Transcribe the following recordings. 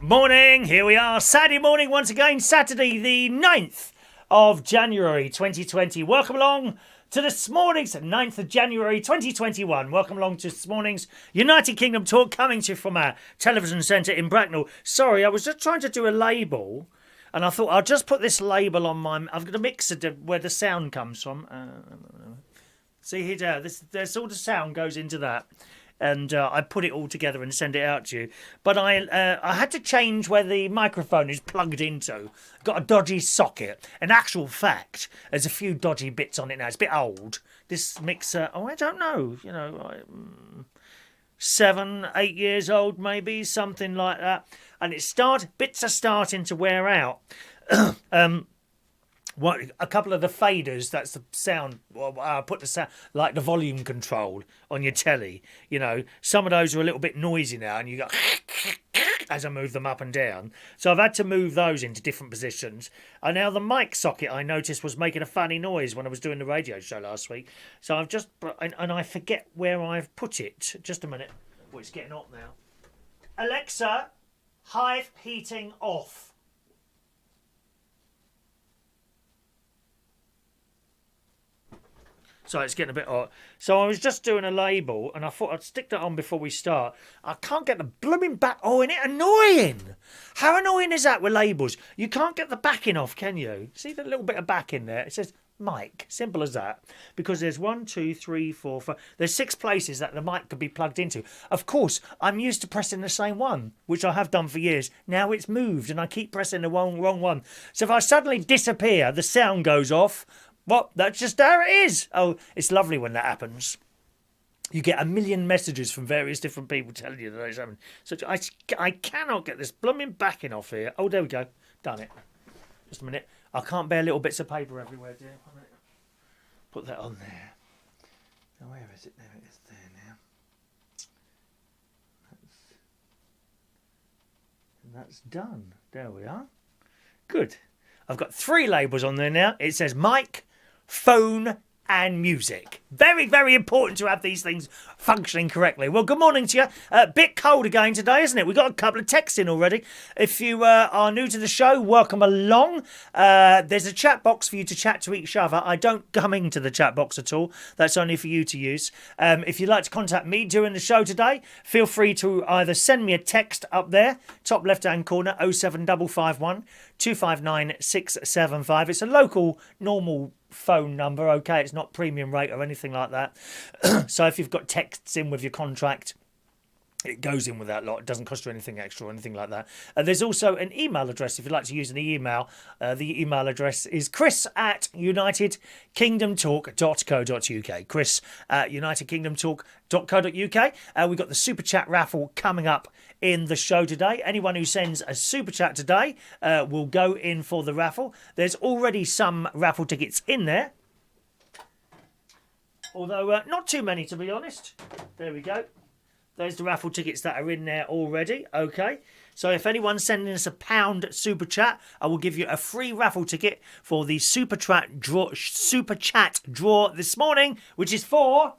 Morning, here we are, Saturday morning once again, Saturday the 9th of January 2020. Welcome along to this morning's 9th of January 2021. Welcome along to this morning's United Kingdom talk coming to you from our television centre in Bracknell. Sorry, I was just trying to do a label and I thought I'll just put this label on my... I've got a mixer where the sound comes from. See here, there's all the sound goes into that. And I put it all together and send it out to you. But I had to change where the microphone is plugged into. Got a dodgy socket. In actual fact, there's a few dodgy bits on it now. It's a bit old. This mixer, I don't know, 7, 8 years old maybe, something like that. And bits are starting to wear out. A couple of the faders, that's the sound, put the sound, like the volume control on your telly, some of those are a little bit noisy now and you go as I move them up and down. So I've had to move those into different positions. And now the mic socket I noticed was making a funny noise when I was doing the radio show last week. So I've just, and I forget where I've put it. Just a minute. Oh, it's getting hot now. Alexa, hive heating off. So it's getting a bit hot. So I was just doing a label and I thought I'd stick that on before we start. I can't get the blooming back. Oh, isn't it annoying? How annoying is that with labels? You can't get the backing off, can you? See the little bit of back in there? It says mic. Simple as that. Because there's 1, 2, 3, 4, 5. There's 6 places that the mic could be plugged into. Of course, I'm used to pressing the same one, which I have done for years. Now it's moved and I keep pressing the wrong one. So if I suddenly disappear, the sound goes off. Well, that's just how it is. Oh, it's lovely when that happens. You get a million messages from various different people telling you that it's happening. So I cannot get this blooming backing off here. Oh, there we go. Done it. Just a minute. I can't bear little bits of paper everywhere, dear. Put that on there. Now, where is it? There it is there now. That's done. There we are. Good. I've got 3 labels on there now. It says mic, phone and music. Very, very important to have these things functioning correctly. Well, good morning to you. A bit cold again today, isn't it? We've got a couple of texts in already. If you are new to the show, welcome along. There's a chat box for you to chat to each other. I don't come into the chat box at all. That's only for you to use. If you'd like to contact me during the show today, feel free to either send me a text up there, top left-hand corner, 07551 259 675. It's a local, normal phone number, okay? It's not premium rate or anything like that. So if you've got texts in with your contract, it goes in with that lot. It doesn't cost you anything extra or anything like that. There's also an email address if you'd like to use an email. The email address is chris@unitedkingdomtalk.co.uk. chris@unitedkingdomtalk.co.uk. We've got the Super Chat raffle coming up in the show today. Anyone who sends a Super Chat today will go in for the raffle. There's already some raffle tickets in there. Although not too many, to be honest. There we go. There's the raffle tickets that are in there already. Okay. So if anyone's sending us a £1 Super Chat, I will give you a free raffle ticket for the Super Chat draw this morning, which is for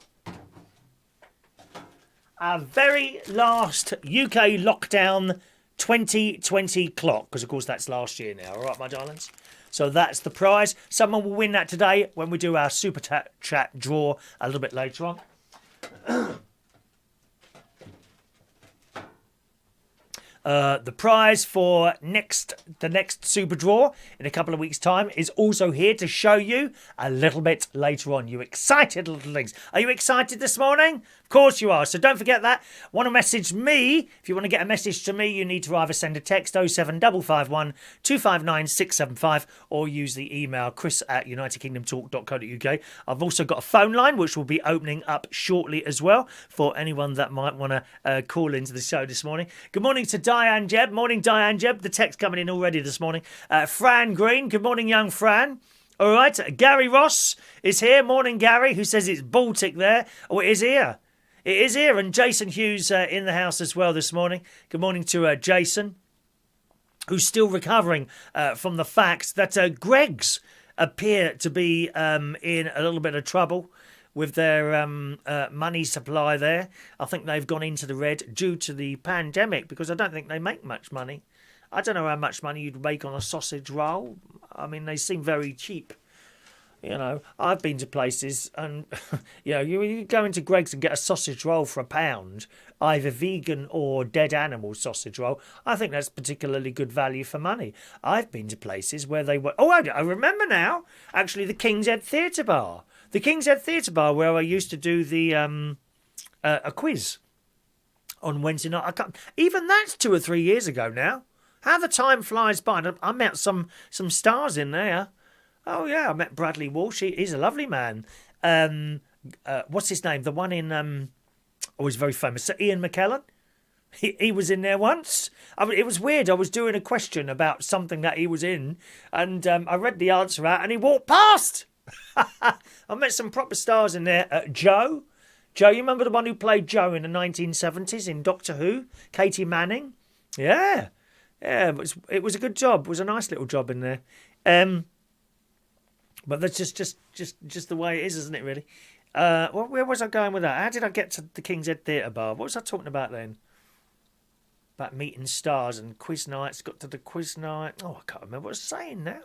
our very last UK lockdown 2020 clock. Because, of course, that's last year now. All right, my darlings? So that's the prize. Someone will win that today when we do our Super Chat draw a little bit later on. The prize for the next Super Draw in a couple of weeks' time is also here to show you a little bit later on. You excited little things? Are you excited this morning? Of course you are. So don't forget that. Want to message me? If you want to get a message to me, you need to either send a text 07551 259 675 or use the email chris@unitedkingdomtalk.co.uk. I've also got a phone line which will be opening up shortly as well for anyone that might want to call into the show this morning. Good morning to Diane Jebb. Morning, Diane Jebb. The text coming in already this morning. Fran Green. Good morning, young Fran. All right. Gary Ross is here. Morning, Gary, who says it's Baltic there. Oh, it is here. It is here. And Jason Hughes in the house as well this morning. Good morning to Jason, who's still recovering from the fact that Greggs appear to be in a little bit of trouble with their money supply there. I think they've gone into the red due to the pandemic because I don't think they make much money. I don't know how much money you'd make on a sausage roll. I mean, they seem very cheap. You know, I've been to places and, you go into Greggs and get a sausage roll for £1, either vegan or dead animal sausage roll. I think that's particularly good value for money. I've been to places where they were... Oh, I remember now. Actually, the King's Head Theatre Bar. The King's Head Theatre Bar where I used to do the a quiz on Wednesday night. Even that's 2 or 3 years ago now. How the time flies by. I met some stars in there. Oh, yeah, I met Bradley Walsh. He's a lovely man. What's his name? The one in... he's very famous. So Ian Mckellen. He was in there once. I mean, it was weird. I was doing a question about something that he was in, and I read the answer out, and he walked past. I met some proper stars in there. Joe. Joe, you remember the one who played Joe in the 1970s in Doctor Who? Katie Manning. Yeah. Yeah, it was a good job. It was a nice little job in there. But that's just the way it is, isn't it, really? Where was I going with that? How did I get to the King's Head Theatre Bar? What was I talking about then? About meeting stars and quiz nights. Got to the quiz night. Oh, I can't remember what I was saying now.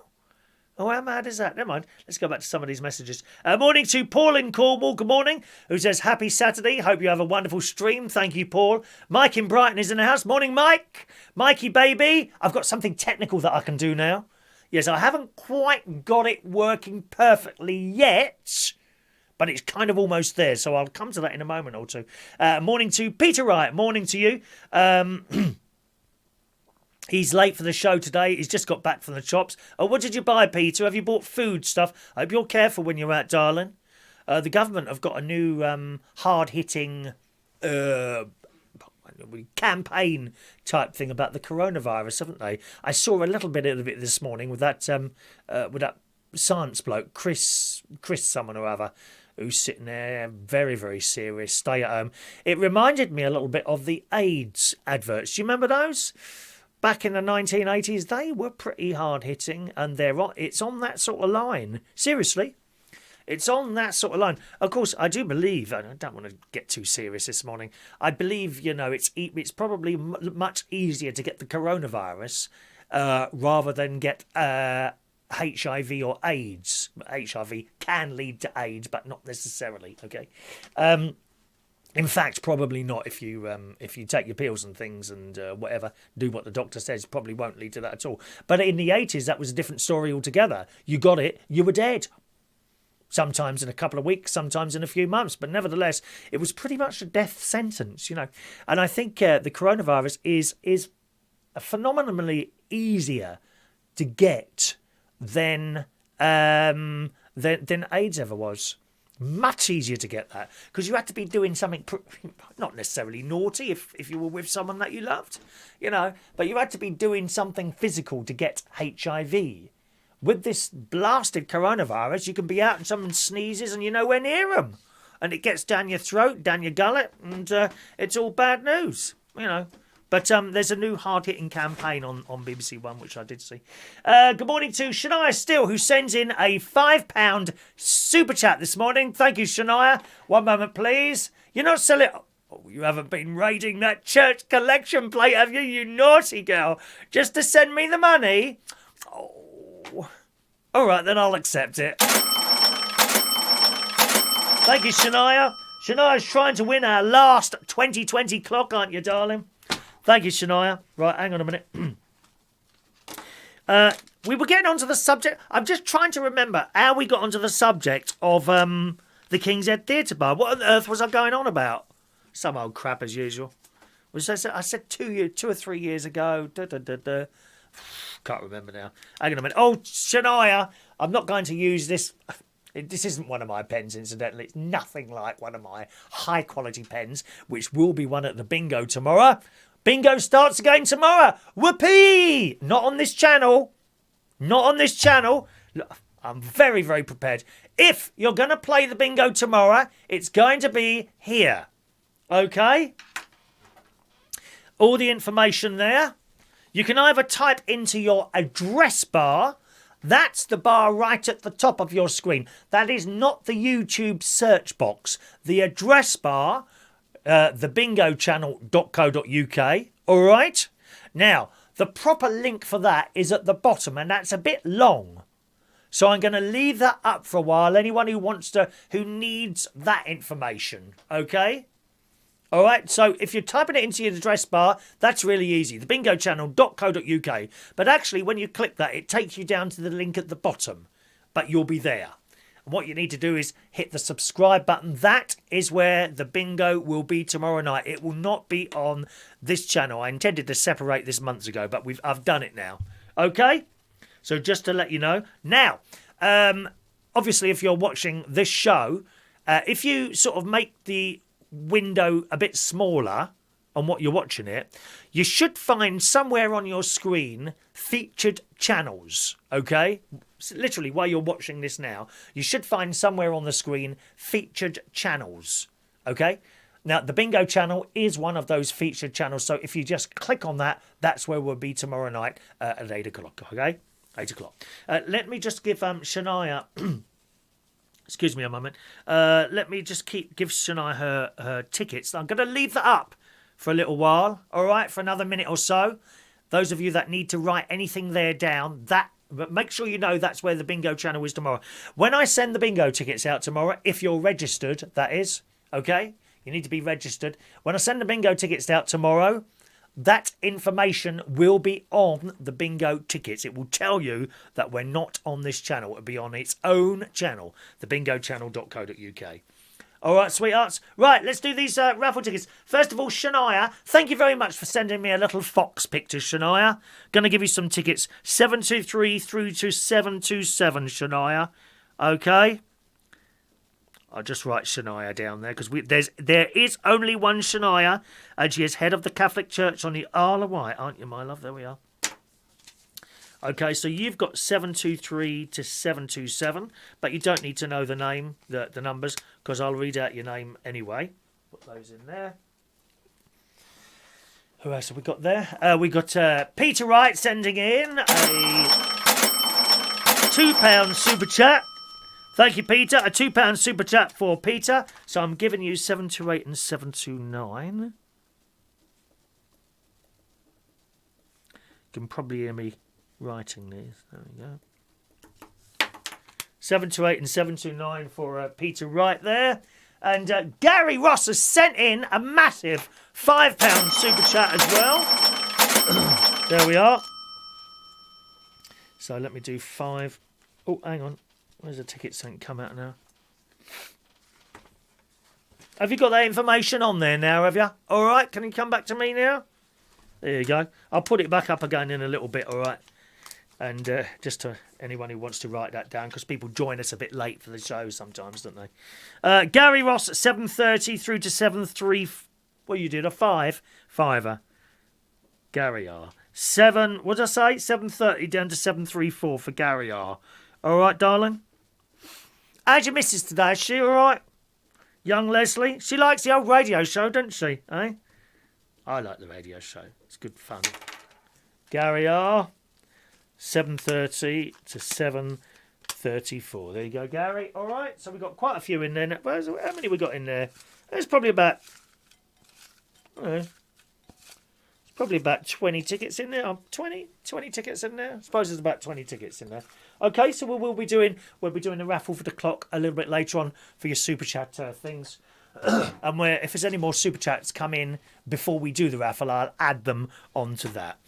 Oh, how mad is that? Never mind. Let's go back to some of these messages. Morning to Paul in Cornwall. Good morning. Who says, happy Saturday. Hope you have a wonderful stream. Thank you, Paul. Mike in Brighton is in the house. Morning, Mike. Mikey, baby. I've got something technical that I can do now. Yes, I haven't quite got it working perfectly yet, but it's kind of almost there. So I'll come to that in a moment or two. Morning to Peter Wright. Morning to you. He's late for the show today. He's just got back from the shops. Oh, what did you buy, Peter? Have you bought food stuff? I hope you're careful when you're out, darling. The government have got a new hard-hitting campaign type thing about the coronavirus, haven't they? I saw a little bit of it this morning with that science bloke, Chris someone or other, who's sitting there very, very serious, stay at home. It reminded me a little bit of the AIDS adverts. Do you remember those? Back in the 1980s, they were pretty hard-hitting, and it's on that sort of line. Seriously. It's on that sort of line. Of course, I do believe, and I don't want to get too serious this morning, I believe, it's probably much easier to get the coronavirus rather than get HIV or AIDS. HIV can lead to AIDS, but not necessarily, okay? In fact, probably not if you take your pills and things and whatever, do what the doctor says, probably won't lead to that at all. But in the 80s, that was a different story altogether. You got it, you were dead. Sometimes in a couple of weeks, sometimes in a few months. But nevertheless, it was pretty much a death sentence, And I think the coronavirus is phenomenally easier to get than AIDS ever was. Much easier to get that because you had to be doing something not necessarily naughty if you were with someone that you loved, but you had to be doing something physical to get HIV. With this blasted coronavirus, you can be out and someone sneezes and you're nowhere near them, and it gets down your throat, down your gullet, and it's all bad news, But there's a new hard-hitting campaign on BBC One, which I did see. Good morning to Shania Steele, who sends in a £5 super chat this morning. Thank you, Shania. One moment, please. You're not selling... Oh, you haven't been raiding that church collection plate, have you, you naughty girl? Just to send me the money? Oh. All right, then I'll accept it. Thank you, Shania. Shania's trying to win our last 2020 clock, aren't you, darling? Thank you, Shania. Right, hang on a minute. We were getting onto the subject. I'm just trying to remember how we got onto the subject of the King's Head Theatre Bar. What on earth was I going on about? Some old crap as usual. I said 2 or 3 years ago. Can't remember now. Hang on a minute. Oh, Shania, I'm not going to use this. This isn't one of my pens, incidentally. It's nothing like one of my high-quality pens, which will be one at the bingo tomorrow. Bingo starts again tomorrow. Whoopee! Not on this channel. Not on this channel. Look, I'm very, very prepared. If you're going to play the bingo tomorrow, it's going to be here. Okay? All the information there. You can either type into your address bar That's the bar right at the top of your screen. That is not the YouTube search box. The address bar, thebingochannel.co.uk. All right? Now, the proper link for that is at the bottom, and that's a bit long. So I'm going to leave that up for a while. Anyone who needs that information, okay? All right, so if you're typing it into your address bar, that's really easy. Thebingochannel.co.uk. But actually, when you click that, it takes you down to the link at the bottom. But you'll be there. And what you need to do is hit the subscribe button. That is where the bingo will be tomorrow night. It will not be on this channel. I intended to separate this months ago, but I've done it now. Okay? So just to let you know. Now, obviously, if you're watching this show, if you sort of make the window a bit smaller on what you're watching it, you should find somewhere on your screen featured channels, okay? So literally, while you're watching this now, you should find somewhere on the screen featured channels, okay? Now, the bingo channel is one of those featured channels, so if you just click on that, that's where we'll be tomorrow night at 8 o'clock, okay? 8 o'clock. Let me just give Shania... excuse me a moment. Let me just give Shania her tickets. I'm going to leave that up for a little while, all right, for another minute or so. Those of you that need to write anything there down, but make sure you know that's where the bingo channel is tomorrow. When I send the bingo tickets out tomorrow, if you're registered, that is, okay? You need to be registered. When I send the bingo tickets out tomorrow, that information will be on the bingo tickets. It will tell you that we're not on this channel. It'll be on its own channel, thebingochannel.co.uk. All right, sweethearts. Right, let's do these raffle tickets. First of all, Shania, thank you very much for sending me a little fox picture, Shania. Going to give you some tickets. 723 through to 727, Shania. Okay. I'll just write Shania down there because there is only one Shania, and she is head of the Catholic Church on the Isle of Wight, aren't you, my love? There we are. Okay, so you've got 723 to 727, but you don't need to know the name, the numbers, because I'll read out your name anyway. Put those in there. Who else have we got there? We got Peter Wright sending in a £2 super chat. Thank you, Peter. A £2 super chat for Peter. So I'm giving you 728 and 729. You can probably hear me writing these. There we go. 728 and 729 for Peter Wright there. And Gary Ross has sent in a massive £5 super chat as well. There we are. So let me do 5. Oh, hang on. Where's the ticket thing come out now? Have you got that information on there now, have you? All right, can you come back to me now? There you go. I'll put it back up again in a little bit, all right? And just to anyone who wants to write that down, because people join us a bit late for the show sometimes, don't they? Gary Ross at 7:30 through to 7:03. Well, you did a fiver. Gary R. 7, what did I say? 7:30 down to 7:34 for Gary R. All right, darling? How's your missus today? Is she all right? Young Leslie? She likes the old radio show, doesn't she? Eh? I like the radio show. It's good fun. Gary R. 7:30 to 7:34. There you go, Gary. All right. So we've got quite a few in there. How many we got in there? There's probably about... I don't know. It's probably about 20 tickets in there. 20 tickets in there. I suppose there's about 20 tickets in there. Okay, so we'll be doing the raffle for the clock a little bit later on for your super chat things. And if there's any more super chats come in before we do the raffle, I'll add them onto that.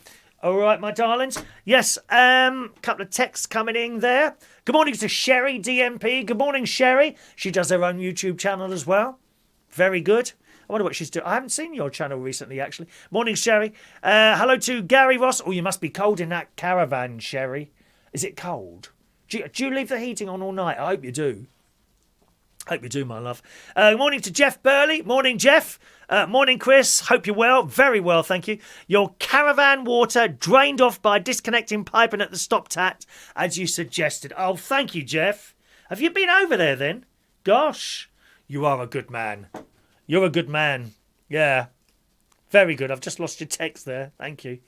All right, my darlings. Yes, couple of texts coming in there. Good morning to Sherry DMP. Good morning, Sherry. She does her own YouTube channel as well. Very good. I wonder what she's doing. I haven't seen your channel recently, actually. Morning, Sherry. Hello to Gary Ross. Oh, you must be cold in that caravan, Sherry. Is it cold? Do you leave the heating on all night? I hope you do. Hope you do, my love. Morning to Jeff Burley. Morning, Jeff. Morning, Chris. Hope you're well. Very well, thank you. Your caravan water drained off by disconnecting piping at the stop tap, as you suggested. Oh, thank you, Jeff. Have you been over there then? Gosh, you are a good man. You're a good man. Yeah. Very good. I've just lost your text there. Thank you.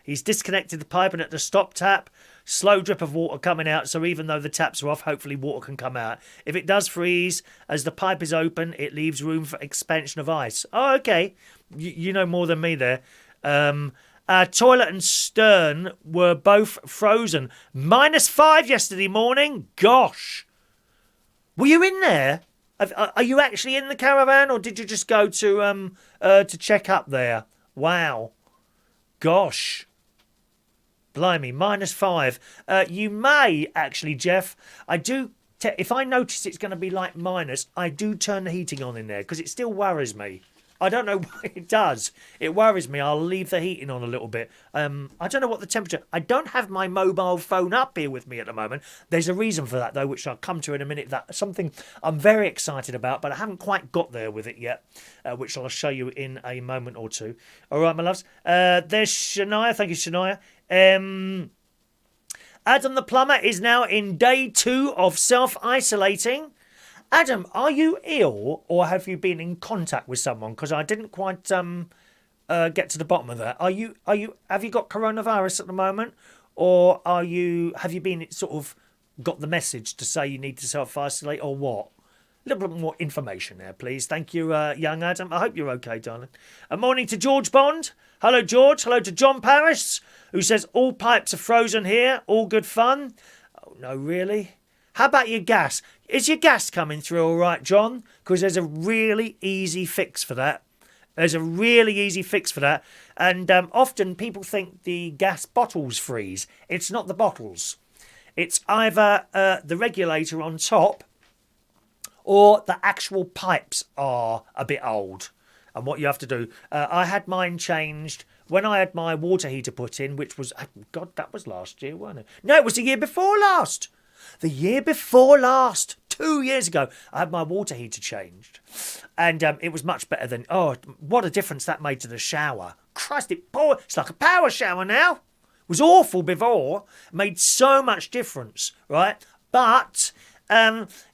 He's disconnected the piping at the stop tap Slow drip of water coming out, so even though the taps are off, hopefully water can come out. If it does freeze, as the pipe is open, it leaves room for expansion of ice. Oh, okay. You know more than me there. Toilet and stern were both frozen. -5 yesterday morning. Gosh. Were you in there? Are you actually in the caravan, or did you just go to check up there? Wow. Gosh. Blimey, -5. You may actually, Jeff. I do. If I notice it's going to be like minus, I do turn the heating on in there because it still worries me. I don't know why it does. It worries me. I'll leave the heating on a little bit. I don't know what the temperature. I don't have my mobile phone up here with me at the moment. There's a reason for that though, which I'll come to in a minute. That's something I'm very excited about, but I haven't quite got there with it yet, which I'll show you in a moment or two. All right, my loves. There's Shania. Thank you, Shania. Adam the plumber is now in day 2 of self-isolating. Adam, are you ill or have you been in contact with someone? Because I didn't quite get to the bottom of that. Have you got coronavirus at the moment, or have you been sort of got the message to say you need to self-isolate, or what? A little bit more information there, please. Thank you, young Adam. I hope you're okay, darling. A morning to George Bond. Hello, George. Hello to John Paris, who says all pipes are frozen here. All good fun. Oh no, really? How about your gas? Is your gas coming through all right, John? Because there's a really easy fix for that. And often people think the gas bottles freeze. It's not the bottles. It's either the regulator on top or the actual pipes are a bit old. And what you have to do, I had mine changed when I had my water heater put in, which was, God, that was last year, wasn't it? No, it was the year before last. The year before last, 2 years ago, I had my water heater changed. And it was much better than, oh, what a difference that made to the shower. Christ, it's like a power shower now. It was awful before, made so much difference, right? But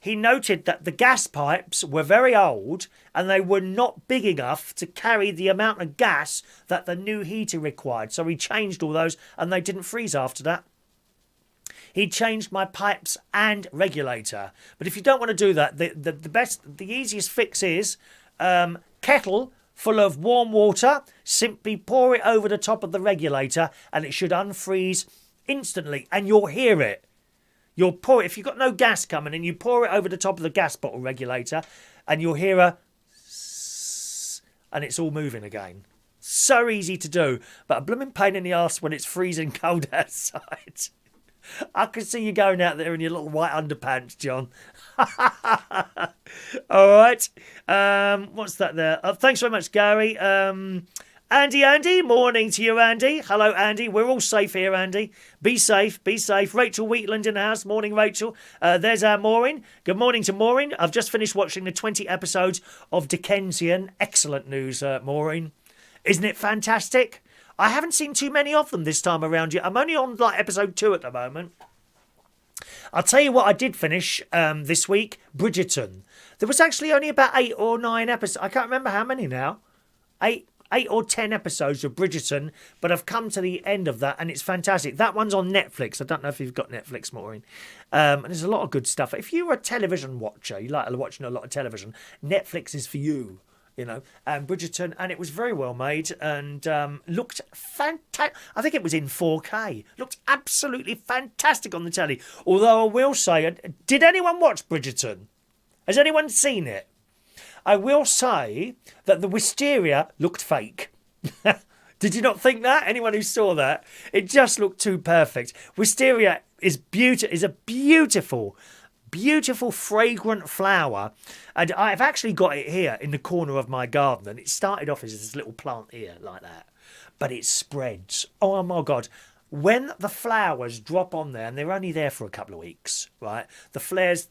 he noted that the gas pipes were very old and they were not big enough to carry the amount of gas that the new heater required. So he changed all those and they didn't freeze after that. He changed my pipes and regulator. But if you don't want to do that, the easiest fix is kettle full of warm water. Simply pour it over the top of the regulator and it should unfreeze instantly. And you'll hear it. You'll pour it. If you've got no gas coming in, you pour it over the top of the gas bottle regulator and you'll hear a sss, and it's all moving again. So easy to do. But a blooming pain in the arse when it's freezing cold outside. I can see you going out there in your little white underpants, John. All right. What's that there? Thanks very much, Gary. Andy, morning to you, Andy. Hello, Andy. We're all safe here, Andy. Be safe. Rachel Wheatland in the house. Morning, Rachel. There's our Maureen. Good morning to Maureen. I've just finished watching the 20 episodes of Dickensian. Excellent news, Maureen. Isn't it fantastic? I haven't seen too many of them this time around yet. I'm only on like episode 2 at the moment. I'll tell you what I did finish this week. Bridgerton. There was actually only about 8 or 9 episodes. I can't remember how many now. 8 or 10 episodes of Bridgerton. But I've come to the end of that and it's fantastic. That one's on Netflix. I don't know if you've got Netflix, Maureen. And there's a lot of good stuff. If you're a television watcher, you like watching a lot of television, Netflix is for you. You know, and Bridgerton, and it was very well made and looked fantastic. I think it was in 4K. Looked absolutely fantastic on the telly. Although I will say, did anyone watch Bridgerton? Has anyone seen it? I will say that the wisteria looked fake. Did you not think that? Anyone who saw that? It just looked too perfect. Wisteria is a beautiful fragrant flower, and I've actually got it here in the corner of my garden, and it started off as this little plant here like that, but it spreads. Oh my God, when the flowers drop on there, and they're only there for a couple of weeks, right, the flowers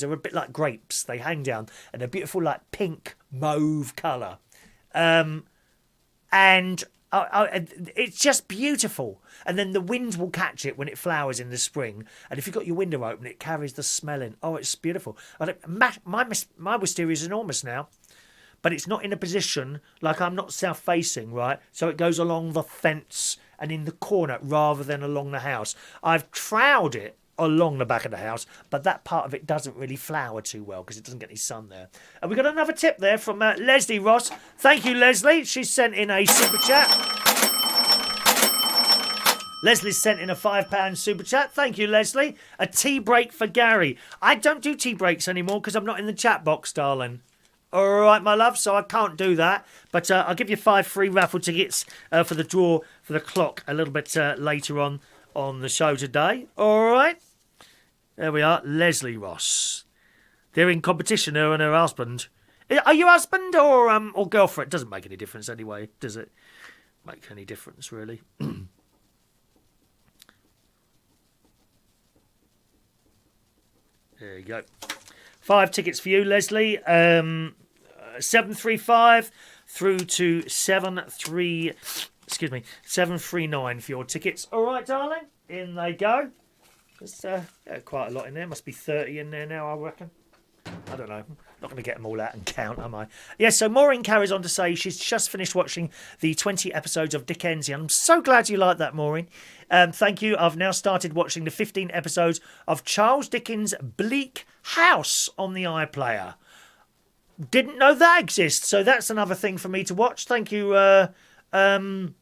are a bit like grapes. They hang down and they're beautiful, like pink mauve colour, and it's just beautiful. And then the wind will catch it when it flowers in the spring. And if you've got your window open, it carries the smell in. Oh, it's beautiful. My wisteria is enormous now. But it's not in a position like I'm not south-facing, right? So it goes along the fence and in the corner rather than along the house. I've troweled it along the back of the house, but that part of it doesn't really flower too well because it doesn't get any sun there. And we got another tip there from Leslie Ross. Thank you, Leslie. She sent in a super chat. Leslie sent in a £5 super chat. Thank you, Leslie. A tea break for Gary. I don't do tea breaks anymore because I'm not in the chat box, darling. All right, my love, so I can't do that. But I'll give you 5 free raffle tickets for the draw for the clock a little bit later on the show today. All right. There we are. Leslie Ross. They're in competition, her and her husband. Are you husband or girlfriend? Doesn't make any difference anyway, does it? Make any difference, really? There you go. 5 tickets for you, Leslie. 735 through to 739 for your tickets. All right, darling. In they go. There's quite a lot in there. Must be 30 in there now, I reckon. I don't know. Not going to get them all out and count, am I? Yes, so Maureen carries on to say she's just finished watching the 20 episodes of Dickensian. I'm so glad you like that, Maureen. Thank you. I've now started watching the 15 episodes of Charles Dickens' Bleak House on the iPlayer. Didn't know that exists, so that's another thing for me to watch. Thank you, thank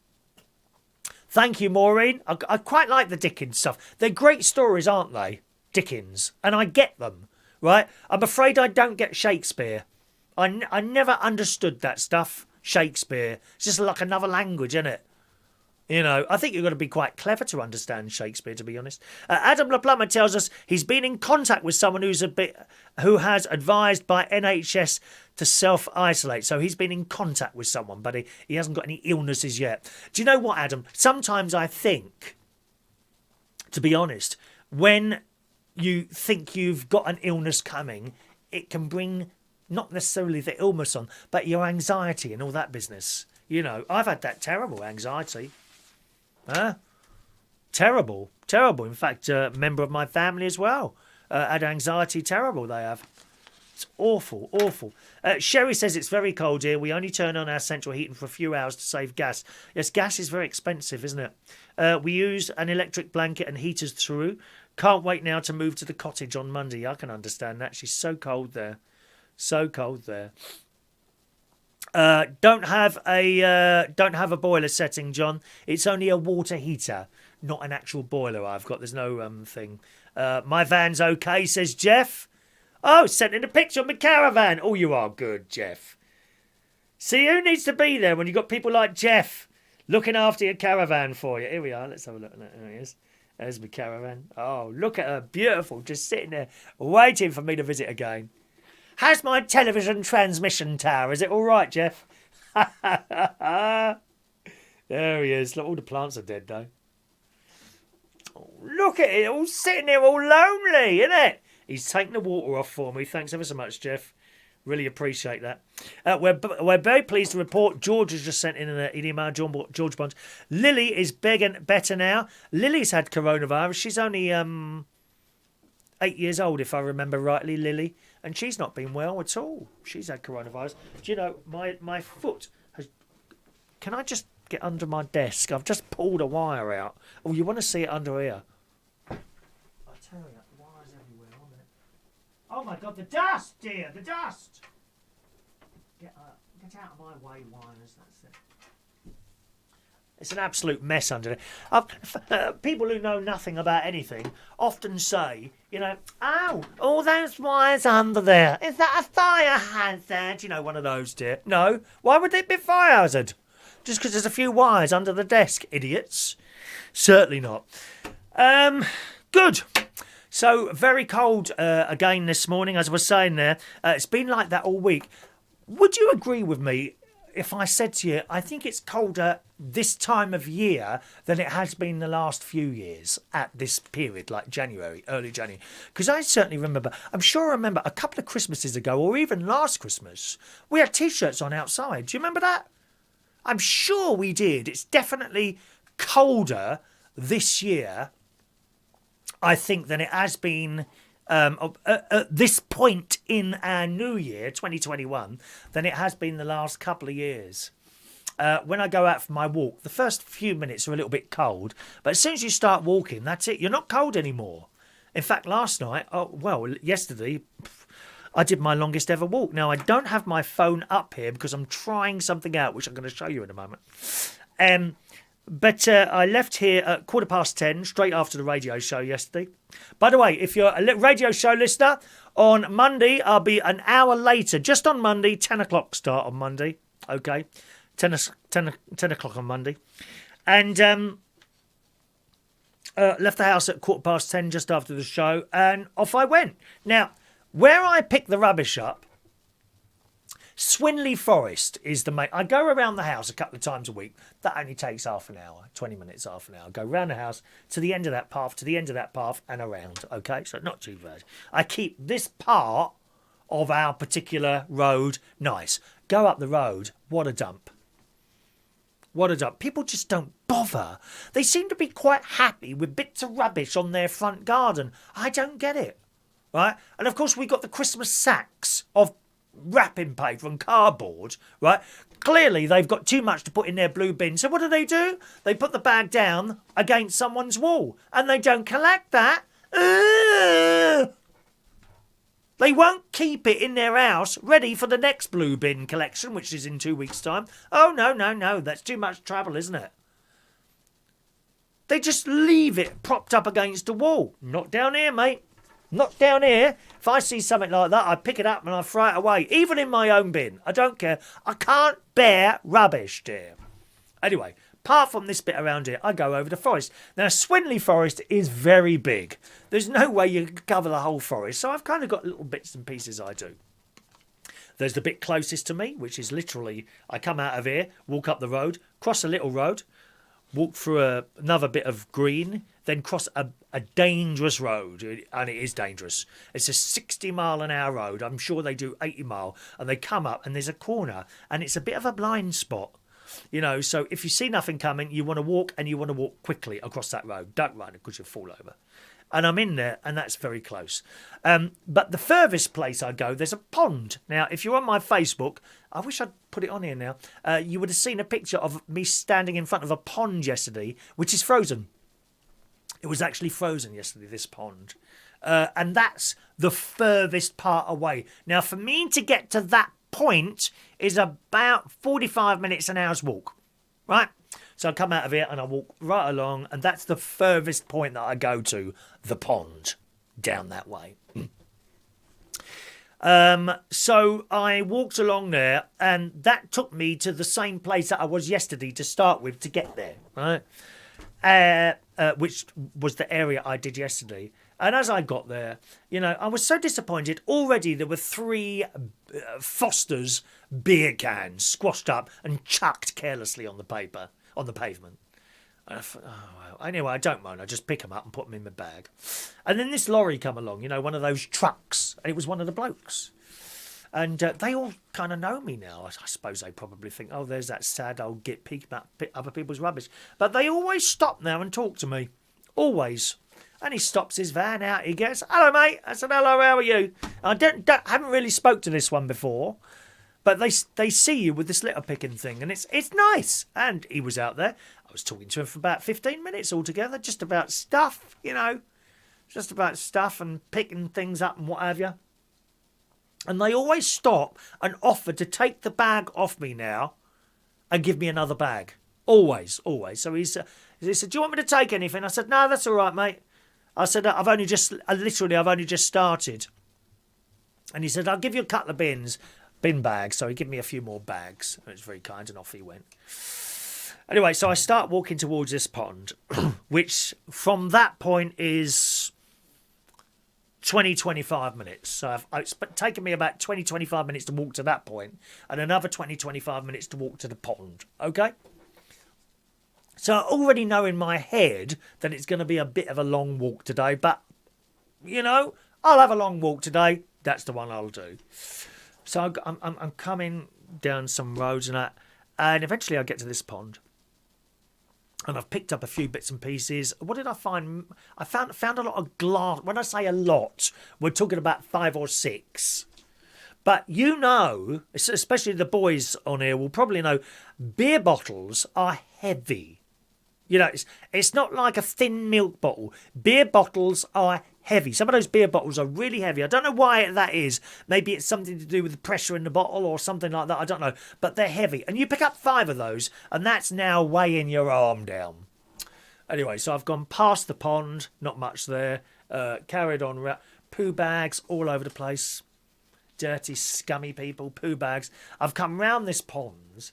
you, Maureen. I quite like the Dickens stuff. They're great stories, aren't they? Dickens. And I get them. Right? I'm afraid I don't get Shakespeare. I never understood that stuff, Shakespeare. It's just like another language, isn't it? You know, I think you've got to be quite clever to understand Shakespeare, to be honest. Adam LaPlumber tells us he's been in contact with someone who has advised by NHS to self-isolate. So he's been in contact with someone, but he hasn't got any illnesses yet. Do you know what, Adam? Sometimes I think, to be honest, when you think you've got an illness coming, it can bring not necessarily the illness on, but your anxiety and all that business. You know, I've had that terrible anxiety. Terrible. In fact, a member of my family as well had anxiety. Terrible, they have. It's awful. Sherry says it's very cold here. We only turn on our central heating for a few hours to save gas. Yes, gas is very expensive, isn't it? We use an electric blanket and heaters through. Can't wait now to move to the cottage on Monday. I can understand that. She's so cold there. Don't have a boiler setting, John. It's only a water heater, not an actual boiler I've got. There's no thing. My van's okay, says Jeff. Oh, sent in a picture of my caravan. Oh, you are good, Jeff. See, who needs to be there when you've got people like Jeff looking after your caravan for you? Here we are. Let's have a look at that. There he is. There's my caravan. Oh, look at her. Beautiful. Just sitting there waiting for me to visit again. How's my television transmission tower? Is it all right, Jeff? There he is. Look, all the plants are dead, though. Oh, look at it. All sitting there all lonely, isn't it? He's taking the water off for me. Thanks ever so much, Jeff. Really appreciate that. We're very pleased to report George has just sent in an email, George Bond. Lily is better now. Lily's had coronavirus. She's only 8 years old, if I remember rightly, Lily. And she's not been well at all. She's had coronavirus. Do you know, my foot has... Can I just get under my desk? I've just pulled a wire out. Oh, you want to see it under here? I tell you. Oh my God, the dust, dear, the dust! Get out of my way, wires, that's it. It's an absolute mess under there. People who know nothing about anything often say, you know, oh, all those wires under there, is that a fire hazard? You know, one of those, dear. No, why would it be fire hazard? Just because there's a few wires under the desk, idiots. Certainly not. Good. So, very cold again this morning, as I was saying there. It's been like that all week. Would you agree with me if I said to you, I think it's colder this time of year than it has been the last few years at this period, like January, early January? Because I certainly remember, I'm sure I remember a couple of Christmases ago, or even last Christmas, we had T-shirts on outside. Do you remember that? I'm sure we did. It's definitely colder this year, I think, than it has been at this point in our new year, 2021, than it has been the last couple of years. when I go out for my walk, the first few minutes are a little bit cold, but as soon as you start walking, that's it. You're not cold anymore. In fact, yesterday, I did my longest ever walk. Now, I don't have my phone up here because I'm trying something out, which I'm going to show you in a moment. But I left here at 10:15, straight after the radio show yesterday. By the way, if you're a radio show listener, on Monday, I'll be an hour later, just on Monday, 10 o'clock start on Monday. Okay, 10 o'clock on Monday. And left the house at 10:15, just after the show, and off I went. Now, where I pick the rubbish up, Swinley Forest is the main. I go around the house a couple of times a week. That only takes half an hour, 20 minutes, half an hour. Go round the house to the end of that path, and around. Okay, so not too bad. I keep this part of our particular road nice. Go up the road, what a dump. What a dump. People just don't bother. They seem to be quite happy with bits of rubbish on their front garden. I don't get it. Right? And of course, we got the Christmas sacks of wrapping paper and cardboard, right? Clearly, they've got too much to put in their blue bin. So what do? They put the bag down against someone's wall and they don't collect that. They won't keep it in their house ready for the next blue bin collection, which is in 2 weeks' time. Oh, no. That's too much trouble, isn't it? They just leave it propped up against the wall. Not down here, mate. Not down here. If I see something like that, I pick it up and I throw it away. Even in my own bin. I don't care. I can't bear rubbish, dear. Anyway, apart from this bit around here, I go over the forest. Now, Swinley Forest is very big. There's no way you can cover the whole forest. So I've kind of got little bits and pieces I do. There's the bit closest to me, which is literally, I come out of here, walk up the road, cross a little road, walk through another bit of green, then cross a dangerous road, and it is dangerous. It's a 60-mile-an-hour road. I'm sure they do 80 mile, and they come up, and there's a corner, and it's a bit of a blind spot. You know, so if you see nothing coming, you want to walk, and you want to walk quickly across that road. Don't run, because you'll fall over. And I'm in there, and that's very close. But the furthest place I go, there's a pond. Now, if you're on my Facebook, I wish I'd put it on here now, you would have seen a picture of me standing in front of a pond yesterday, which is frozen. It was actually frozen yesterday, this pond. And that's the furthest part away. Now, for me to get to that point is about 45 minutes, an hour's walk, right? So I come out of here and I walk right along, and that's the furthest point that I go to, the pond, down that way. So I walked along there, and that took me to the same place that I was yesterday to start with to get there, right? Which was the area I did yesterday. And as I got there, you know, I was so disappointed. Already there were 3 Foster's beer cans squashed up and chucked carelessly on the pavement. And I thought, oh, well. Anyway, I don't mind. I just pick them up and put them in my bag. And then this lorry come along, you know, one of those trucks. And it was one of the blokes. And they all kind of know me now. I suppose they probably think, oh, there's that sad old git picking up other people's rubbish. But they always stop now and talk to me. Always. And he stops his van out. He goes, hello, mate. I said, hello, how are you? I haven't really spoke to this one before. But they see you with this litter picking thing. And it's nice. And he was out there. I was talking to him for about 15 minutes altogether. Just about stuff, you know. Just about stuff and picking things up and what have you. And they always stop and offer to take the bag off me now and give me another bag. Always. So he said, do you want me to take anything? I said, no, that's all right, mate. I said, I've only just started. And he said, I'll give you a couple of bin bags. So he gave me a few more bags. It was very kind, and off he went. Anyway, so I start walking towards this pond, which from that point is 25 minutes. So it's taken me about 25 minutes to walk to that point, and another 25 minutes to walk to the pond. Okay? So I already know in my head that it's going to be a bit of a long walk today, but, you know, I'll have a long walk today. That's the one I'll do. So I'm coming down some roads and eventually I get to this pond. And I've picked up a few bits and pieces. What did I find? I found a lot of glass. When I say a lot, we're talking about 5 or 6. But you know, especially the boys on here will probably know, beer bottles are heavy. You know, it's not like a thin milk bottle. Beer bottles are heavy. Some of those beer bottles are really heavy. I don't know why that is. Maybe it's something to do with the pressure in the bottle or something like that. I don't know. But they're heavy. And you pick up 5 of those, and that's now weighing your arm down. Anyway, so I've gone past the pond. Not much there. Carried on. Poo bags all over the place. Dirty, scummy people. Poo bags. I've come round this pond.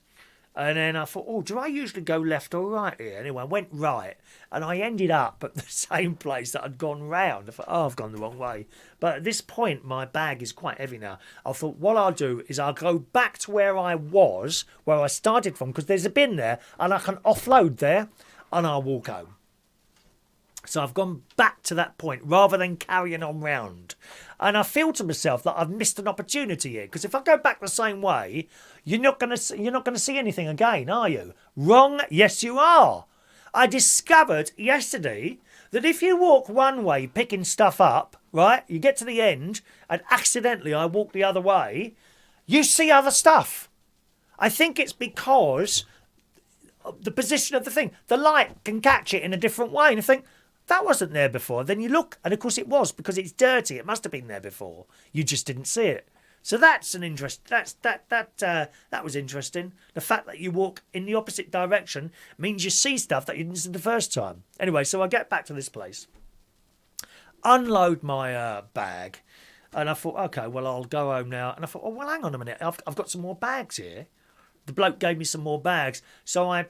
And then I thought, oh, do I usually go left or right here? Anyway, I went right. And I ended up at the same place that I'd gone round. I thought, oh, I've gone the wrong way. But at this point, my bag is quite heavy now. I thought, what I'll do is I'll go back to where I was, where I started from, because there's a bin there, and I can offload there, and I'll walk home. So I've gone back to that point rather than carrying on round. And I feel to myself that I've missed an opportunity here, because if I go back the same way, you're not going to see anything again, are you? Wrong? Yes, you are. I discovered yesterday that if you walk one way picking stuff up, right, you get to the end and accidentally I walk the other way, you see other stuff. I think it's because of the position of the thing. The light can catch it in a different way and you think, that wasn't there before. Then you look, and of course it was, because it's dirty. It must have been there before. You just didn't see it. So that's an interest. That was interesting. The fact that you walk in the opposite direction means you see stuff that you didn't see the first time. Anyway, so I get back to this place, unload my bag, and I thought, okay, well I'll go home now. And I thought, oh well, hang on a minute, I've got some more bags here. The bloke gave me some more bags, so I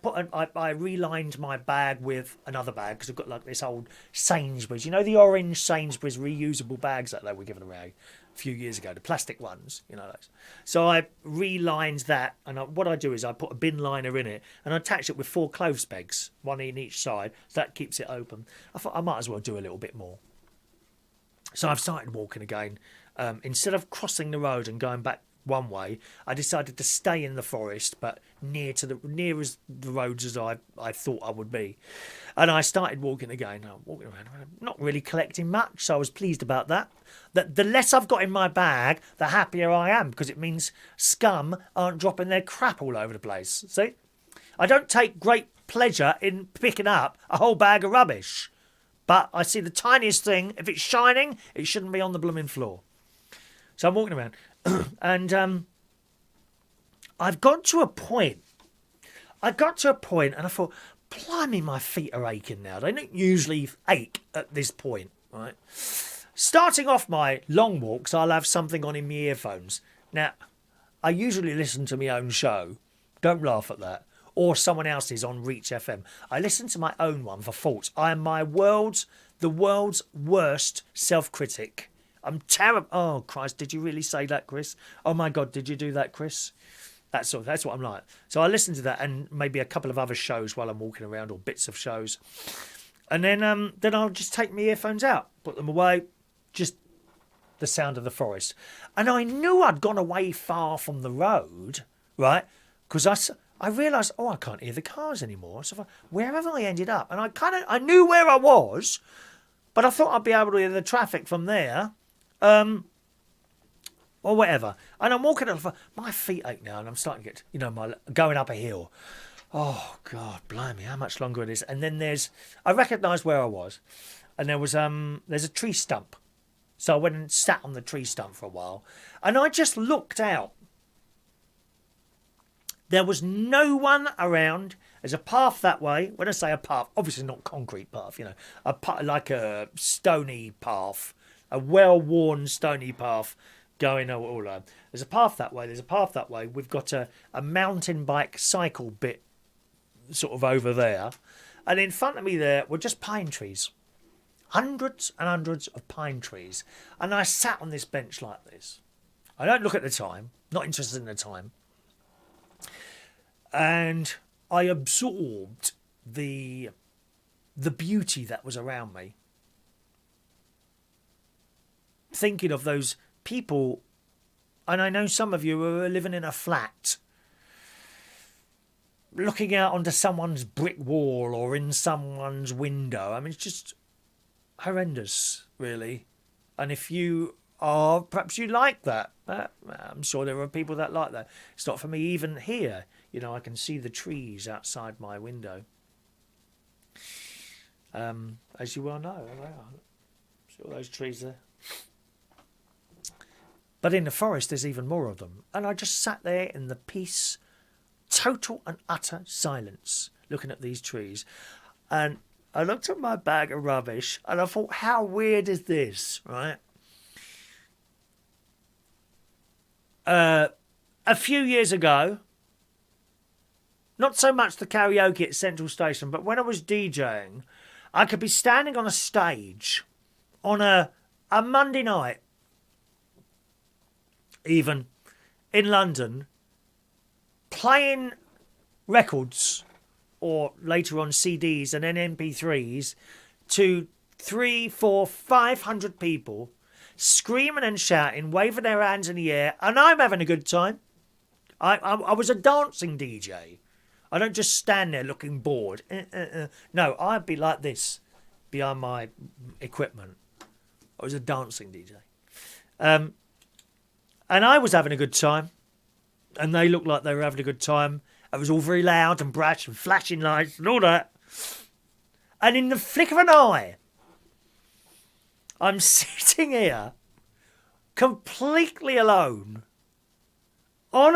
relined my bag with another bag because I've got like this old Sainsbury's, you know, the orange Sainsbury's reusable bags that they were giving away a few years ago, the plastic ones, you know those. So I relined that, and what I do is I put a bin liner in it and I attach it with 4 clothes pegs, one in each side, so that keeps it open. I thought I might as well do a little bit more. So I've started walking again. Instead of crossing the road and going back one way, I decided to stay in the forest, but near as the roads as I thought I would be. And I started walking again. I'm walking around, not really collecting much, so I was pleased about that. That the less I've got in my bag, the happier I am, because it means scum aren't dropping their crap all over the place. See? I don't take great pleasure in picking up a whole bag of rubbish. But I see the tiniest thing, if it's shining, it shouldn't be on the blooming floor. So I'm walking around. And I've got to a point. And I thought, blimey, my feet are aching now. They don't usually ache at this point, right? Starting off my long walks, I'll have something on in my earphones. Now, I usually listen to my own show. Don't laugh at that. Or someone else's on Reach FM. I listen to my own one for faults. I am the world's worst self-critic. I'm terrible. Oh, Christ, did you really say that, Chris? Oh, my God, did you do that, Chris? That's what I'm like. So I listen to that and maybe a couple of other shows while I'm walking around, or bits of shows. And then I'll just take my earphones out, put them away, just the sound of the forest. And I knew I'd gone away far from the road, right? Because I realised, I can't hear the cars anymore. So where have I ended up? And I knew where I was, but I thought I'd be able to hear the traffic from there. Or whatever. And I'm walking up, my feet ache now, and I'm starting to get, going up a hill. Oh, God, blimey, how much longer it is. And then I recognised where I was, and there's a tree stump. So I went and sat on the tree stump for a while, and I just looked out. There was no one around. There's a path that way. When I say a path, obviously not concrete path, like a stony path. A well-worn stony path going all over. There's a path that way. We've got a mountain bike cycle bit sort of over there. And in front of me there were just pine trees. Hundreds and hundreds of pine trees. And I sat on this bench like this. I don't look at the time. Not interested in the time. And I absorbed the beauty that was around me. Thinking of those people, and I know some of you who are living in a flat, looking out onto someone's brick wall or in someone's window. I mean, it's just horrendous, really. And if you or perhaps you like that. I'm sure there are people that like that. It's not for me even here. You know, I can see the trees outside my window. As you well know, see all those trees there. But in the forest, there's even more of them. And I just sat there in the peace, total and utter silence, looking at these trees. And I looked at my bag of rubbish and I thought, how weird is this, right? A few years ago, not so much the karaoke at Central Station, but when I was DJing, I could be standing on a stage on a Monday night, even in London, playing records or later on CDs and then MP3s to 300, 400, 500 people screaming and shouting, waving their hands in the air, and I'm having a good time. I was a dancing DJ. I don't just stand there looking bored. No, I'd be like this behind my equipment. I was a dancing DJ. And I was having a good time. And they looked like they were having a good time. It was all very loud and brash and flashing lights and all that. And in the flick of an eye, I'm sitting here completely alone on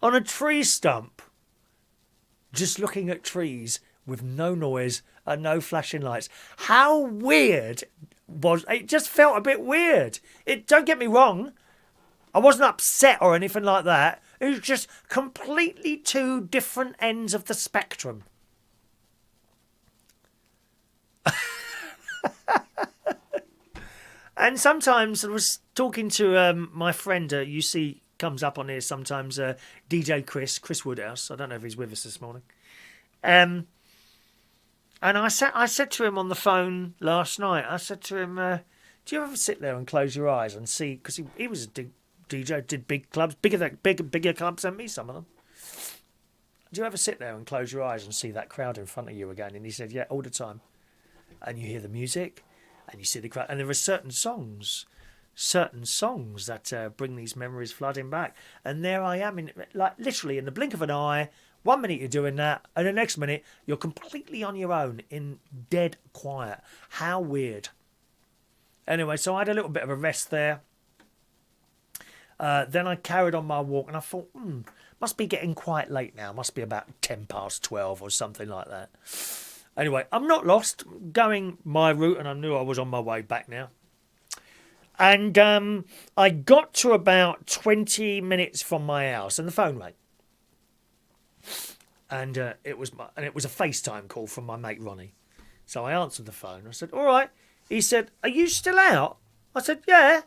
a tree stump, just looking at trees with no noise and no flashing lights. How weird was it? Just felt a bit weird. Don't get me wrong, I wasn't upset or anything like that. It was just completely two different ends of the spectrum. And sometimes I was talking to my friend, you see, comes up on here sometimes, DJ Chris Woodhouse. I don't know if he's with us this morning. And I said to him on the phone last night, I said to him, do you ever sit there and close your eyes and see, because he was a DJ, did big clubs, bigger clubs than me, some of them. Do you ever sit there and close your eyes and see that crowd in front of you again? And he said, yeah, all the time. And you hear the music and you see the crowd. And there are certain songs that bring these memories flooding back. And there I am, literally in the blink of an eye. 1 minute you're doing that, and the next minute you're completely on your own in dead quiet. How weird. Anyway, so I had a little bit of a rest there. Then I carried on my walk, and I thought, must be getting quite late now. Must be about 12:10 or something like that. Anyway, I'm not lost. I'm going my route, and I knew I was on my way back now. And I got to about 20 minutes from my house, and the phone rang. And it was a FaceTime call from my mate Ronnie. So I answered the phone. I said, all right. He said, are you still out? I said, yeah.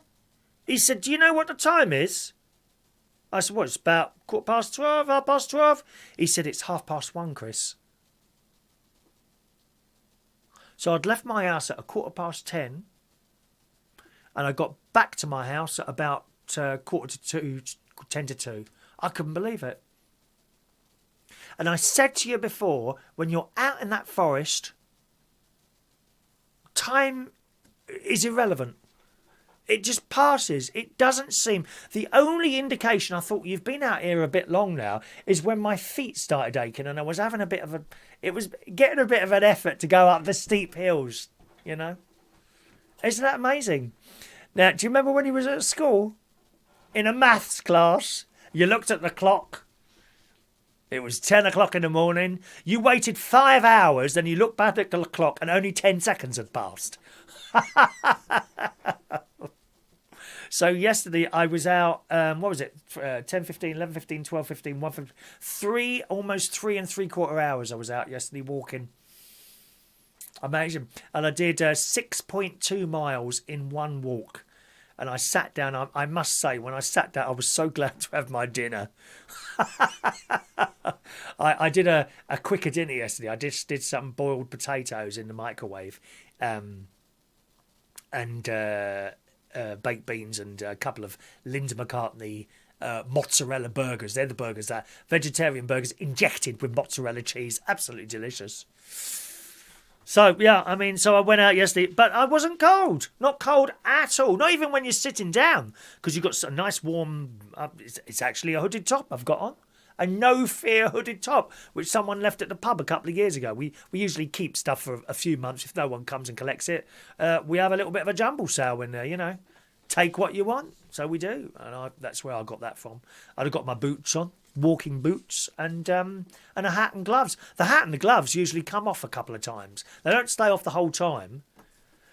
He said, do you know what the time is? I said, what, it's about 12:15, 12:30? He said, it's 1:30, Chris. So I'd left my house at 10:15, and I got back to my house at about 1:45, 1:50. I couldn't believe it. And I said to you before, when you're out in that forest, time is irrelevant. It just passes. It doesn't seem... The only indication I thought you've been out here a bit long now is when my feet started aching and I was having a bit of a... It was getting a bit of an effort to go up the steep hills, you know. Isn't that amazing? Now, do you remember when he was at school? In a maths class, you looked at the clock. It was 10 o'clock in the morning. You waited 5 hours, then you looked back at the clock and only 10 seconds had passed. So yesterday I was out, what was it, 10:15, 11:15, 12:15, 1:15, almost 3 3/4 hours I was out yesterday walking. Amazing. And I did 6.2 miles in one walk. And I sat down, I must say, when I sat down, I was so glad to have my dinner. I did a quicker dinner yesterday. I just did some boiled potatoes in the microwave and baked beans and a couple of Linda McCartney mozzarella burgers. They're the burgers, vegetarian burgers injected with mozzarella cheese. Absolutely delicious. So, yeah, I mean, so I went out yesterday, but I wasn't cold. Not cold at all. Not even when you're sitting down, because you've got a nice warm, it's actually a hooded top I've got on. A no fear hooded top, which someone left at the pub a couple of years ago. We usually keep stuff for a few months if no one comes and collects it. We have a little bit of a jumble sale in there, you know. Take what you want. So we do. And that's where I got that from. I'd have got my boots on. Walking boots and a hat and gloves. The hat and the gloves usually come off a couple of times. They don't stay off the whole time.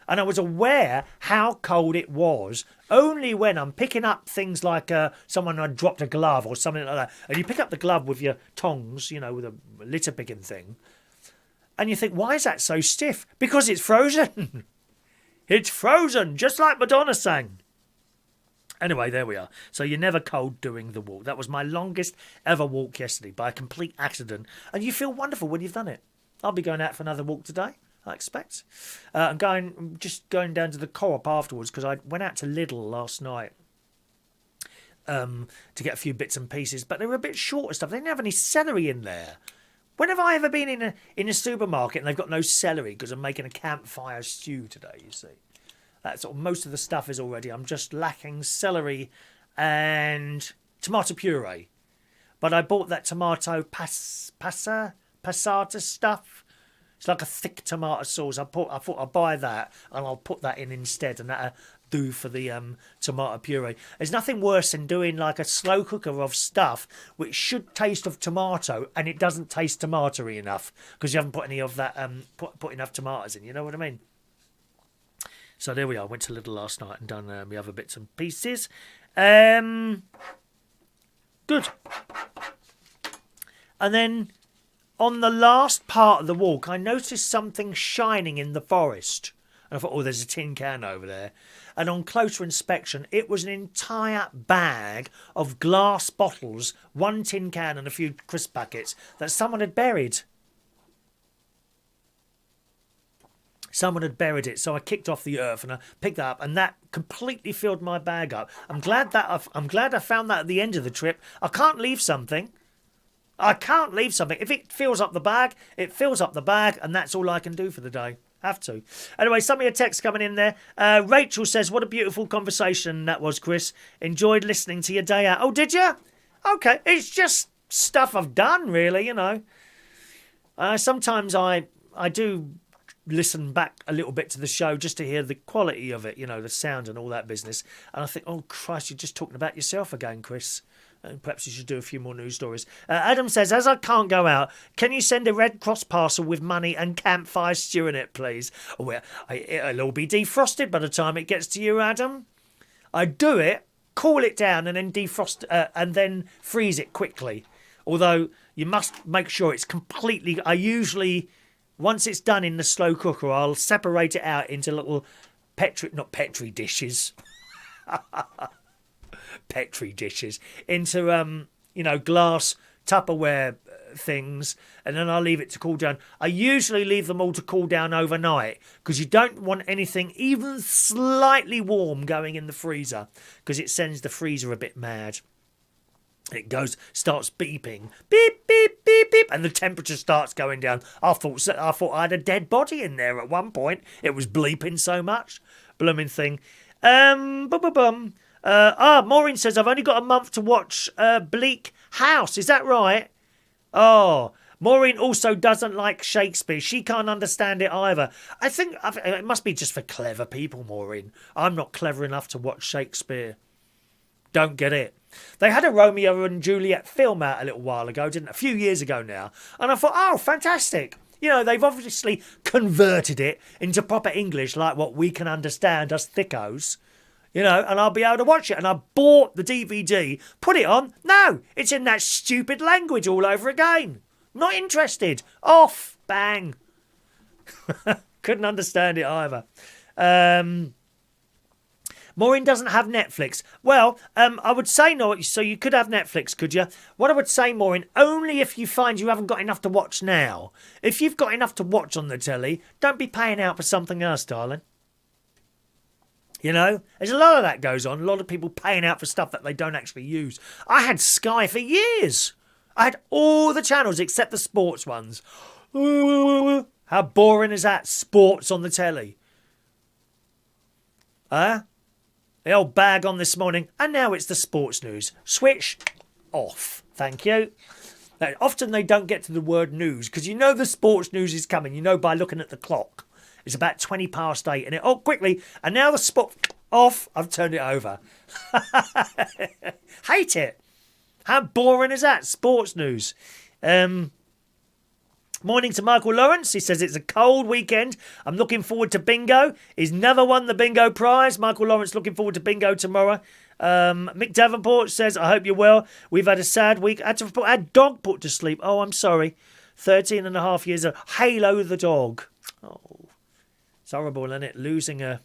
And I was aware how cold it was only when I'm picking up things like someone had dropped a glove or something like that. And you pick up the glove with your tongs, you know, with a litter picking thing. And you think, why is that so stiff? Because it's frozen. It's frozen, just like Madonna sang. Anyway, there we are. So you're never cold doing the walk. That was my longest ever walk yesterday by a complete accident. And you feel wonderful when you've done it. I'll be going out for another walk today, I expect. I'm just going down to the co-op afterwards because I went out to Lidl last night to get a few bits and pieces. But they were a bit short of stuff. They didn't have any celery in there. When have I ever been in a supermarket and they've got no celery because I'm making a campfire stew today, you see? That's most of the stuff is already. I'm just lacking celery and tomato puree. But I bought that tomato passata stuff. It's like a thick tomato sauce. I thought I'll buy that and I'll put that in instead, and that'll do for the tomato puree. There's nothing worse than doing like a slow cooker of stuff which should taste of tomato and it doesn't taste tomatoey enough because you haven't put any of that put enough tomatoes in. You know what I mean? So there we are. I went to Lidl last night and done the other bits and pieces. Good. And then on the last part of the walk, I noticed something shining in the forest. And I thought, oh, there's a tin can over there. And on closer inspection, it was an entire bag of glass bottles, one tin can and a few crisp packets that someone had buried. Someone had buried it, so I kicked off the earth and I picked that up, and that completely filled my bag up. I'm glad I found that at the end of the trip. I can't leave something. If it fills up the bag, it fills up the bag, and that's all I can do for the day. Have to. Anyway, some of your texts coming in there. Rachel says, "What a beautiful conversation that was, Chris. Enjoyed listening to your day out." Oh, did you? Okay, it's just stuff I've done, really. You know. Sometimes I do listen back a little bit to the show just to hear the quality of it, you know, the sound and all that business. And I think, oh, Christ, you're just talking about yourself again, Chris. And perhaps you should do a few more news stories. Adam says, as I can't go out, can you send a Red Cross parcel with money and campfire stew in it, please? Oh, well, it'll all be defrosted by the time it gets to you, Adam. I do it, cool it down, and then defrost and then freeze it quickly. Although you must make sure it's completely... Once it's done in the slow cooker, I'll separate it out into little not Petri dishes. Petri dishes. Into, glass Tupperware things. And then I'll leave it to cool down. I usually leave them all to cool down overnight because you don't want anything even slightly warm going in the freezer because it sends the freezer a bit mad. It starts beeping, beep, beep, beep, beep, and the temperature starts going down. I thought I had a dead body in there at one point. It was bleeping so much. Blooming thing. Maureen says, I've only got a month to watch Bleak House. Is that right? Oh, Maureen also doesn't like Shakespeare. She can't understand it either. I think it must be just for clever people, Maureen. I'm not clever enough to watch Shakespeare. Don't get it. They had a Romeo and Juliet film out a little while ago, didn't it? A few years ago now. And I thought, oh, fantastic. You know, they've obviously converted it into proper English like what we can understand, us thickos. You know, and I'll be able to watch it. And I bought the DVD, put it on. No, it's in that stupid language all over again. Not interested. Off. Bang. Couldn't understand it either. Maureen doesn't have Netflix. Well, I would say no, so you could have Netflix, could you? What I would say, Maureen, only if you find you haven't got enough to watch now. If you've got enough to watch on the telly, don't be paying out for something else, darling. You know, there's a lot of that goes on. A lot of people paying out for stuff that they don't actually use. I had Sky for years. I had all the channels except the sports ones. How boring is that? Sports on the telly. Huh? The old bag on this morning, and now it's the sports news. Switch off. Thank you. Now, often they don't get to the word news because you know the sports news is coming. You know by looking at the clock. It's about 20 past 8 and quickly. And now the spot off. I've turned it over. Hate it. How boring is that? Sports news. Morning to Michael Lawrence. He says it's a cold weekend. I'm looking forward to bingo. He's never won the bingo prize. Michael Lawrence looking forward to bingo tomorrow. Mick Davenport says, I hope you're well. We've had a sad week. I had to put our dog put to sleep. Oh, I'm sorry. 13 and a half years old. Halo the dog. Oh, it's horrible, isn't it? Losing a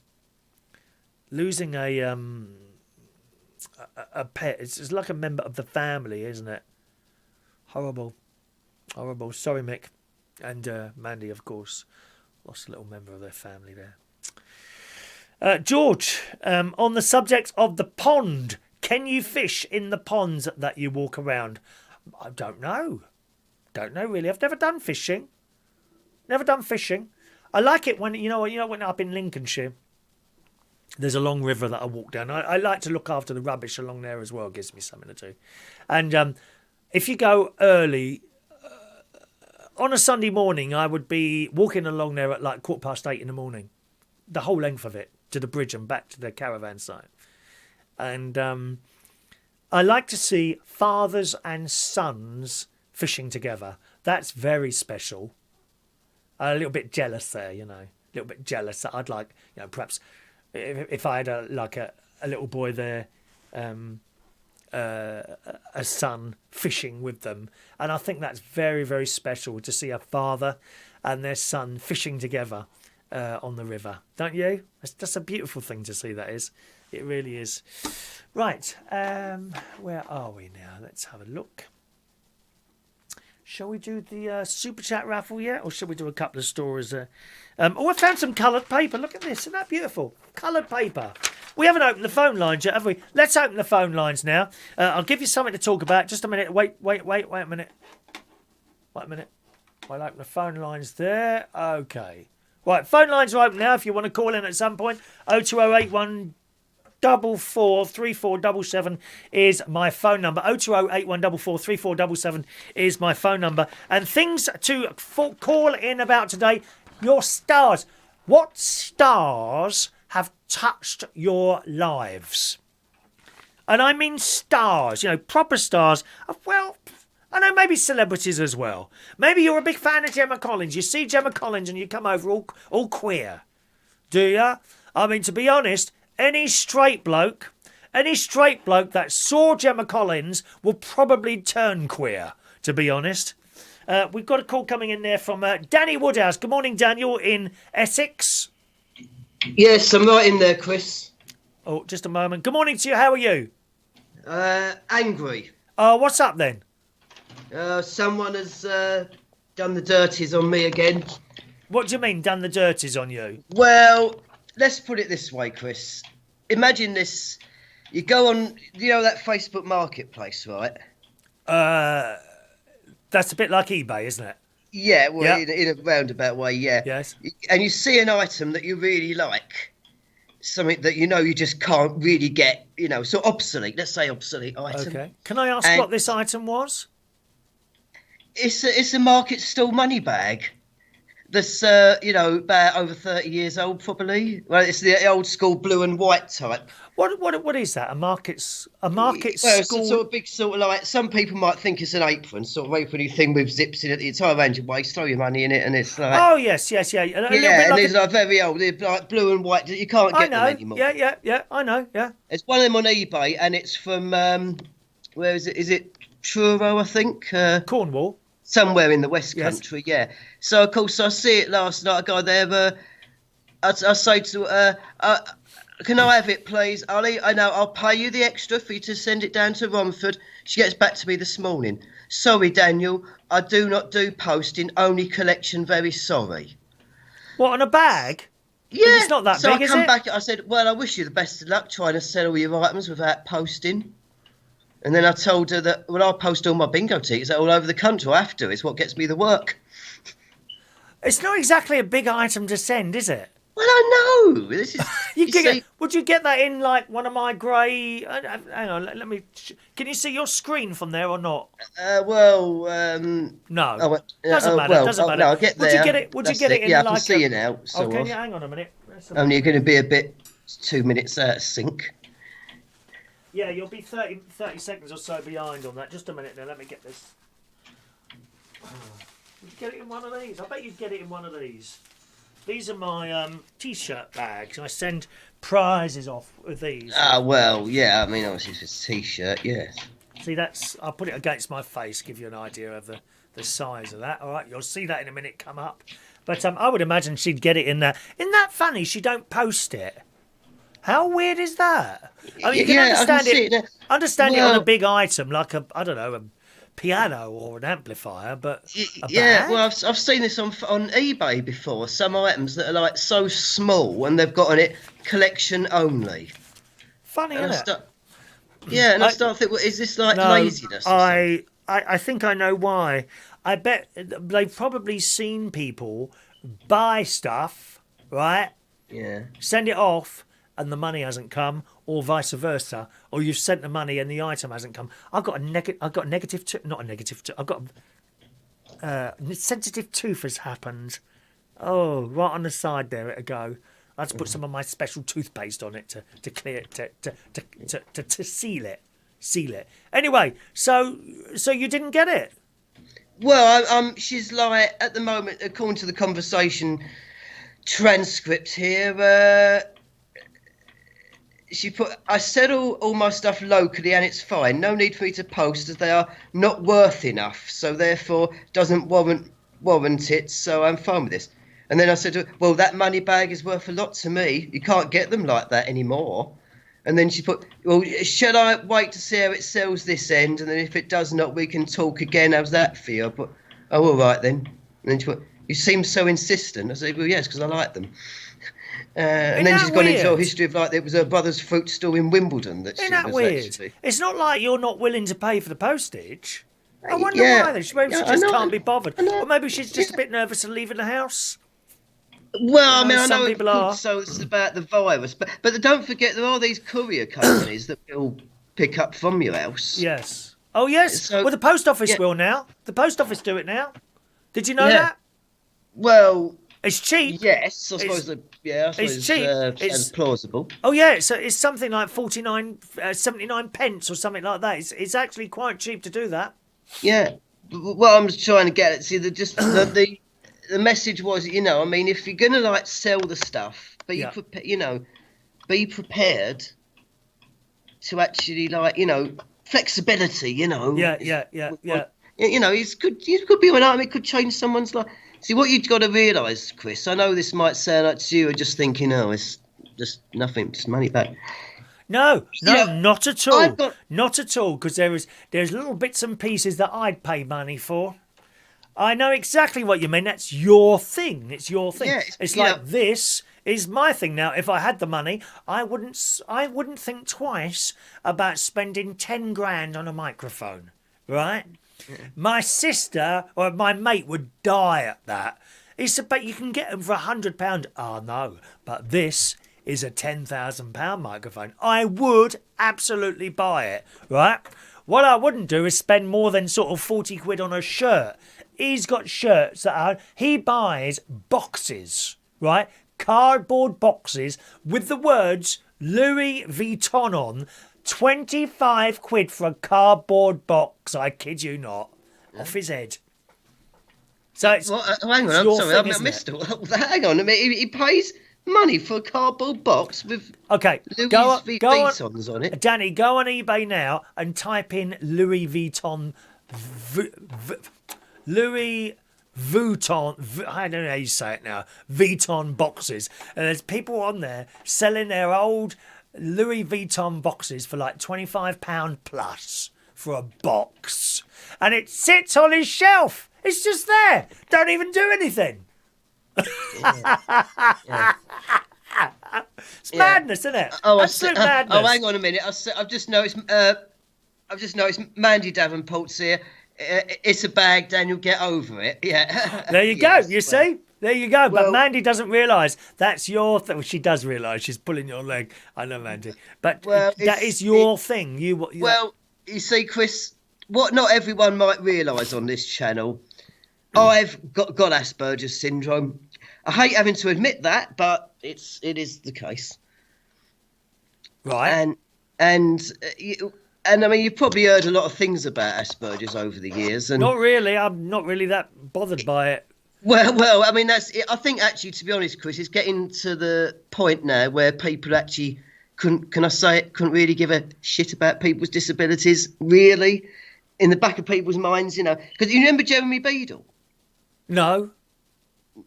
pet. It's like a member of the family, isn't it? Horrible. Horrible. Sorry, Mick. And Mandy, of course. Lost a little member of their family there. George, on the subject of the pond, can you fish in the ponds that you walk around? I don't know. Don't know, really. I've never done fishing. Never done fishing. I like it when, when up in Lincolnshire, there's a long river that I walk down. I like to look after the rubbish along there as well. It gives me something to do. And if you go early, on a Sunday morning, I would be walking along there at like 8:15 in the morning. The whole length of it, to the bridge and back to the caravan site. And I like to see fathers and sons fishing together. That's very special. A little bit jealous there, A little bit jealous. I'd like, perhaps if I had a little boy there, a son fishing with them. And I think that's very, very special to see a father and their son fishing together on the river. Don't you? That's a beautiful thing to see, that is. It really is. Right. Where are we now? Let's have a look. Shall we do the Super Chat raffle yet? Or shall we do a couple of stories? I found some coloured paper. Look at this. Isn't that beautiful? Coloured paper. We haven't opened the phone lines yet, have we? Let's open the phone lines now. I'll give you something to talk about. Just a minute. Wait a minute. Wait a minute. I'll open the phone lines there. Okay. Right, phone lines are open now if you want to call in at some point. 02081 343477 is my phone number. 02081443477 is my phone number. And things to call in about today. Your stars. What stars have touched your lives? And I mean stars, proper stars. Well, I know maybe celebrities as well. Maybe you're a big fan of Gemma Collins. You see Gemma Collins and you come over all queer. Do you? I mean, to be honest, any straight bloke that saw Gemma Collins will probably turn queer, to be honest. We've got a call coming in there from Danny Woodhouse. Good morning, Daniel, in Essex. Yes, I'm right in there, Chris. Oh, just a moment. Good morning to you. How are you? Angry. What's up then? Someone has done the dirties on me again. What do you mean, done the dirties on you? Well, let's put it this way, Chris. Imagine this. You go on, that Facebook Marketplace, right? That's a bit like eBay, isn't it? Yeah, well, Yep. in a roundabout way, yeah. Yes. And you see an item that you really like, something that you just can't really get, so obsolete. Let's say obsolete item. Okay. Can I ask what this item was? It's a market stall money bag. That's about over 30 years old, probably. Well, it's the old school blue and white type. What is that? A market Well, school? it's a sort of big sort of like, some people might think it's an apron, sort of aprony thing with zips in it. You tie around your waist, throw your money in it, and it's like. Oh yes. A little bit and like they're like very old. They're like blue and white. You can't get them anymore. Yeah. I know. Yeah. There's one of them on eBay, and it's from where is it? Is it Truro? I think. Cornwall. Somewhere in the West Country, yeah. So, of course, I see it last night. I go there. I say to her, can I have it, please, Ollie? I know, I'll pay you the extra for you to send it down to Romford. She gets back to me this morning. Sorry, Daniel, I do not do posting, only collection, very sorry. What, on a bag? Yeah. It's not that big, is it? So I come back, I said, well, I wish you the best of luck trying to sell all your items without posting. And then I told her that, well, I'll post all my bingo tickets all over the country. I have to. It's what gets me the work. It's not exactly a big item to send, is it? Well, I know. This is. Would you get that in like one of my grey? Hang on, let me. Can you see your screen from there or not? No. Doesn't matter. Doesn't matter. No, I'll get there. Would you get it in yeah, like? I can see you now. Okay, hang on a minute. Only you're going to be a bit 2 minutes out of sync. Yeah, you'll be 30 seconds or so behind on that. Just a minute now. Let me get this. Would you get it in one of these? I bet you'd get it in one of these. These are my T-shirt bags. I send prizes off with these. Well, yeah. I mean, obviously, if it's a T-shirt, yes. See, I'll put it against my face, give you an idea of the size of that. All right, you'll see that in a minute come up. But I would imagine she'd get it in there. Isn't that funny? She don't post it. How weird is that? I mean, you can understand it on a big item like a piano or an amplifier, but yeah, well, I've seen this on eBay before. Some items that are like so small and they've got on it collection only. Funny, isn't it? I start thinking, well, is this like laziness? I think I know why. I bet they've probably seen people buy stuff, right? Yeah. Send it off, and the money hasn't come, or vice versa, or you've sent the money and the item hasn't come. I've got a sensitive tooth has happened. Oh, right on the side there it'll go. I had to put some of my special toothpaste on it to clear it, to seal it. Anyway, so you didn't get it. Well, she's like at the moment, according to the conversation transcript here. She put, I said all my stuff locally and it's fine. No need for me to post as they are not worth enough. So therefore doesn't warrant it. So I'm fine with this. And then I said to her, well, that money bag is worth a lot to me. You can't get them like that anymore. And then she put, well, shall I wait to see how it sells this end? And then if it does not, we can talk again. How's that for you? I put, oh, all right then. And then she put, you seem so insistent. I said, well, yes, because I like them. And then she's gone into a history of like it was her brother's fruit store in Wimbledon. Isn't that weird? Actually. It's not like you're not willing to pay for the postage. I wonder why. Maybe she just can't be bothered. Or maybe she's just a bit nervous of leaving the house. Well, I mean, I know people are. So it's about the virus, but don't forget there are these courier companies that will pick up from your house. Yes. Oh yes. So, well, the post office will now. The post office do it now. Did you know that? Well, it's cheap. Yes, I suppose. It's cheap. It's plausible. Oh yeah, so it's something like 79 pence or something like that. It's actually quite cheap to do that. Yeah. Well, I'm just trying to get it. See, the message was, I mean, if you're gonna like sell the stuff, be prepared to actually flexibility. Yeah. It's good. It could be an item. It could change someone's life. See, what you've got to realise, Chris, I know this might sound like you are just thinking, it's just nothing, just money back. No, not at all. Not at all, because there's little bits and pieces that I'd pay money for. I know exactly what you mean. That's your thing. It's your thing. Yeah, it's like this is my thing now. If I had the money, I wouldn't think twice about spending 10 grand on a microphone, right? Yeah. My sister or my mate would die at that. He said, but you can get them for £100. Oh, no, but this is a £10,000 microphone. I would absolutely buy it, right? What I wouldn't do is spend more than sort of 40 quid on a shirt. He's got shirts he buys boxes, right? Cardboard boxes with the words Louis Vuitton on. 25 quid for a cardboard box, I kid you not, off his head. So it's. Well, hang on, I'm sorry, I missed it. Hang on a minute, he pays money for a cardboard box with Louis Vuittons on it. Danny, go on eBay now and type in Louis Vuitton. Louis Vuitton, I don't know how you say it now, Vuitton boxes. And there's people on there selling their old Louis Vuitton boxes for like £25 plus for a box. And it sits on his shelf. It's just there. Don't even do anything. Yeah. It's madness, isn't it? Absolute madness. Oh, hang on a minute. I've just noticed Mandy Davenport's here. It's a bag, Daniel. Get over it. Yeah. There you go. You see? There you go. Well- But Mandy doesn't realise that's your thing. Well, she does realise she's pulling your leg. I know, Mandy. But that is your thing. Well, you see, Chris, what not everyone might realise on this channel, I've got Asperger's syndrome. I hate having to admit that, but it is the case. Right. And I mean, you've probably heard a lot of things about Asperger's over the years. And Not really. I'm not really that bothered by it. Well, I mean, that's it. I think actually, to be honest, Chris, it's getting to the point now where people actually couldn't really give a shit about people's disabilities, really, in the back of people's minds, Because you remember Jeremy Beadle? No.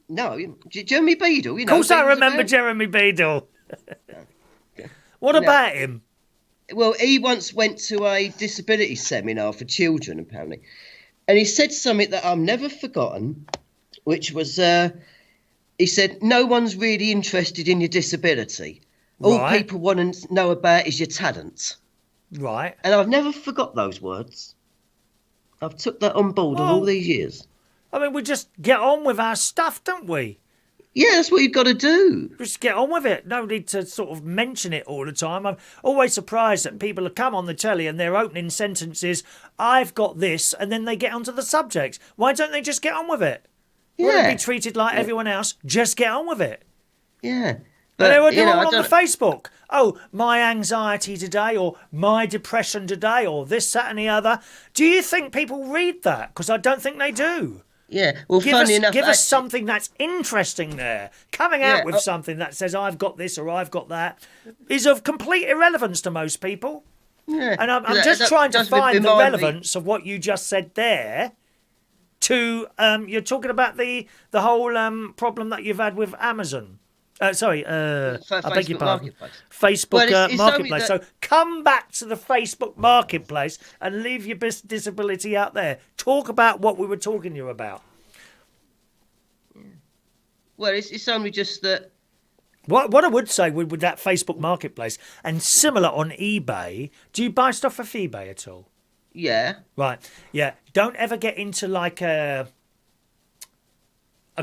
No, Jeremy Beadle, Of course I remember Jeremy Beadle. What about him? Well, he once went to a disability seminar for children, apparently, and he said something that I've never forgotten, which was, he said, no one's really interested in your disability. All people want to know about is your talent. Right. And I've never forgot those words. I've took that on board all these years. I mean, we just get on with our stuff, don't we? Yeah, that's what you've got to do. Just get on with it. No need to sort of mention it all the time. I'm always surprised that people have come on the telly and their opening sentence is, I've got this, and then they get onto the subject. Why don't they just get on with it? You want to be treated like everyone else, just get on with it. Yeah. But they were doing on the Facebook. Oh, my anxiety today, or my depression today, or this, that, and the other. Do you think people read that? Because I don't think they do. Yeah, well, give us something that's interesting there. Coming out with something that says, I've got this or I've got that, is of complete irrelevance to most people. Yeah. And I'm just trying to find the relevance of what you just said there to, you're talking about the whole problem that you've had with Amazon. I beg your pardon. Facebook Marketplace. So come back to the Facebook Marketplace and leave your disability out there. Talk about what we were talking to you about. Well, it's only just that. What I would say with that Facebook Marketplace, and similar on eBay, do you buy stuff off eBay at all? Yeah. Right. Yeah. Don't ever get into like a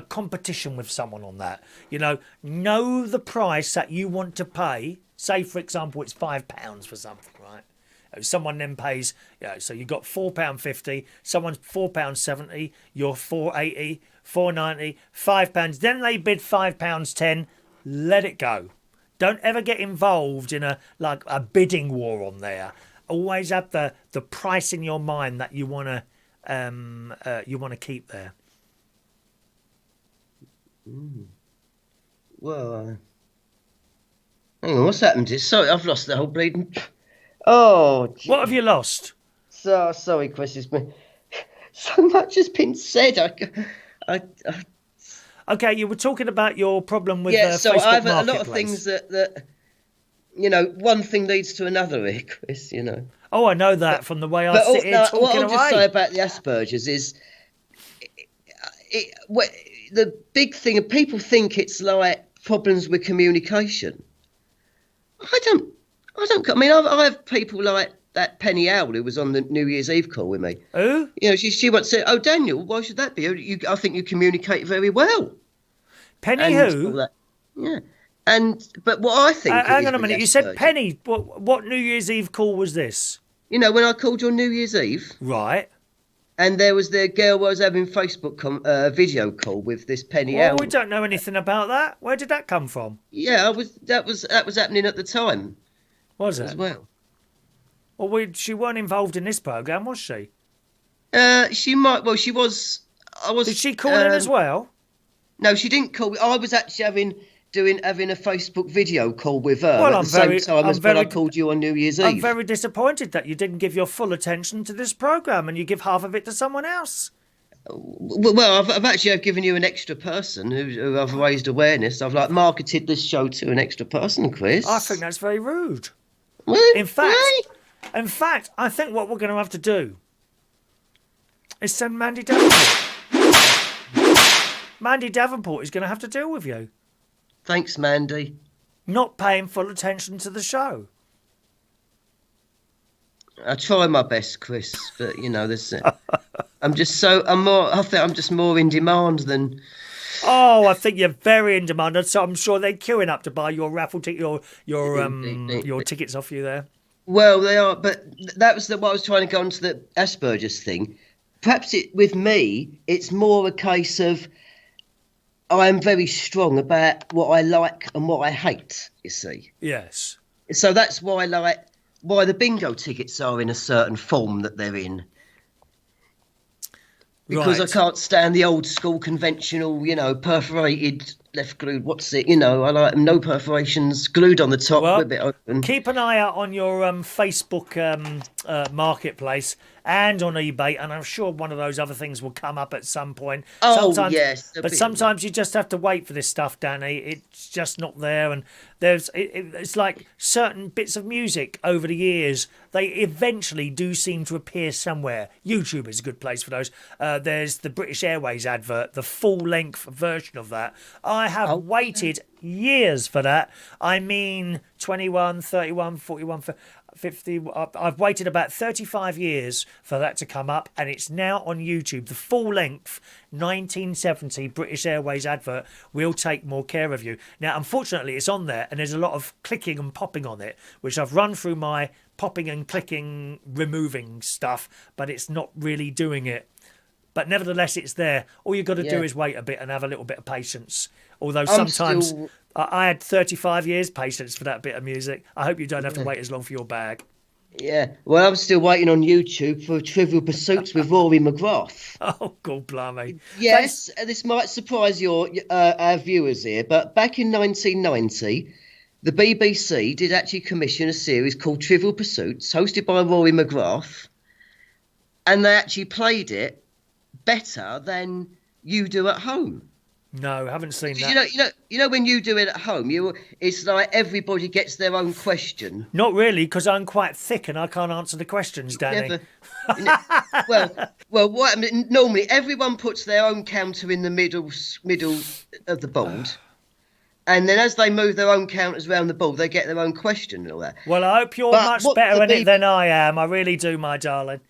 competition with someone on that. Know the price that you want to pay. Say, for example, it's £5 for something, right? Someone then pays, so you got £4.50, someone's £4.70, you're £4.80, £4.90, £5. Then they bid £5.10. Let it go. Don't ever get involved in a bidding war on there. Always have the price in your mind that you want to keep there. Well, hang on, what's happened? Sorry, I've lost the whole bleeding. Oh, geez. What have you lost? So sorry, Chris. It's been so much has been said. Okay, you were talking about your problem with so Facebook I've Marketplace. a lot of things that one thing leads to another here, Chris. Oh, I know that from the way I sit here talking what I'll away. just say about the Asperger's is the big thing, and people think it's like problems with communication. I don't. I mean, I have people like that Penny Owl who was on the New Year's Eve call with me. Who? She once said, "Oh, Daniel, why should that be? I think you communicate very well." Penny who? Yeah. But what I think. Hang on a minute. You said Penny. What New Year's Eve call was this? When I called you on New Year's Eve. Right. And there was the girl was having Facebook video call with this Penny Owl. We don't know anything about that. Where did that come from? Yeah, that was happening at the time. Was it? As well. Well, she weren't involved in this programme, was she? She might. Well, she was. Did she call in as well? No, she didn't call. I was actually having a Facebook video call with her at the same time as when I called you on New Year's Eve. I'm very disappointed that you didn't give your full attention to this programme and you give half of it to someone else. Well, I've given you an extra person who I've raised awareness. I've marketed this show to an extra person, Chris. I think that's very rude. What? In fact, I think what we're going to have to do is send Mandy Davenport. Mandy Davenport is going to have to deal with you. Thanks, Mandy. Not paying full attention to the show. I try my best, Chris, but there's. I think I'm just more in demand than. Oh, I think you're very in demand, so I'm sure they're queuing up to buy your raffle ticket, your tickets off you there. Well, they are, but that was what I was trying to go on to the Asperger's thing. Perhaps with me, it's more a case of I am very strong about what I like and what I hate, you see. Yes. So that's why why the bingo tickets are in a certain form that they're in. Because I can't stand the old school conventional, perforated left glued. I like them no perforations, glued on the top, a bit open. Keep an eye out on your Facebook marketplace and on eBay, and I'm sure one of those other things will come up at some point. Yes. But sometimes you just have to wait for this stuff, Danny. It's just not there, and it's like certain bits of music over the years, they eventually do seem to appear somewhere. YouTube is a good place for those. There's the British Airways advert, the full-length version of that. I have waited years for that. I mean 21, 31, 41, 50. I've waited about 35 years for that to come up, and it's now on YouTube. The full-length 1970 British Airways advert, "We'll take more care of you." Now, unfortunately, it's on there, and there's a lot of clicking and popping on it, which I've run through my popping and clicking, removing stuff, but it's not really doing it. But nevertheless, it's there. All you've got to do is wait a bit and have a little bit of patience. Although sometimes I had 35 years patience for that bit of music. I hope you don't have to wait as long for your bag. Yeah. Well, I'm still waiting on YouTube for Trivial Pursuits with Rory McGrath. Oh, God blimey. Yes, this might surprise our viewers here, but back in 1990, the BBC did actually commission a series called Trivial Pursuits, hosted by Rory McGrath, and they actually played it better than you do at home. No, haven't seen that. You know when you do it at home, it's like everybody gets their own question. Not really, because I'm quite thick and I can't answer the questions, Danny. Normally everyone puts their own counter in the middle of the board. And then as they move their own counters around the board, they get their own question and all that. Well, I hope you're much better in it than I am. I really do, my darling.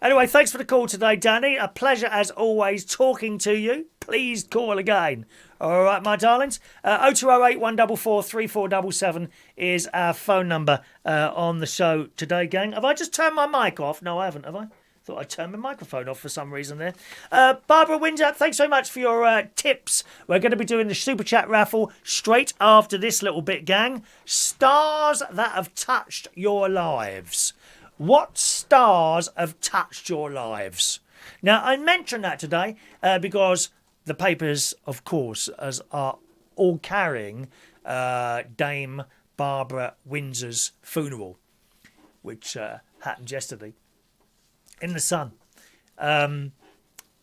Anyway, thanks for the call today, Danny. A pleasure, as always, talking to you. Please call again. All right, my darlings. 0208 144 3477 is our phone number on the show today, gang. Have I just turned my mic off? No, I haven't, have I? Thought I'd turn my microphone off for some reason there. Barbara Windsor, thanks so much for your tips. We're going to be doing the Superchat raffle straight after this little bit, gang. Stars that have touched your lives. What stars have touched your lives? Now, I mentioned that today because the papers, of course, are all carrying Dame Barbara Windsor's funeral, which happened yesterday in the Sun.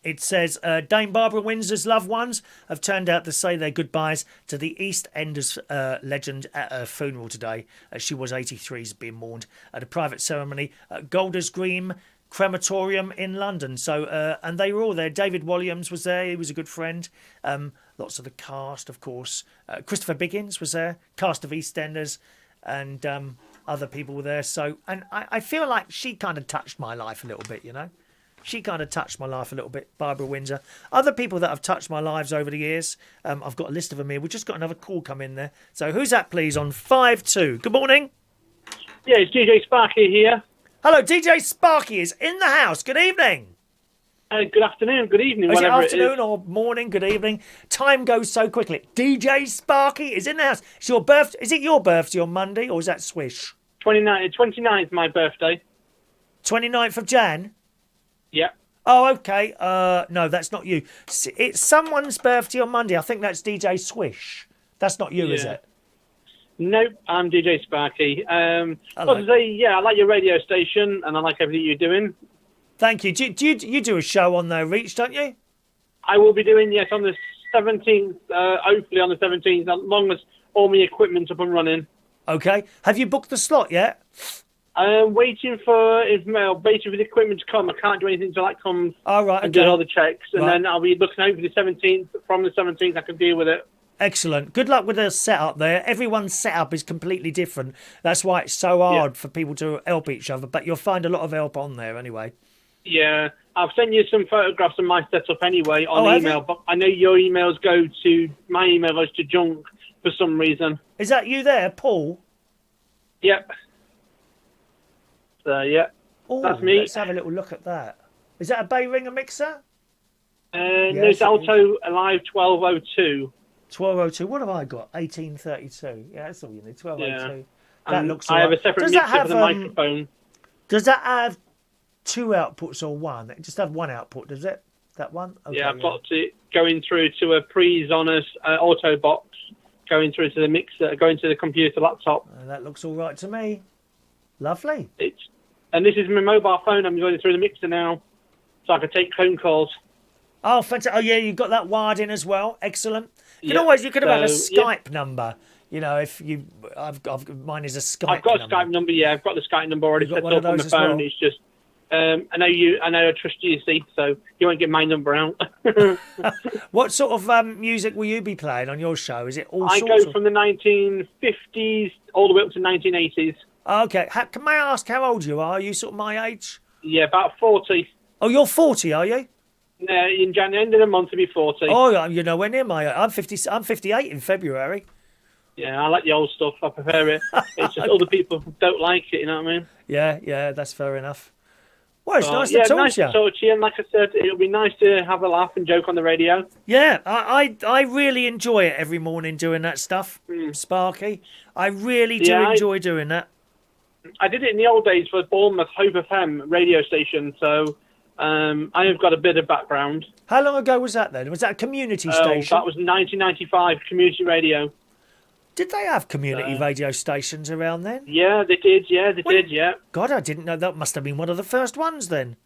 It says, Dame Barbara Windsor's loved ones have turned out to say their goodbyes to the East Enders legend at her funeral today. She was 83, is being mourned at a private ceremony at Golders Green Crematorium in London. So, and they were all there. David Williams was there. He was a good friend. Lots of the cast, of course. Christopher Biggins was there. Cast of EastEnders, and other people were there. So, and I feel like she kind of touched my life a little bit, you know. She kind of touched my life a little bit, Barbara Windsor. Other people that have touched my lives over the years, I've got a list of them here. We've just got another call come in there. So who's that, please, on 5-2? Good morning. Yeah, it's DJ Sparky here. Hello, DJ Sparky is in the house. Good evening. Good afternoon, good evening. Is it afternoon or morning? Good evening. Time goes so quickly. DJ Sparky is in the house. It's your birthday. Is it your birthday on Monday, or is that Swish? 29th, my birthday. 29th of Jan? Yeah. Oh, okay. No, that's not you. It's someone's birthday on Monday. I think that's DJ Swish. That's not you, is it? Nope, I'm DJ Sparky. Hello. I like your radio station and I like everything you're doing. Thank you. You do a show on there, Reach, don't you? I will be doing, yes, on the 17th, hopefully on the 17th, as long as all my equipment's up and running. Okay. Have you booked the slot yet? I'm waiting for the equipment to come. I can't do anything until that comes and do all the checks. And then I'll be looking over the 17th. From the 17th, I can deal with it. Excellent. Good luck with the setup there. Everyone's setup is completely different. That's why it's so hard for people to help each other. But you'll find a lot of help on there anyway. Yeah. I've sent you some photographs of my setup anyway on email, but I know your emails go to my email goes to junk for some reason. Is that you there, Paul? Yep. So yeah, that's me. Let's have a little look at that. Is that a Bay Ringer mixer? No, it's Alto Alive 1202. 1202. What have I got? 1832. Yeah, that's all you need. 1202. Yeah. That looks. I have a separate mixer for the microphone. Does that have 2 outputs or 1? It just have 1 output, does it? That one? Okay, yeah, I've got it going through to a pre-Sonos auto box, going through to the mixer, going to the computer laptop. That looks all right to me. Lovely. And this is my mobile phone. I'm going through the mixer now, so I can take phone calls. Oh, fantastic! Oh, yeah, you've got that wired in as well. Excellent. You could have had a Skype number. You know, if you, mine is a Skype. I've got a number. Skype number. Yeah, I've got the Skype number already set up on the phone. Well? It's just, I trust you, see, so you won't get my number out. What sort of music will you be playing on your show? Is it all sorts I go from the 1950s all the way up to 1980s. Okay. Can I ask how old you are? Are you sort of my age? Yeah, about 40. Oh, you're 40, are you? No, in January, end of the month, to be 40. Oh, you're nowhere near my age. I'm 50. I'm 58 in February. Yeah, I like the old stuff. I prefer it. It's just other people don't like it. You know what I mean? Yeah, that's fair enough. Well, it's nice to talk to you. Nice to talk to you. And like I said, it'll be nice to have a laugh and joke on the radio. Yeah, I really enjoy it every morning doing that stuff, Sparky. I really do enjoy doing that. I did it in the old days for Bournemouth Hope FM radio station, so I have got a bit of background. How long ago was that then? Was that a community station? That was 1995, community radio. Did they have community radio stations around then? Yeah, they did. Yeah, they did. Yeah. God, I didn't know. That must have been one of the first ones then.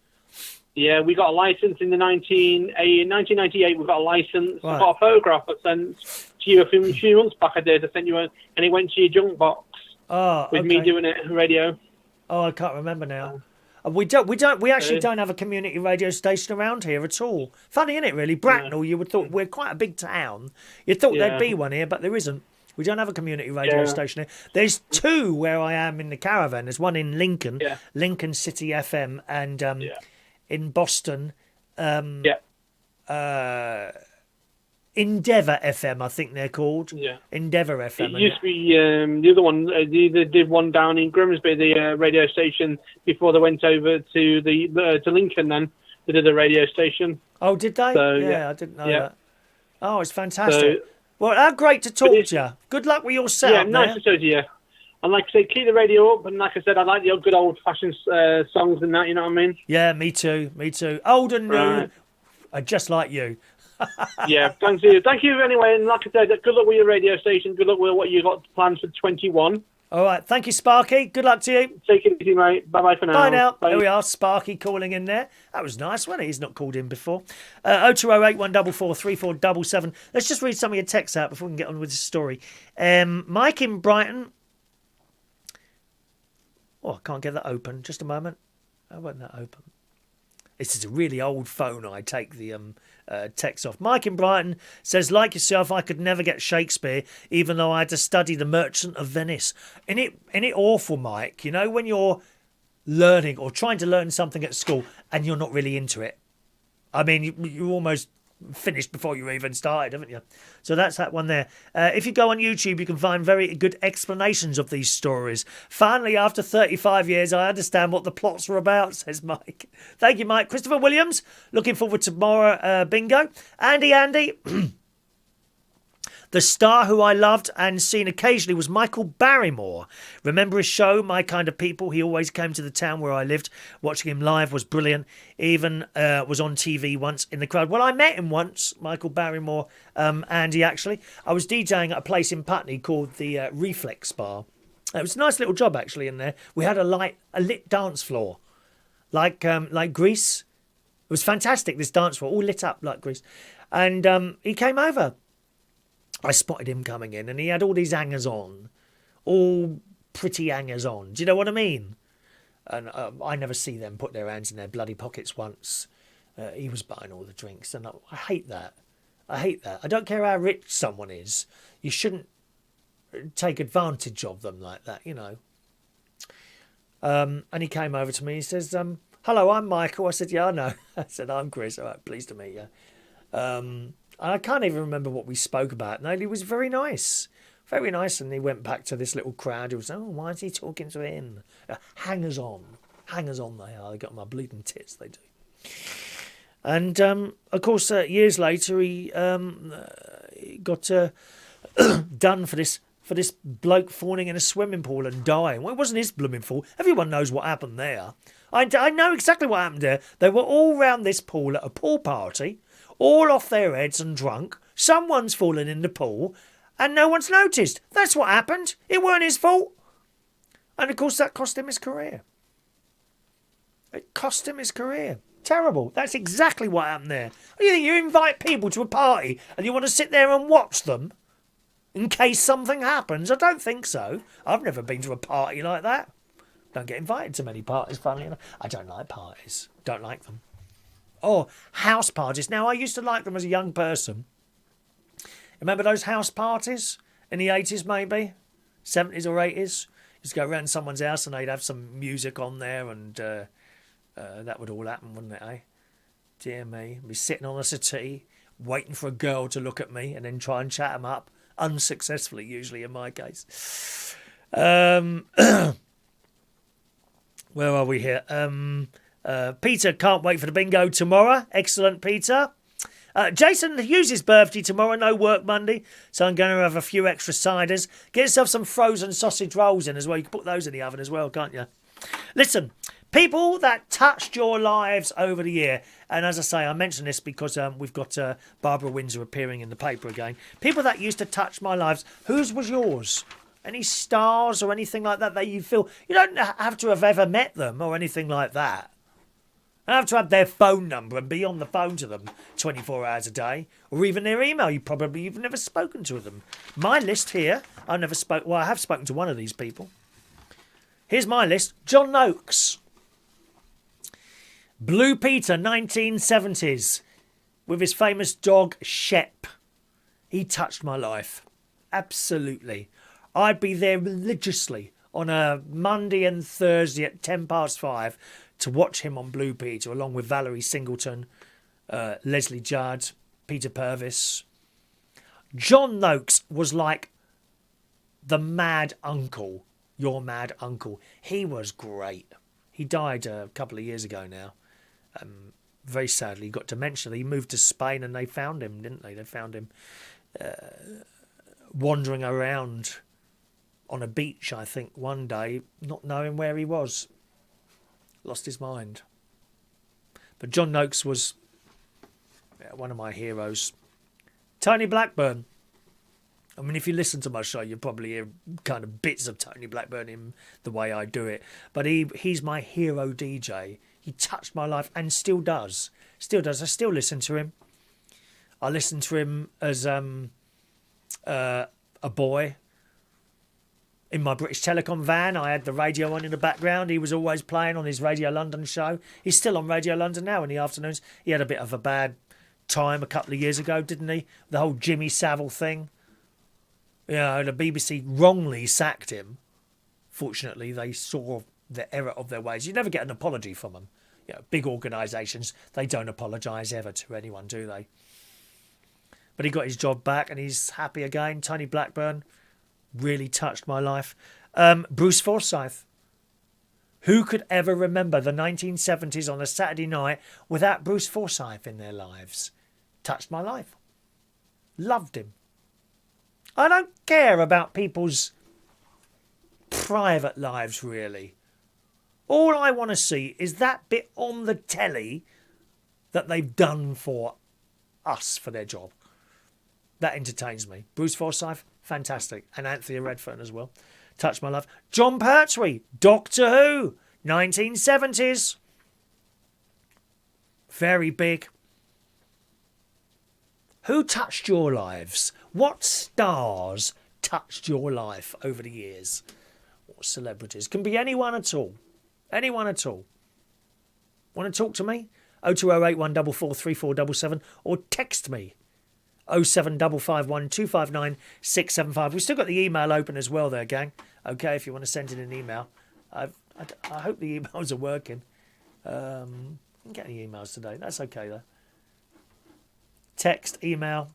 Yeah, we got a license in 1998. We got a license. Right. I got a photograph I sent to you a few months back. I sent you and it went to your junk box. Oh, with me doing it radio. Oh, I can't remember now. We actually don't have a community radio station around here at all. Funny, isn't it? Really, Bracknell. You would thought we're quite a big town. You'd thought there'd be one here, but there isn't. We don't have a community radio station here. There's 2 where I am in the caravan. There's one in Lincoln, Lincoln City FM, and in Boston, Endeavour FM, I think they're called. Yeah. Endeavour FM. It used to be the other one. They did one down in Grimsby, the radio station, before they went over to to Lincoln. Then they did a radio station. Oh, did they? So, I didn't know that. Oh, it's fantastic. Well, how great to talk to you. Good luck with your setup. Yeah, nice to talk to you. And like I say, keep the radio up. And like I said, I like the good old-fashioned songs and that. You know what I mean? Yeah, me too. Old and new, just like you. Yeah, thank you. Thank you anyway. And like I said, good luck with your radio station. Good luck with what you got planned for 21. All right. Thank you, Sparky. Good luck to you. Take it easy, mate. Bye-bye for now. Bye now. Bye. There we are. Sparky calling in there. That was nice, wasn't it? He's not called in before. 0208 144 3477. Let's just read some of your texts out before we can get on with the story. Mike in Brighton. Oh, I can't get that open. Just a moment. How wasn't that open? This is a really old phone. I take the text off. Mike in Brighton says, like yourself, I could never get Shakespeare, even though I had to study The Merchant of Venice. Isn't it awful, Mike? You know, when you're learning or trying to learn something at school and you're not really into it. I mean, you almost finished before you even started, haven't you? So that's that one there. If you go on YouTube, you can find very good explanations of these stories. Finally, after 35 years, I understand what the plots were about, says Mike. Thank you, Mike. Christopher Williams, looking forward to tomorrow, bingo. Andy. The star who I loved and seen occasionally was Michael Barrymore. Remember his show, My Kind of People? He always came to the town where I lived. Watching him live was brilliant. Even was on TV once in the crowd. Well, I met him once, Michael Barrymore, Andy, actually. I was DJing at a place in Putney called the Reflex Bar. It was a nice little job, actually, in there. We had a lit dance floor, like Greece. It was fantastic, this dance floor, all lit up like Greece. And he came over. I spotted him coming in and he had all these hangers on, all pretty hangers on. Do you know what I mean? And I never see them put their hands in their bloody pockets once. He was buying all the drinks and I hate that. I don't care how rich someone is. You shouldn't take advantage of them like that, you know. And he came over to me. He says, hello, I'm Michael. I said, yeah, I know. I said, I'm Chris. All right, pleased to meet you. I can't even remember what we spoke about. No, he was very nice. Very nice. And he went back to this little crowd who was, oh, why is he talking to him? Hangers on. Hangers on they are. They got my bleeding tits, they do. And, of course, years later, he got done for this bloke falling in a swimming pool and dying. Well, it wasn't his blooming fault. Everyone knows what happened there. I know exactly what happened there. They were all round this pool at a pool party, all off their heads and drunk. Someone's fallen in the pool and no one's noticed. That's what happened. It weren't his fault. And, of course, that cost him his career. It cost him his career. Terrible. That's exactly what happened there. You invite people to a party and you want to sit there and watch them in case something happens? I don't think so. I've never been to a party like that. Don't get invited to many parties, funnily enough. I don't like parties. Don't like them. Or house parties. Now, I used to like them as a young person. Remember those house parties in the 80s, maybe? 70s or 80s? You'd go around someone's house and they'd have some music on there and that would all happen, wouldn't it, eh? Dear me. I'd be sitting on a settee, waiting for a girl to look at me and then try and chat them up. Unsuccessfully, usually, in my case. Where are we here? Peter can't wait for the bingo tomorrow. Excellent, Peter. Jason Hughes' birthday tomorrow, no work Monday, so I'm going to have a few extra ciders. Get yourself some frozen sausage rolls in as well. You can put those in the oven as well, can't you? Listen, people that touched your lives over the year, and as I say, I mention this because we've got Barbara Windsor appearing in the paper again. People that used to touch my lives, whose was yours? Any stars or anything like that you feel... You don't have to have ever met them or anything like that. You don't have to have their phone number and be on the phone to them 24 hours a day, or even their email. You've never spoken to them. My list here, I have spoken to one of these people. Here's my list. John Noakes. Blue Peter, 1970s, with his famous dog Shep. He touched my life. Absolutely. I'd be there religiously on a Monday and Thursday at 5:10 to watch him on Blue Peter, along with Valerie Singleton, Leslie Judd, Peter Purvis. John Noakes was like the mad uncle, your mad uncle. He was great. He died a couple of years ago now. Very sadly, he got dementia. He moved to Spain and they found him, didn't they? They found him wandering around on a beach, I think, one day, not knowing where he was. Lost his mind. But John Noakes was one of my heroes. Tony Blackburn. I mean, if you listen to my show, you probably hear kind of bits of Tony Blackburn in the way I do it. But he's my hero DJ. He touched my life and still does. Still does. I still listen to him. I listened to him as a boy. In my British Telecom van, I had the radio on in the background. He was always playing on his Radio London show. He's still on Radio London now in the afternoons. He had a bit of a bad time a couple of years ago, didn't he? The whole Jimmy Savile thing. You know, the BBC wrongly sacked him. Fortunately, they saw the error of their ways. You never get an apology from them. You know, big organisations, they don't apologise ever to anyone, do they? But he got his job back and he's happy again. Tony Blackburn really touched my life. Bruce Forsyth. Who could ever remember the 1970s on a Saturday night without Bruce Forsyth in their lives? Touched my life. Loved him. I don't care about people's private lives, really. All I want to see is that bit on the telly that they've done for us, for their job. That entertains me. Bruce Forsyth, fantastic. And Anthony Redfern as well. Touched my life. John Pertwee, Doctor Who, 1970s. Very big. Who touched your lives? What stars touched your life over the years? What celebrities? Can be anyone at all. Anyone at all. Want to talk to me? 02081 443477 or text me 07551 259 675. We've still got the email open as well there, gang. Okay, if you want to send in an email. I hope the emails are working. Didn't get any emails today. That's okay, though. Text, email.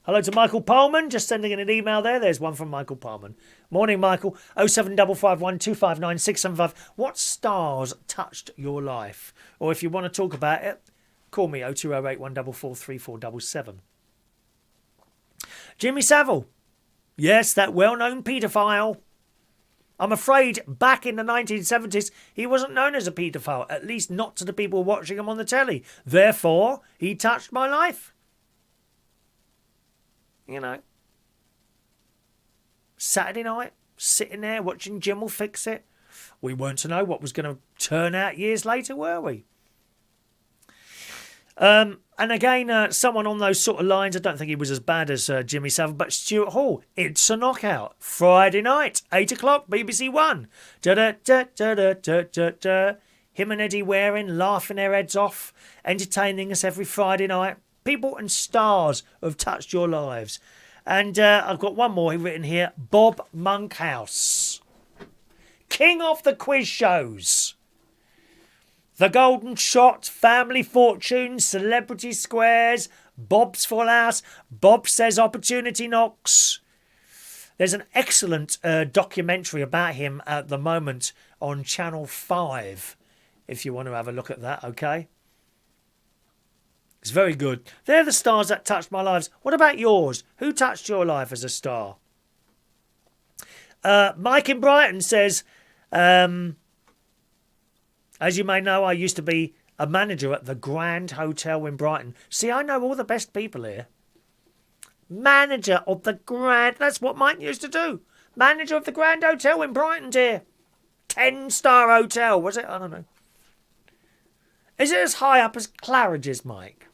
Hello to Michael Palman. Just sending in an email there. There's one from Michael Palman. Morning, Michael. 07551 259 675. What stars touched your life? Or if you want to talk about it, call me 0208 144 3477. Jimmy Savile. Yes, that well-known paedophile. I'm afraid back in the 1970s, he wasn't known as a paedophile, at least not to the people watching him on the telly. Therefore, he touched my life. You know. Saturday night, sitting there watching Jim Will Fix It. We weren't to know what was going to turn out years later, were we? And again, someone on those sort of lines, I don't think he was as bad as Jimmy Savile, but Stuart Hall, It's a Knockout. Friday night, 8 o'clock, BBC One. Da-da-da-da-da-da-da. Him and Eddie Waring laughing their heads off, entertaining us every Friday night. People and stars have touched your lives. And I've got one more written here. Bob Monkhouse. King of the quiz shows. The Golden Shot, Family Fortune, Celebrity Squares, Bob's Full House, Bob Says Opportunity Knocks. There's an excellent documentary about him at the moment on Channel 5, if you want to have a look at that, okay? It's very good. They're the stars that touched my lives. What about yours? Who touched your life as a star? Mike in Brighton says, as you may know, I used to be a manager at the Grand Hotel in Brighton. See, I know all the best people here. Manager of the Grand... That's what Mike used to do. Manager of the Grand Hotel in Brighton, dear. 10-star hotel, was it? I don't know. Is it as high up as Claridge's, Mike?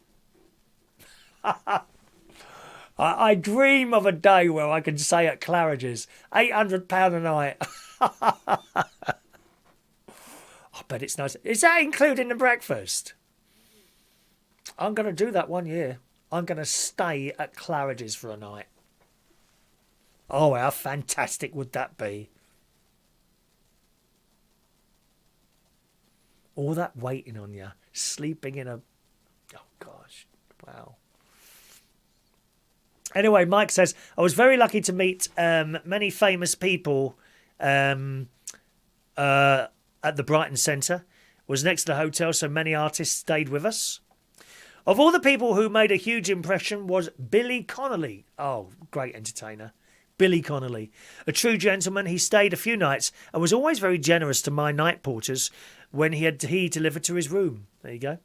I dream of a day where I can say at Claridge's, £800 a night. I bet it's nice. Is that including the breakfast? I'm going to do that one year. I'm going to stay at Claridge's for a night. Oh, how fantastic would that be? All that waiting on you, sleeping in a... Oh, gosh. Wow. Anyway, Mike says, I was very lucky to meet many famous people at the Brighton Centre. Was next to the hotel, so many artists stayed with us. Of all the people who made a huge impression was Billy Connolly. Oh, great entertainer. Billy Connolly. A true gentleman, he stayed a few nights and was always very generous to my night porters when he delivered to his room. There you go.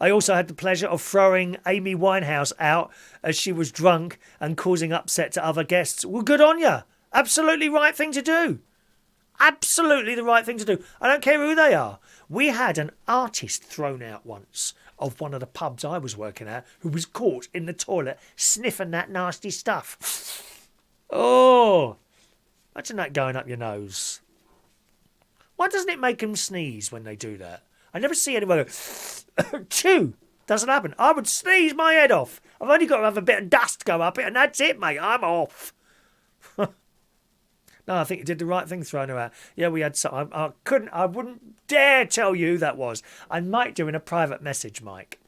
I also had the pleasure of throwing Amy Winehouse out as she was drunk and causing upset to other guests. Well, good on you. Absolutely right thing to do. Absolutely the right thing to do. I don't care who they are. We had an artist thrown out once of one of the pubs I was working at who was caught in the toilet sniffing that nasty stuff. Oh, imagine that going up your nose. Why doesn't it make them sneeze when they do that? I never see anyone go, chew. Doesn't happen. I would sneeze my head off. I've only got to have a bit of dust go up it and that's it, mate. I'm off. No, I think you did the right thing throwing her out. Yeah, we had some. I wouldn't dare tell you who that was. I might do in a private message, Mike.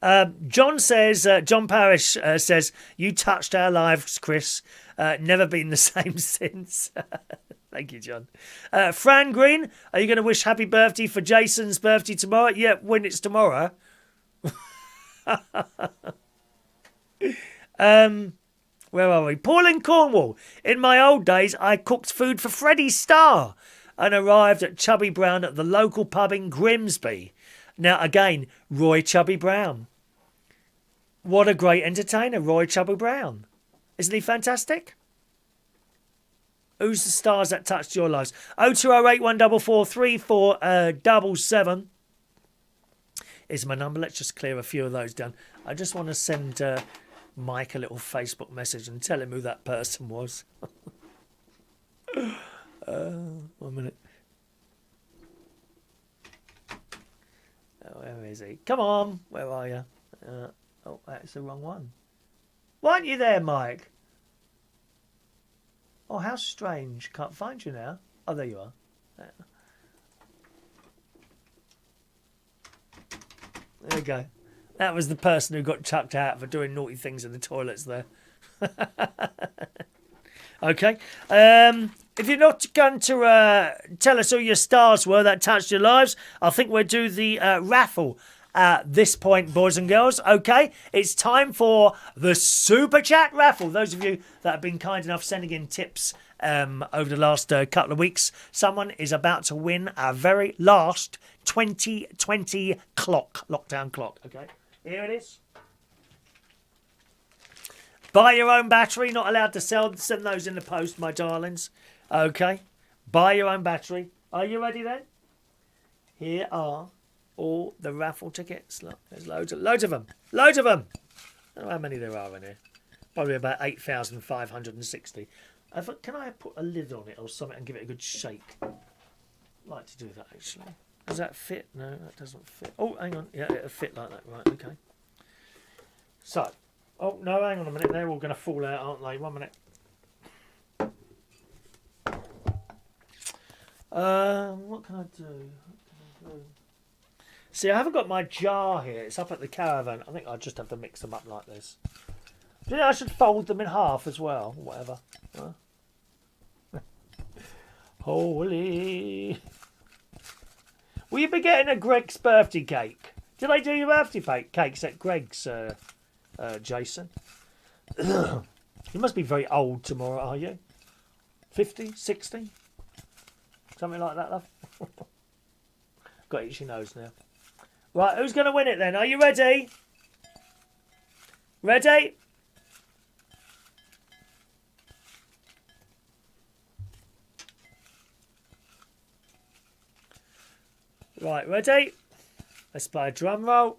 John says, John Parrish says, you touched our lives, Chris. Never been the same since. Thank you, John. Fran Green, are you going to wish happy birthday for Jason's birthday tomorrow? Yeah, when it's tomorrow. Where are we? Paul in Cornwall. In my old days, I cooked food for Freddie Starr and arrived at Chubby Brown at the local pub in Grimsby. Now, again, Roy Chubby Brown. What a great entertainer, Roy Chubby Brown. Isn't he fantastic? Who's the stars that touched your lives? 0208 144 3477 is my number. Let's just clear a few of those down. I just want to send Mike a little Facebook message and tell him who that person was. 1 minute. Oh, where is he? Come on. Where are you? Oh, that's the wrong one. Why aren't you there, Mike? Oh, how strange. Can't find you now. Oh, there you are. There you go. That was the person who got chucked out for doing naughty things in the toilets there. Okay. If you're not going to tell us who your stars were that touched your lives, I think we'll do the raffle at this point, boys and girls. Okay, it's time for the Super Chat raffle. Those of you that have been kind enough sending in tips over the last couple of weeks, someone is about to win our very last 2020 lockdown clock. Okay, here it is. Buy your own battery, not allowed to send those in the post, my darlings. Okay, buy your own battery. Are you ready then? Here are all the raffle tickets. Look, there's loads of them. Loads of them. I don't know how many there are in here. Probably about 8,560. Can I put a lid on it or something and give it a good shake? I'd like to do that, actually. Does that fit? No, that doesn't fit. Oh, hang on. Yeah, it'll fit like that. Right, okay. So, oh, no, hang on a minute. They're all going to fall out, aren't they? 1 minute. What can I do? See, I haven't got my jar here. It's up at the caravan. I think I'll just have to mix them up like this. Do you think I should fold them in half as well? Whatever. Huh? Holy. Will you be getting a Greg's birthday cake? Did they do your birthday cakes at Greg's, Jason? You must be very old tomorrow, are you? 50, 60? Something like that, love? Got itchy nose now. Right, who's going to win it then? Are you ready? Ready? Right, ready? Let's play a drum roll.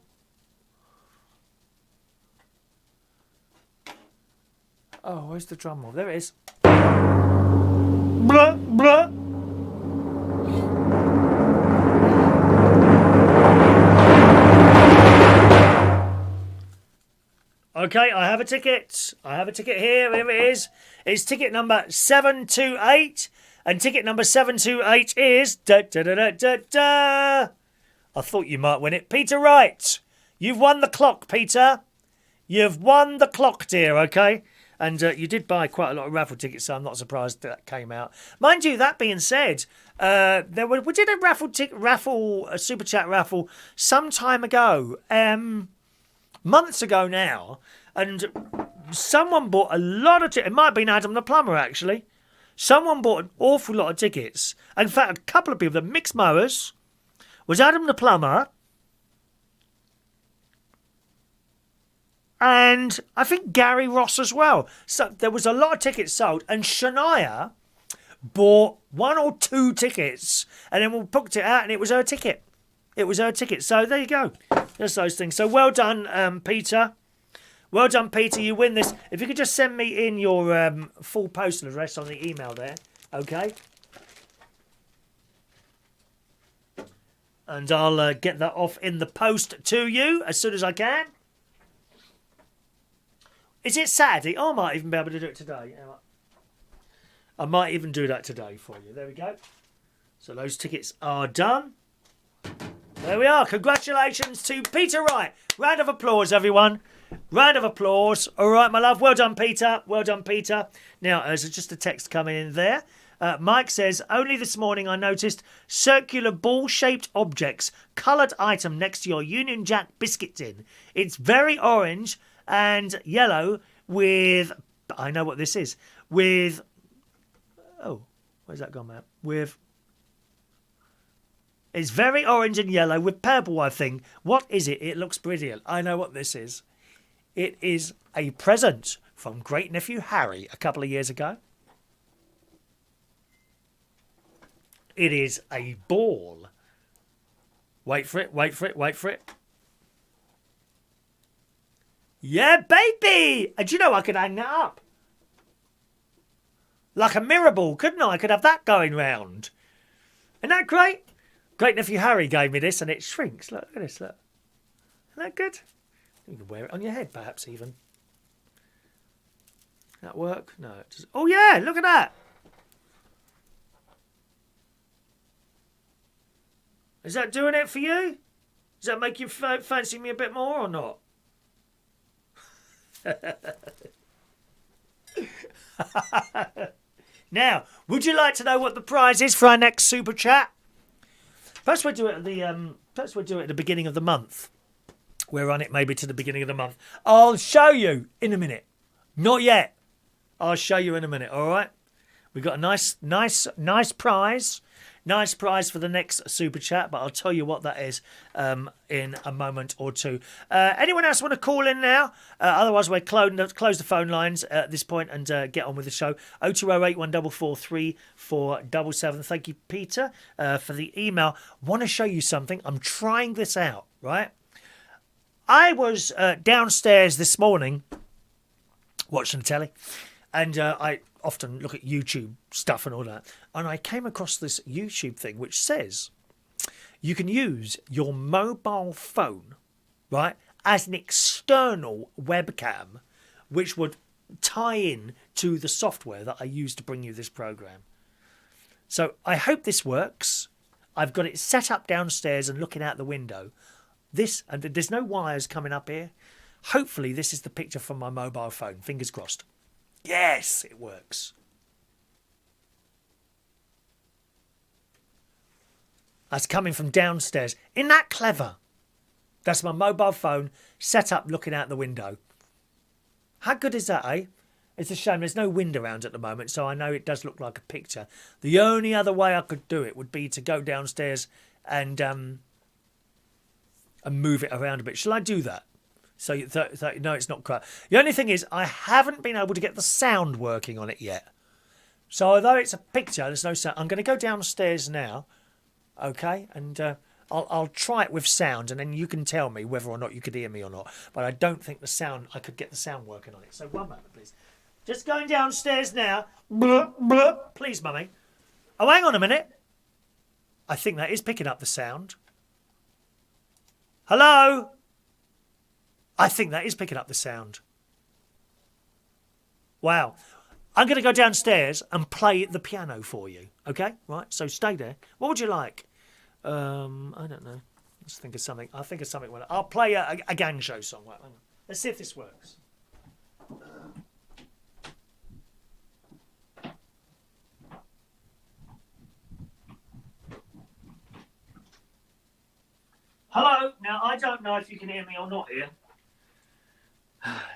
Oh, where's the drum roll? There it is. Blah, blah. Okay, I have a ticket. I have a ticket here. Here it is. It's ticket number 728. And ticket number 728 is... Da, da, da, da, da, da. I thought you might win it. Peter Wright. You've won the clock, Peter. You've won the clock, dear, okay? And you did buy quite a lot of raffle tickets, so I'm not surprised that came out. Mind you, that being said, we did a Super Chat raffle some time ago. Months ago now, and someone bought a lot of tickets. It might have been Adam the plumber, actually. Someone bought an awful lot of tickets. In fact, a couple of people, the mixed mowers, was Adam the plumber, and I think Gary Ross as well. So there was a lot of tickets sold, and Shania bought 1 or 2 tickets, and then we booked it out, and it was her ticket. It was her ticket. So there you go. Just those things. So well done, Peter. Well done, Peter. You win this. If you could just send me in your full postal address on the email there. Okay. And I'll get that off in the post to you as soon as I can. Is it Saturday? Oh, I might even be able to do it today. I might even do that today for you. There we go. So those tickets are done. There we are. Congratulations to Peter Wright. Round of applause, everyone. Round of applause. All right, my love. Well done, Peter. Well done, Peter. Now, there's just a text coming in there. Mike says, only this morning I noticed circular ball-shaped objects, coloured item next to your Union Jack biscuit tin. It's very orange and yellow with... I know what this is. With... Oh, where's that gone, Matt? With... It's very orange and yellow with purple, I think. What is it? It looks brilliant. I know what this is. It is a present from great nephew Harry a couple of years ago. It is a ball. Wait for it, wait for it, wait for it. Yeah, baby! And you know I could hang that up. Like a mirror ball, couldn't I? I could have that going round. Isn't that great? Great nephew Harry gave me this and it shrinks. Look at this, look. Isn't that good? You can wear it on your head, perhaps, even. That work? No. It doesn't. Oh, yeah, look at that. Is that doing it for you? Does that make you fancy me a bit more or not? Now, would you like to know what the prize is for our next super chat? First, we'll do it at the beginning of the month. We'll run it maybe to the beginning of the month. I'll show you in a minute. Not yet. I'll show you in a minute. All right. We've got a nice prize. Nice prize for the next super chat, but I'll tell you what that is in a moment or two. Anyone else want to call in now? Otherwise, we'll close the phone lines at this point and get on with the show. 0208 144 3477. Thank you, Peter, for the email. Want to show you something. I'm trying this out, right? I was downstairs this morning watching the telly, and I often look at YouTube stuff and all that, and I came across this YouTube thing which says you can use your mobile phone, right, as an external webcam, which would tie in to the software that I use to bring you this program. So I hope this works. I've got it set up downstairs and looking out the window. This, and there's no wires coming up here. Hopefully this is the picture from my mobile phone. Fingers crossed. Yes, it works. That's coming from downstairs. Isn't that clever? That's my mobile phone set up looking out the window. How good is that, eh? It's a shame there's no wind around at the moment, so I know it does look like a picture. The only other way I could do it would be to go downstairs and move it around a bit. Shall I do that? So no, it's not quite. The only thing is I haven't been able to get the sound working on it yet. So although it's a picture, there's no sound. I'm going to go downstairs now, okay? And I'll try it with sound, and then you can tell me whether or not you could hear me or not. But I don't think I could get the sound working on it. So one moment, please. Just going downstairs now. Blah, blah. Please, Mummy. Oh, hang on a minute. I think that is picking up the sound. Hello? I think that is picking up the sound. Wow. I'm going to go downstairs and play the piano for you. Okay? Right? So stay there. What would you like? I don't know. Let's think of something. I'll think of something. I'll play a gang show song. Right, hang on. Let's see if this works. Hello? Now, I don't know if you can hear me or not here.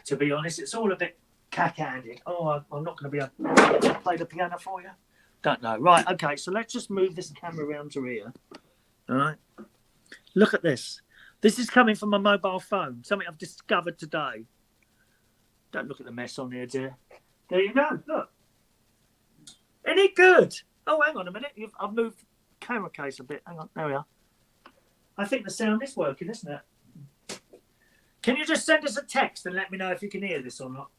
To be honest, it's all a bit cack-handed. Oh, I'm not going to be able to play the piano for you. Don't know. Right, okay, so let's just move this camera around to here. All right. Look at this. This is coming from my mobile phone, something I've discovered today. Don't look at the mess on here, dear. There you go, look. Isn't it good? Oh, hang on a minute. I've moved the camera case a bit. Hang on, there we are. I think the sound is working, isn't it? Can you just send us a text and let me know if you can hear this or not?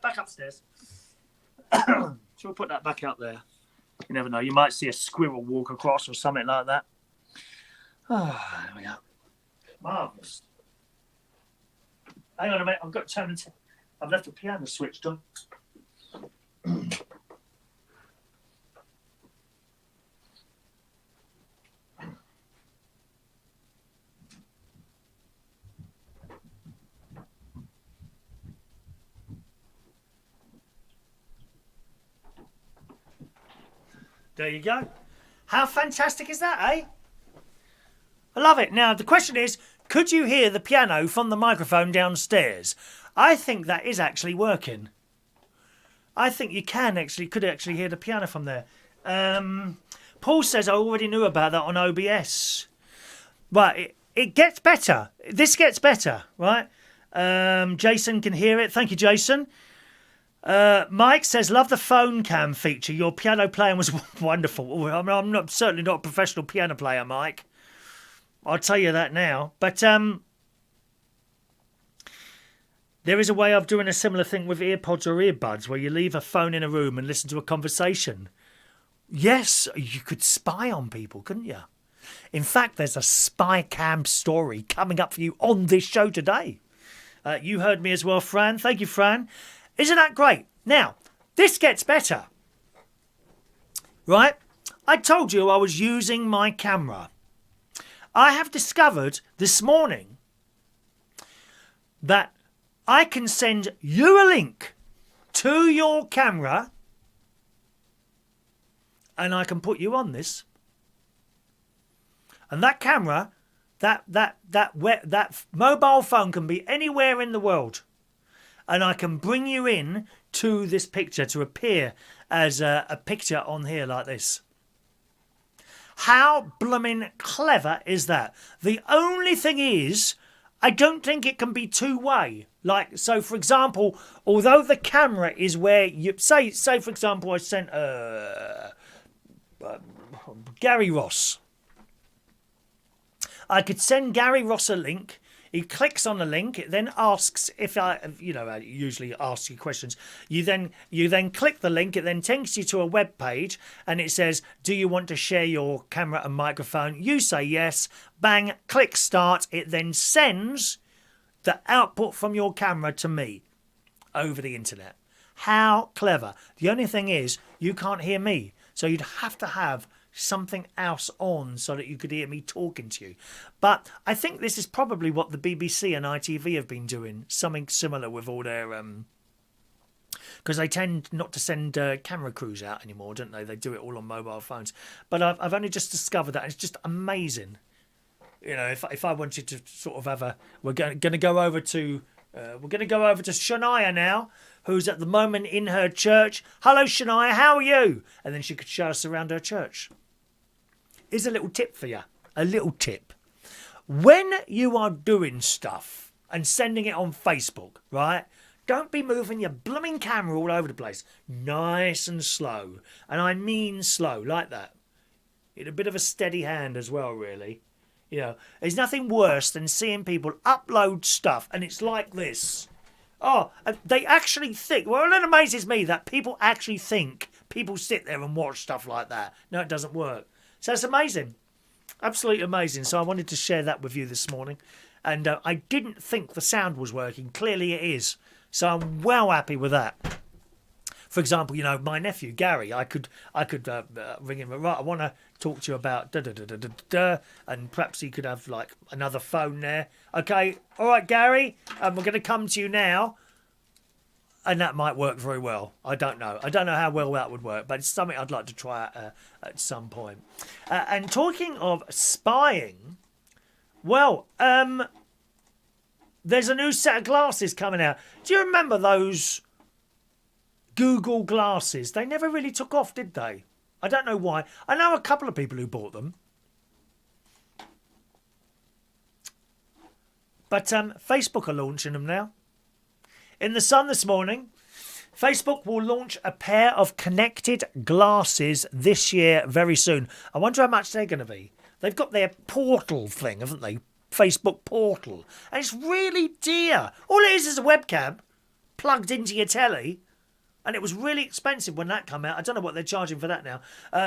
Back upstairs. Shall we put that back up there? You never know. You might see a squirrel walk across or something like that. Oh, there we go. Marvellous. Hang on a minute. I've got to turn it. I've left the piano switched on. There you go. How fantastic is that, eh? I love it. Now, the question is, could you hear the piano from the microphone downstairs? I think that is actually working. I think you could actually hear the piano from there. Paul says I already knew about that on OBS. Right, it gets better. This gets better, right? Jason can hear it. Thank you, Jason. Mike says, love the phone cam feature. Your piano playing was wonderful. I'm certainly not a professional piano player, Mike. I'll tell you that now. But there is a way of doing a similar thing with earpods or earbuds where you leave a phone in a room and listen to a conversation. Yes, you could spy on people, couldn't you? In fact, there's a spy cam story coming up for you on this show today. You heard me as well, Fran. Thank you, Fran. Isn't that great? Now, this gets better. Right? I told you I was using my camera. I have discovered this morning that I can send you a link to your camera and I can put you on this. And that camera, that mobile phone can be anywhere in the world. And I can bring you in to this picture to appear as a picture on here like this. How blooming clever is that? The only thing is, I don't think it can be two-way. Like, so for example, although the camera is where you... Say for example, I sent Gary Ross. I could send Gary Ross a link. He clicks on the link. It then asks if I usually ask you questions. You then click the link. It then takes you to a web page, and it says, "Do you want to share your camera and microphone?" You say yes. Bang. Click start. It then sends the output from your camera to me over the internet. How clever! The only thing is, you can't hear me, so you'd have to have something else on so that you could hear me talking to you. But I think this is probably what the BBC and ITV have been doing, something similar with all their because they tend not to send camera crews out anymore, don't they? They do it all on mobile phones. But I've only just discovered that. It's just amazing. You know, if I wanted to sort of have we're going to go over to Shania now, who's at the moment in her church. Hello, Shania, how are you? And then she could show us around her church. Here's a little tip for you. A little tip. When you are doing stuff and sending it on Facebook, right? Don't be moving your blooming camera all over the place. Nice and slow. And I mean slow, like that. In a bit of a steady hand as well, really. You know, there's nothing worse than seeing people upload stuff and it's like this. Oh, they actually think... Well, it amazes me that people actually think people sit there and watch stuff like that. No, it doesn't work. So it's amazing. Absolutely amazing. So I wanted to share that with you this morning. And I didn't think the sound was working. Clearly it is. So I'm well happy with that. For example, you know, my nephew, Gary, I could ring him. Right, I want to talk to you about da-da-da-da-da-da. And perhaps he could have, like, another phone there. Okay, all right, Gary, we're going to come to you now. And that might work very well. I don't know. I don't know how well that would work, but it's something I'd like to try out, at some point. And talking of spying, well, there's a new set of glasses coming out. Do you remember those Google glasses? They never really took off, did they? I don't know why. I know a couple of people who bought them. But Facebook are launching them now. In the Sun this morning, Facebook will launch a pair of connected glasses this year very soon. I wonder how much they're going to be. They've got their portal thing, haven't they? Facebook portal. And it's really dear. All it is a webcam plugged into your telly. And it was really expensive when that came out. I don't know what they're charging for that now.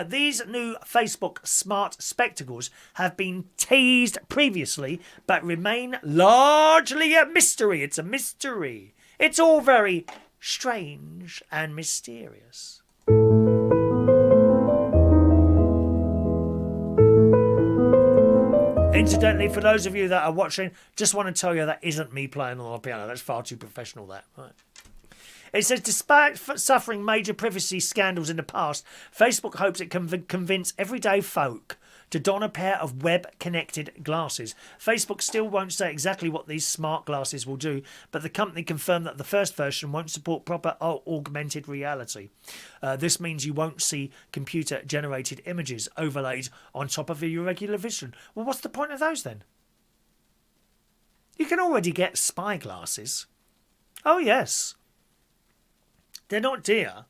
These new Facebook smart spectacles have been teased previously, but remain largely a mystery. It's a mystery. It's all very strange and mysterious. Incidentally, for those of you that are watching, just want to tell you that isn't me playing on the piano. That's far too professional, that. Right. It says, despite suffering major privacy scandals in the past, Facebook hopes it can convince everyday folk to don a pair of web-connected glasses. Facebook still won't say exactly what these smart glasses will do, but the company confirmed that the first version won't support proper augmented reality. This means you won't see computer-generated images overlaid on top of your regular vision. Well, what's the point of those then? You can already get spy glasses. Oh, yes. They're not dear.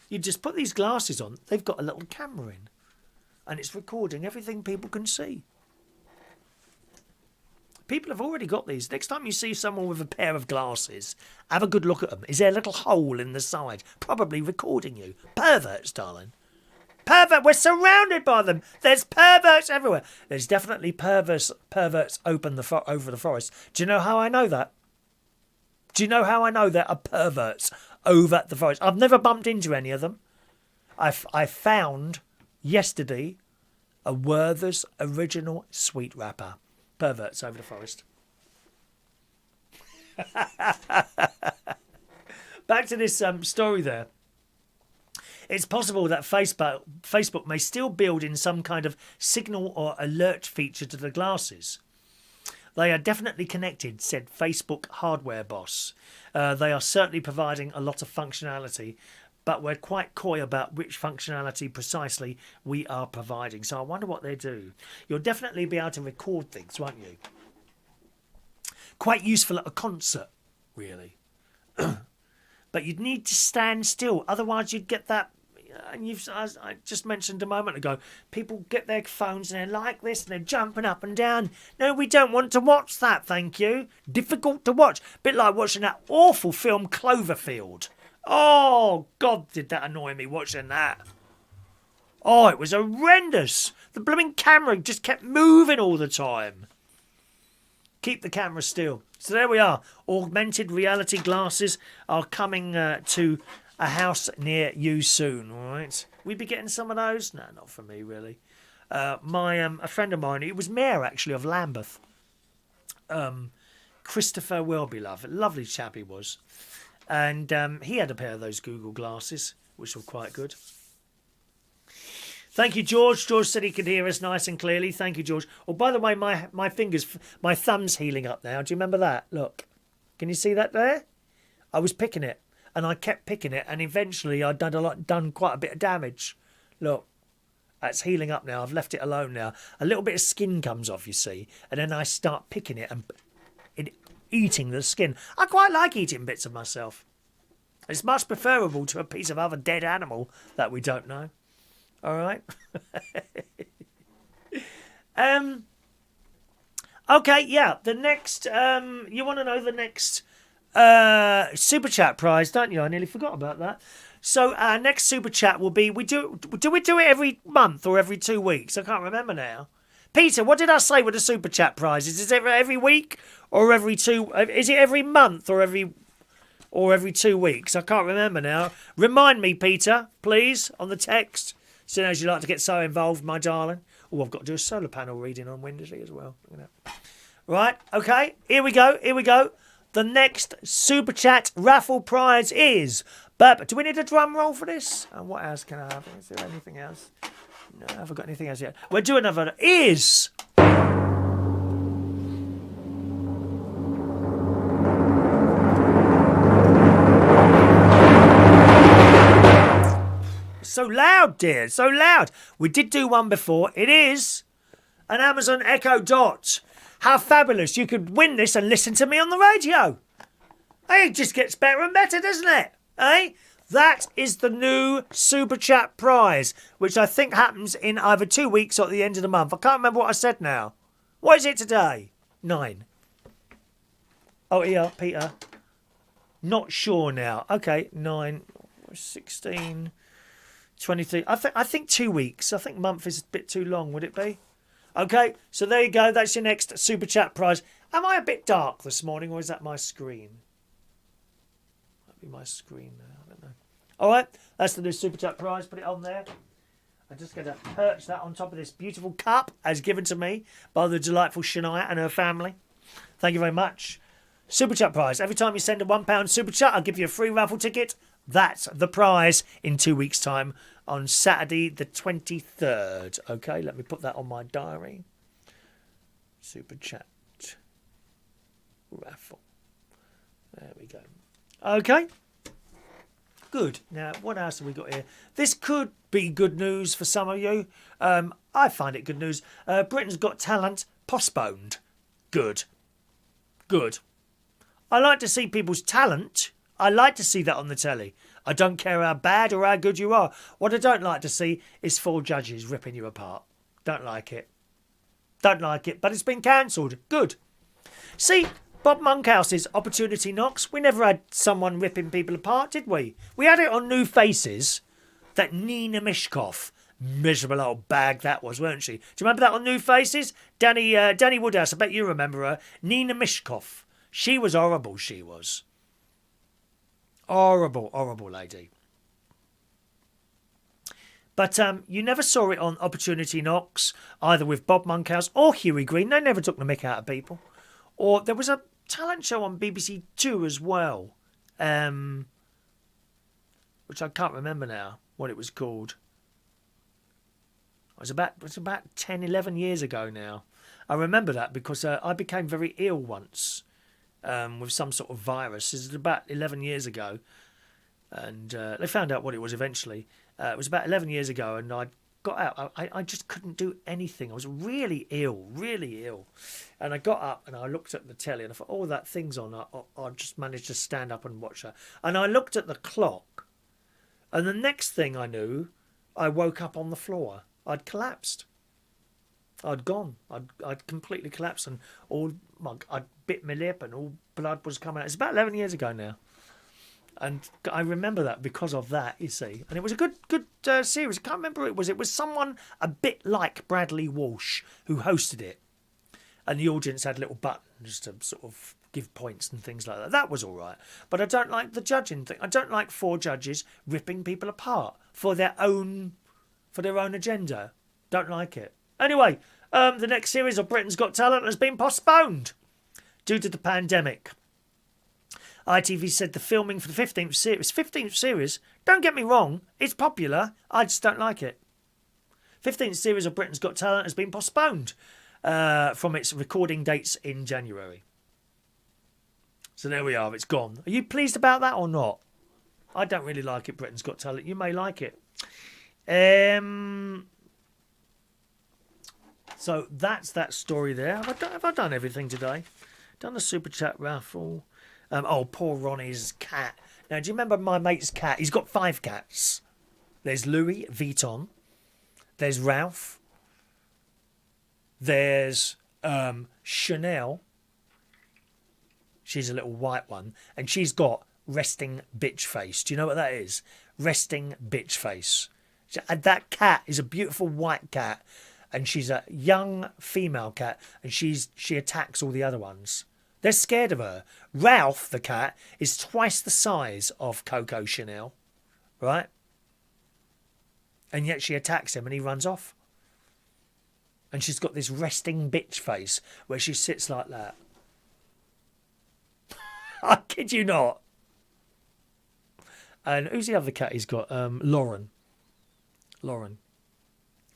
You just put these glasses on. They've got a little camera in. And it's recording everything people can see. People have already got these. Next time you see someone with a pair of glasses, have a good look at them. Is there a little hole in the side? Probably recording you. Perverts, darling. Pervert. We're surrounded by them. There's perverts everywhere. There's definitely perverts over the forest. Do you know how I know that? Do you know how I know there are perverts over the forest? I've never bumped into any of them. I found yesterday a Werther's original sweet wrapper. Perverts over the forest. Back to this story there. It's possible that Facebook may still build in some kind of signal or alert feature to the glasses. They are definitely connected, said Facebook hardware boss. They are certainly providing a lot of functionality, but we're quite coy about which functionality precisely we are providing. So I wonder what they do. You'll definitely be able to record things, won't you? Quite useful at a concert, really. But you'd need to stand still. Otherwise, you'd get that. And as I just mentioned a moment ago, people get their phones and they're like this and they're jumping up and down. No, we don't want to watch that, thank you. Difficult to watch. Bit like watching that awful film Cloverfield. Oh, God, did that annoy me watching that. Oh, it was horrendous. The blooming camera just kept moving all the time. Keep the camera still. So there we are. Augmented reality glasses are coming to a house near you soon, all right? We be getting some of those? No, not for me, really. A friend of mine, it was Mayor, actually, of Lambeth. Christopher Welbylove, a lovely chap he was. And he had a pair of those Google glasses, which were quite good. Thank you, George. George said he could hear us nice and clearly. Thank you, George. Oh, by the way, my thumb's healing up now. Do you remember that? Look. Can you see that there? I was picking it. And I kept picking it, and eventually I'd done quite a bit of damage. Look, it's healing up now. I've left it alone now. A little bit of skin comes off, you see, and then I start picking it and eating the skin. I quite like eating bits of myself. It's much preferable to a piece of other dead animal that we don't know. All right? Okay, yeah. The next... you want to know the next... Super Chat prize, don't you? I nearly forgot about that. So our next Super Chat will be, do we do it every month or every 2 weeks? I can't remember now. Peter, what did I say with the Super Chat prizes? Is it every week or every two? Is it every month or every 2 weeks? I can't remember now. Remind me, Peter, please, on the text. Soon as you like to get so involved, my darling. Oh, I've got to do a solar panel reading on Wednesday as well. Right, okay, here we go. The next Super Chat raffle prize is... But do we need a drum roll for this? And what else can I have? Is there anything else? No, I haven't got anything else yet. We're doing another... Is... So loud, dear. So loud. We did do one before. It is an Amazon Echo Dot. How fabulous. You could win this and listen to me on the radio. Hey, it just gets better and better, doesn't it? Hey? That is the new Super Chat prize, which I think happens in either 2 weeks or at the end of the month. I can't remember what I said now. What is it today? 9. Oh, yeah, Peter. Not sure now. Okay, 9, 16, 23. I think 2 weeks. I think month is a bit too long, would it be? Okay, so there you go. That's your next Super Chat prize. Am I a bit dark this morning, or is that my screen? Might be my screen now. I don't know. All right, that's the new Super Chat prize. Put it on there. I'm just going to perch that on top of this beautiful cup as given to me by the delightful Shania and her family. Thank you very much. Super Chat prize. Every time you send a £1 Super Chat, I'll give you a free raffle ticket That's the prize in 2 weeks' time on Saturday the 23rd. Okay, let me put that on my diary. Superchat. Raffle. There we go. Okay. Good. Now, what else have we got here? This could be good news for some of you. I find it good news. Britain's Got Talent postponed. Good. Good. I like to see people's talent. I like to see that on the telly. I don't care how bad or how good you are. What I don't like to see is 4 judges ripping you apart. Don't like it. Don't like it. But it's been cancelled. Good. See, Bob Monkhouse's Opportunity Knocks. We never had someone ripping people apart, did we? We had it on New Faces. That Nina Mishkov. Miserable old bag that was, weren't she? Do you remember that on New Faces? Danny Woodhouse, I bet you remember her. Nina Mishkov. She was horrible, she was. Horrible, horrible lady. But you never saw it on Opportunity Knocks, either with Bob Monkhouse or Hughie Green. They never took the mick out of people. Or there was a talent show on BBC Two as well, which I can't remember now what it was called. It was about 10, 11 years ago now. I remember that because I became very ill once with some sort of virus. It was about 11 years ago. And they found out what it was eventually. It was about 11 years ago, and I got out. I just couldn't do anything. I was really ill. And I got up and I looked at the telly and I thought, oh, that thing's on. I just managed to stand up and watch her. And I looked at the clock, and the next thing I knew, I woke up on the floor. I'd collapsed. I'd gone. I'd completely collapsed, and I'd bit my lip, and all blood was coming out. It's about 11 years ago now, and I remember that because of that. You see, and it was a good series. I can't remember who it was. It was someone a bit like Bradley Walsh who hosted it, and the audience had little buttons to sort of give points and things like that. That was all right, but I don't like the judging thing. I don't like 4 judges ripping people apart for their own agenda. Don't like it. Anyway, the next series of Britain's Got Talent has been postponed due to the pandemic. ITV said the filming for the 15th series, don't get me wrong, it's popular, I just don't like it. 15th series of Britain's Got Talent has been postponed from its recording dates in January. So there we are, it's gone. Are you pleased about that or not? I don't really like it, Britain's Got Talent. You may like it. So that's that story there. Have I done everything today? Done the Super Chat raffle. Poor Ronnie's cat. Now, do you remember my mate's cat? He's got 5 cats. There's Louis Vuitton. There's Ralph. There's Chanel. She's a little white one. And she's got resting bitch face. Do you know what that is? Resting bitch face. And that cat is a beautiful white cat, and she's a young female cat, and she attacks all the other ones. They're scared of her. Ralph, the cat, is twice the size of Coco Chanel, right? And yet she attacks him and he runs off. And she's got this resting bitch face where she sits like that. I kid you not. And who's the other cat he's got? Lauren.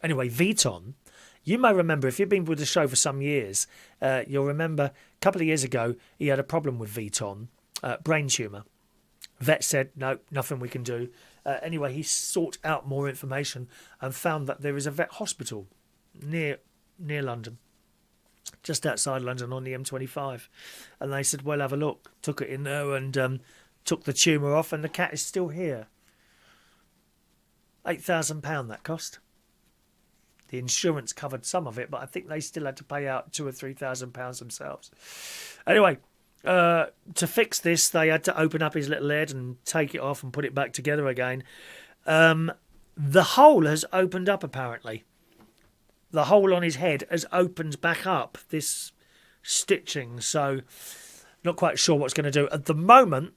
Anyway, Vuitton. You may remember, if you've been with the show for some years, you'll remember a couple of years ago he had a problem with Vuitton, brain tumour. Vet said, no, nothing we can do. Anyway, he sought out more information and found that there is a vet hospital near London, just outside London on the M25. And they said, well, have a look. Took it in there and took the tumour off, and the cat is still here. £8,000 that cost. The insurance covered some of it, but I think they still had to pay out £2,000 or £3,000 themselves. Anyway, to fix this, they had to open up his little head and take it off and put it back together again. The hole has opened up, apparently. The hole on his head has opened back up, this stitching. So, not quite sure what's going to do. At the moment,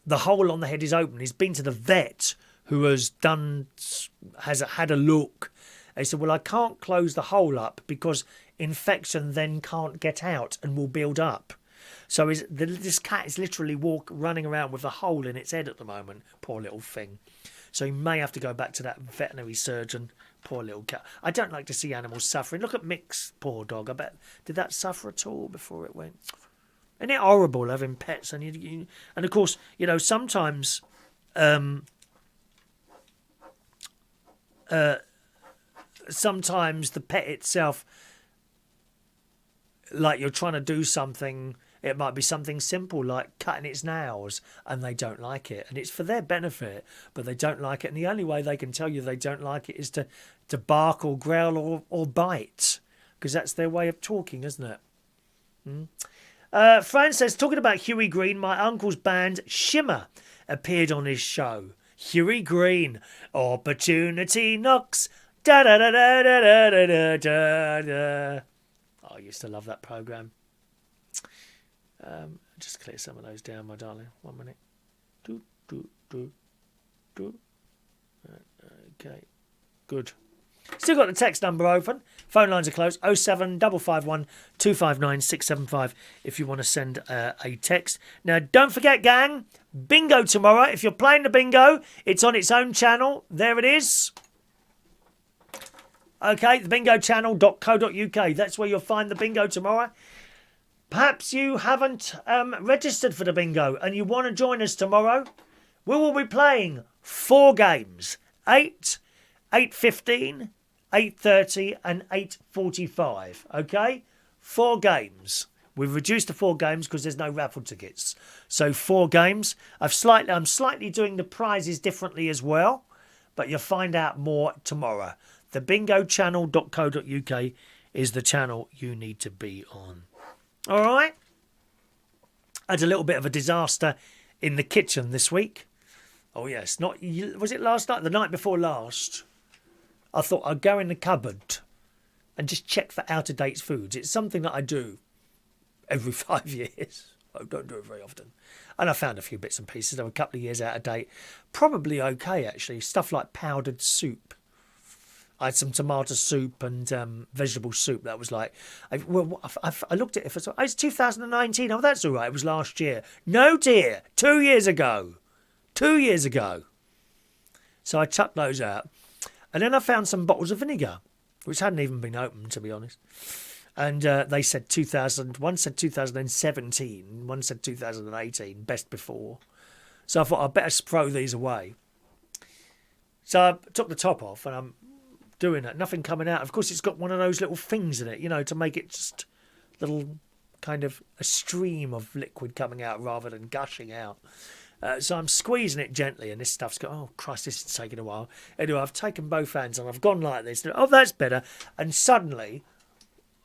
the hole on the head is open. He's been to the vet, who has had a look. They said, well, I can't close the hole up because infection then can't get out and will build up. So this cat is literally running around with a hole in its head at the moment. Poor little thing. So he may have to go back to that veterinary surgeon. Poor little cat. I don't like to see animals suffering. Look at Mick's poor dog. I bet, did that suffer at all before it went? Isn't it horrible having pets? And and of course, sometimes sometimes the pet itself, like you're trying to do something, it might be something simple like cutting its nails, and they don't like it, and it's for their benefit, but they don't like it, and the only way they can tell you they don't like it is to bark or growl or bite, because that's their way of talking, isn't it? Fran says, talking about Huey Green, my uncle's band Shimmer appeared on his show. Huey Green, opportunity knocks, da da da da da da da da da. Oh, I used to love that programme. Just clear some of those down, my darling. 1 minute. Okay, good. Still got the text number open. Phone lines are closed. 07551 259 675 if you want to send a text. Now, don't forget, gang, bingo tomorrow. If you're playing the bingo, it's on its own channel. There it is. Okay, thebingochannel.co.uk. That's where you'll find the bingo tomorrow. Perhaps you haven't registered for the bingo and you want to join us tomorrow. We will be playing 4 games. 8, 8:15, 8:30 and 8:45. Okay? 4 games. We've reduced to 4 games because there's no raffle tickets. So 4 games. I'm slightly doing the prizes differently as well, but you'll find out more tomorrow. Thebingochannel.co.uk is the channel you need to be on. All right? I had a little bit of a disaster in the kitchen this week. Oh, yes. Was it last night? The night before last. I thought I'd go in the cupboard and just check for out-of-date foods. It's something that I do every 5 years. I don't do it very often. And I found a few bits and pieces. They were a couple of years out of date. Probably okay, actually. Stuff like powdered soup. I had some tomato soup and vegetable soup. That was like, I looked at it. It's 2019. Oh, that's all right. It was last year. No, dear. 2 years ago. 2 years ago. So I chucked those out. And then I found some bottles of vinegar, which hadn't even been opened, to be honest. And they said 2000. One said 2017. One said 2018. Best before. So I thought I'd better throw these away. So I took the top off and I'm doing it. Nothing coming out. Of course, it's got one of those little things in it, to make it just little kind of a stream of liquid coming out rather than gushing out. So I'm squeezing it gently and this stuff's got, oh Christ, this is taking a while. Anyway, I've taken both hands and I've gone like this. Oh, that's better. And suddenly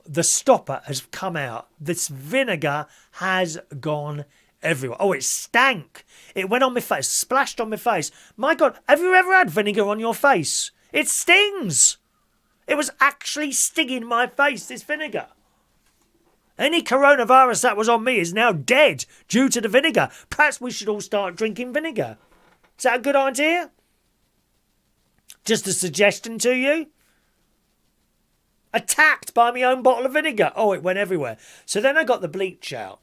the stopper has come out. This vinegar has gone everywhere. Oh, it stank. It went on my face, splashed on my face. My God, have you ever had vinegar on your face? It stings. It was actually stinging my face, this vinegar. Any coronavirus that was on me is now dead due to the vinegar. Perhaps we should all start drinking vinegar. Is that a good idea? Just a suggestion to you. Attacked by my own bottle of vinegar. Oh, it went everywhere. So then I got the bleach out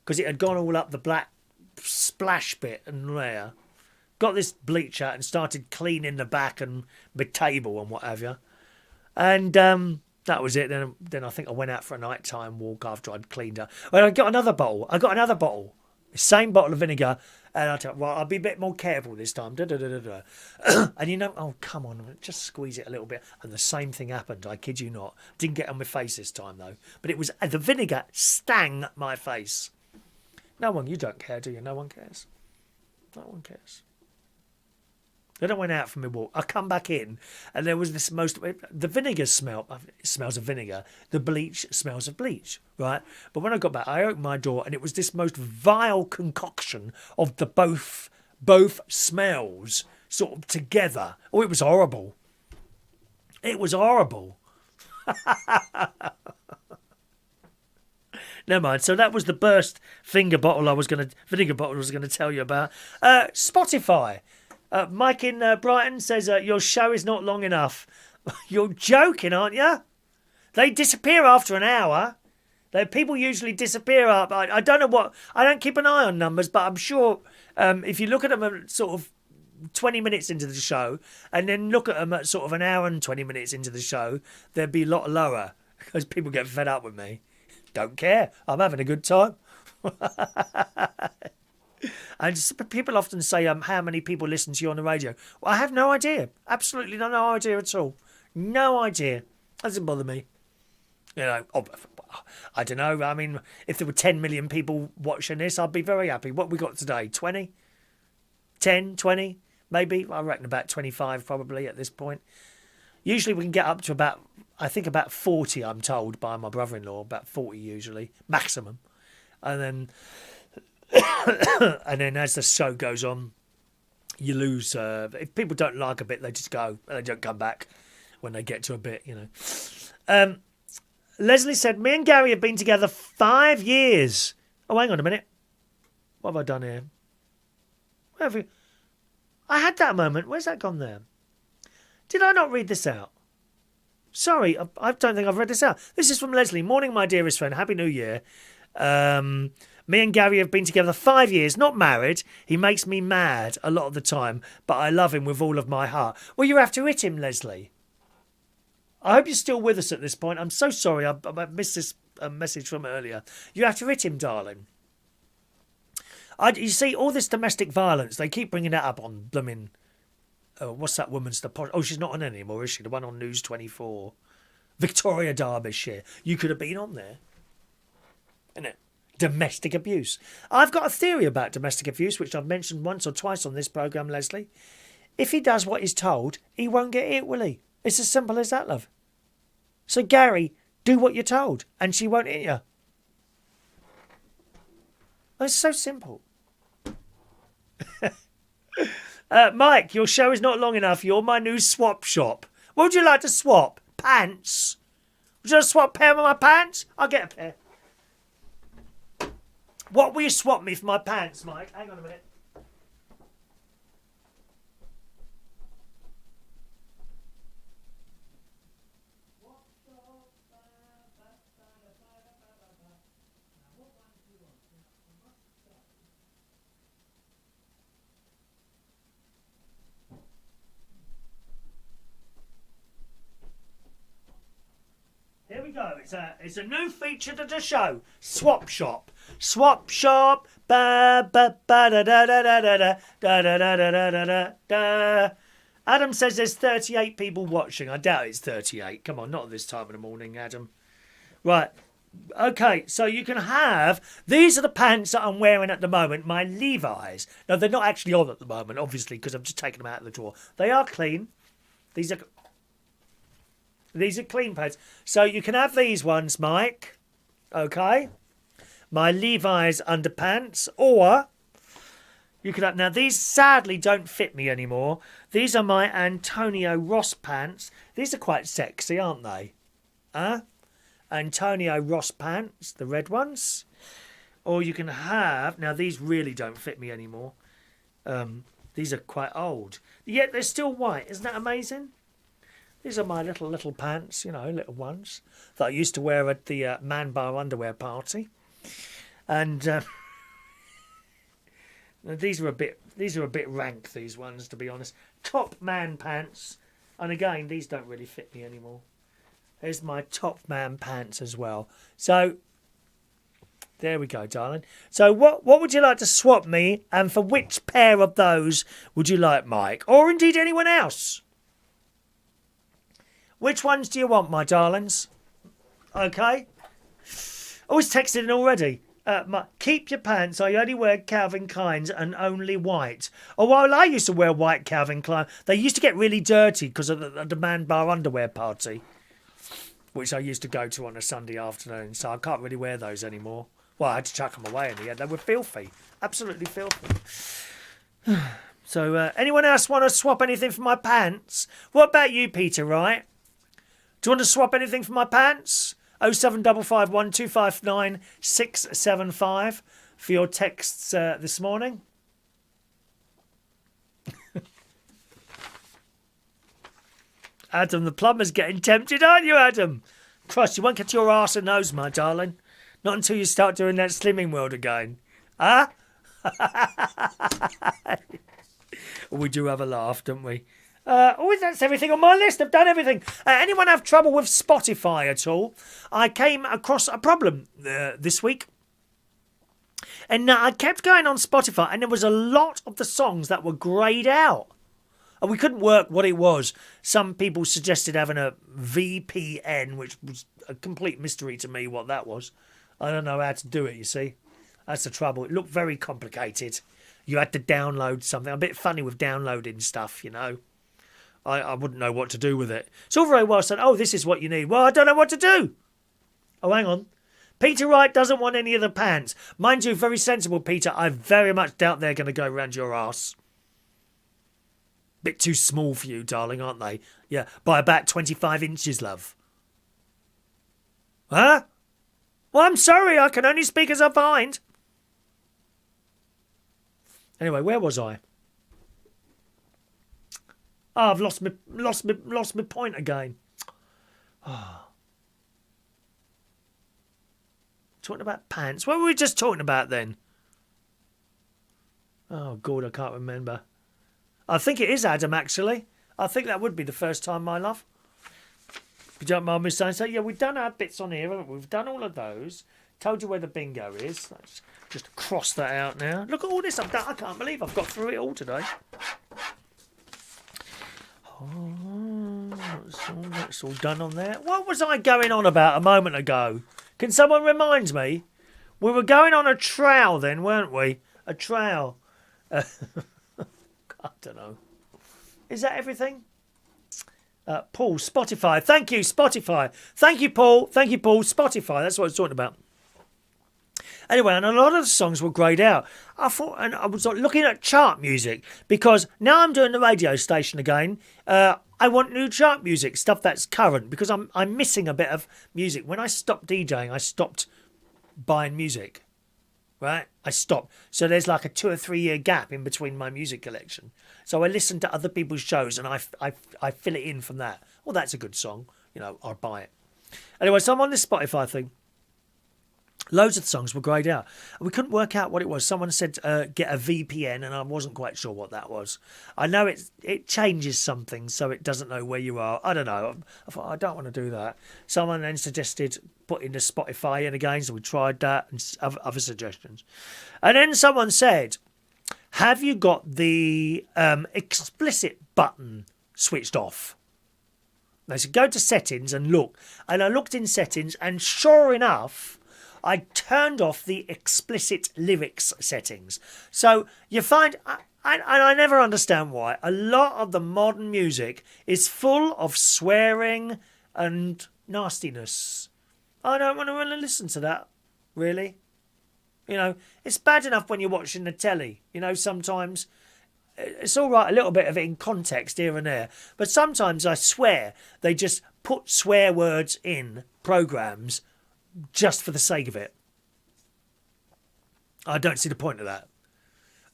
because it had gone all up the black splash bit and there. Got this bleach out and started cleaning the back and my table and what have you. And that was it. Then I think I went out for a nighttime walk after I'd cleaned up. Well, I got another bottle. The same bottle of vinegar. And I thought, well, I'll be a bit more careful this time. And oh, come on, just squeeze it a little bit. And the same thing happened. I kid you not. Didn't get on my face this time, though. But it was the vinegar stang my face. You don't care, do you? No one cares. No one cares. Then I went out for my walk. I come back in, and there was the vinegar smell. It smells of vinegar. The bleach smells of bleach, right? But when I got back, I opened my door, and it was this most vile concoction of the both smells sort of together. Oh, it was horrible. It was horrible. Never mind. So that was the burst vinegar bottle I was going to tell you about. Spotify. Mike in Brighton says, your show is not long enough. You're joking, aren't you? They disappear after an hour. People usually disappear up. I don't know what. I don't keep an eye on numbers, but I'm sure if you look at them at sort of 20 minutes into the show and then look at them at sort of an hour and 20 minutes into the show, they'd be a lot lower because people get fed up with me. Don't care. I'm having a good time. And people often say, how many people listen to you on the radio? Well, I have no idea. Absolutely no idea at all. No idea. Doesn't bother me. I don't know. I mean, if there were 10 million people watching this, I'd be very happy. What we got today? 20? 10, 20, maybe? I reckon about 25 probably at this point. Usually we can get up to about 40, I'm told by my brother-in-law. About 40 usually, maximum. And then... and then as the show goes on, you lose. If people don't like a bit, they just go. They don't come back when they get to a bit, Leslie said, me and Gary have been together 5 years. Oh, hang on a minute. What have I done here? Where have you... I had that moment. Where's that gone there? Did I not read this out? Sorry, I don't think I've read this out. This is from Leslie. Morning, my dearest friend. Happy New Year. Me and Gary have been together 5 years, not married. He makes me mad a lot of the time, but I love him with all of my heart. Well, you have to hit him, Leslie. I hope you're still with us at this point. I'm so sorry. I missed this message from earlier. You have to hit him, darling. You see, all this domestic violence, they keep bringing that up on blooming... what's that woman's... she's not on anymore, is she? The one on News 24. Victoria Derbyshire. You could have been on there. Isn't it? Domestic abuse. I've got a theory about domestic abuse, which I've mentioned once or twice on this programme, Leslie. If he does what he's told, he won't get hit, will he? It's as simple as that, love. So, Gary, do what you're told, and she won't hit you. It's so simple. Mike, your show is not long enough. You're my new swap shop. What would you like to swap? Pants? Would you like to swap a pair of my pants? I'll get a pair. What will you swap me for my pants, Mike? Hang on a minute. Here we go. It's a new feature to the show. Swap shop. Swap shop. Ba ba ba da da da da da da da da da da da da. Adam says there's 38 people watching. I doubt it's 38. Come on, not at this time of the morning, Adam. Right. Okay, so you can have... These are the pants that I'm wearing at the moment, my Levi's. No, they're not actually on at the moment, obviously, because I've just taken them out of the drawer. They are clean. These are clean pants. So you can have these ones, Mike. Okay. My Levi's underpants. Or you could have... Now, these sadly don't fit me anymore. These are my Antonio Ross pants. These are quite sexy, aren't they? Huh? Antonio Ross pants, the red ones. Or you can have... Now, these really don't fit me anymore. These are quite old. Yet they're still white. Isn't that amazing? These are my little pants, little ones that I used to wear at the Man Bar underwear party. And these are a bit rank, these ones, to be honest. Top man pants. And again, these don't really fit me anymore. There's my top man pants as well. So, there we go, darling. So, what would you like to swap me? And for which pair of those would you like, Mike? Or indeed anyone else? Which ones do you want, my darlings? Okay. Oh, it's texted in already. Keep your pants. I only wear Calvin Klein's and only white. Oh, well, I used to wear white Calvin Klein. They used to get really dirty because of the Man Bar underwear party, which I used to go to on a Sunday afternoon. So I can't really wear those anymore. Well, I had to chuck them away in the end. They were filthy. Absolutely filthy. So, anyone else want to swap anything for my pants? What about you, Peter, right? Do you want to swap anything for my pants? 07551 259 675 for your texts this morning. Adam the plumber's getting tempted, aren't you, Adam? Christ, you won't get your arse in those, my darling. Not until you start doing that Slimming World again. Huh? We do have a laugh, don't we? That's everything on my list. I've done everything. Anyone have trouble with Spotify at all? I came across a problem this week. And I kept going on Spotify, and there was a lot of the songs that were greyed out. And we couldn't work what it was. Some people suggested having a VPN, which was a complete mystery to me what that was. I don't know how to do it, you see. That's the trouble. It looked very complicated. You had to download something. I'm a bit funny with downloading stuff, you know. I wouldn't know what to do with it. It's all very well said, oh, this is what you need. Well, I don't know what to do. Oh, hang on. Peter Wright doesn't want any of the pants. Mind you, very sensible, Peter. I very much doubt they're going to go around your arse. Bit too small for you, darling, aren't they? Yeah, by about 25 inches, love. Huh? Well, I'm sorry. I can only speak as I find. Anyway, where was I? Oh, I've lost my point again. Oh. Talking about pants. What were we just talking about then? Oh, God, I can't remember. I think it is Adam, actually. I think that would be the first time, my love. If you don't mind me saying so. Yeah, we've done our bits on here, haven't we? We've done all of those. Told you where the bingo is. Let's just cross that out now. Look at all this I've done. I can't believe I've got through it all today. Oh, that's all done on there. What was I going on about a moment ago? Can someone remind me? We were going on a trowel then, weren't we? A trowel. I don't know. Is that everything? Paul, Spotify. Thank you, Spotify. Thank you, Paul. Thank you, Paul. Spotify. That's what I was talking about. Anyway, and a lot of the songs were greyed out. I thought, and I was looking at chart music because now I'm doing the radio station again. I want new chart music, stuff that's current, because I'm missing a bit of music. When I stopped DJing, I stopped buying music. Right? I stopped. So there's like a 2 or 3 year gap in between my music collection. So I listen to other people's shows and I fill it in from that. Well, that's a good song. You know, I'll buy it. Anyway, so I'm on this Spotify thing. Loads of the songs were greyed out. We couldn't work out what it was. Someone said get a VPN, and I wasn't quite sure what that was. I know it changes something, so it doesn't know where you are. I don't know. I thought, I don't want to do that. Someone then suggested putting the Spotify in again, so we tried that and other suggestions. And then someone said, have you got the explicit button switched off? They said, go to settings and look. And I looked in settings, and sure enough, I turned off the explicit lyrics settings. So you find, and I never understand why, a lot of the modern music is full of swearing and nastiness. I don't want to really listen to that, really. You know, it's bad enough when you're watching the telly. You know, sometimes it's all right, a little bit of it in context here and there. But sometimes I swear they just put swear words in programmes just for the sake of it. I don't see the point of that.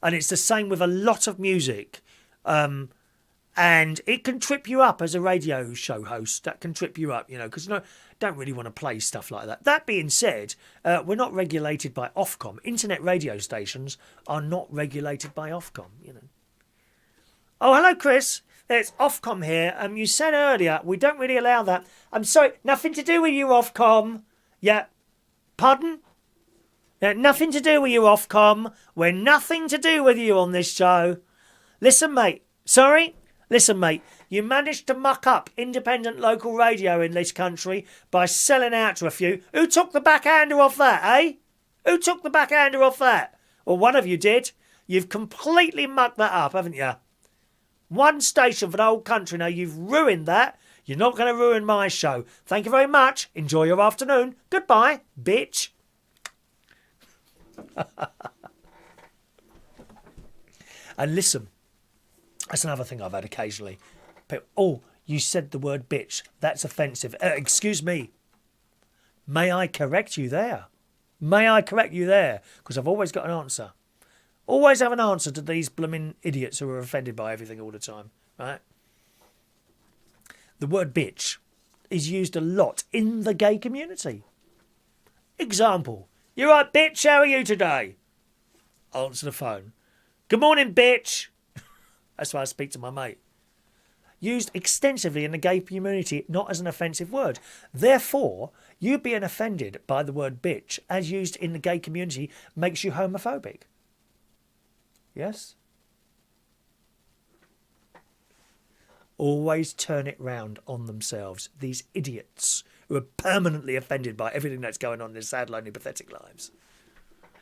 And it's the same with a lot of music. And it can trip you up as a radio show host. That can trip you up, you know, because you don't really want to play stuff like that. That being said, we're not regulated by Ofcom. Internet radio stations are not regulated by Ofcom, you know. Oh, hello, Chris. It's Ofcom here. You said earlier we don't really allow that. I'm sorry, nothing to do with you, Ofcom. Yeah, pardon? Nothing to do with you, Ofcom. We're nothing to do with you on this show. Listen, mate. Sorry? Listen, mate. You managed to muck up independent local radio in this country by selling out to a few. Who took the backhander off that, eh? Who took the backhander off that? Well, one of you did. You've completely mucked that up, haven't you? One station for the whole country. Now, you've ruined that. You're not going to ruin my show. Thank you very much. Enjoy your afternoon. Goodbye, bitch. And listen, that's another thing I've had occasionally. Oh, you said the word bitch. That's offensive. Excuse me. May I correct you there? May I correct you there? Because I've always got an answer. Always have an answer to these blooming idiots who are offended by everything all the time. Right? The word bitch is used a lot in the gay community. Example. You right, bitch? How are you today? Answer the phone. Good morning, bitch. That's why I speak to my mate. Used extensively in the gay community, not as an offensive word. Therefore, you being offended by the word bitch, as used in the gay community, makes you homophobic. Yes? Always turn it round on themselves. These idiots who are permanently offended by everything that's going on in their sad, lonely, pathetic lives.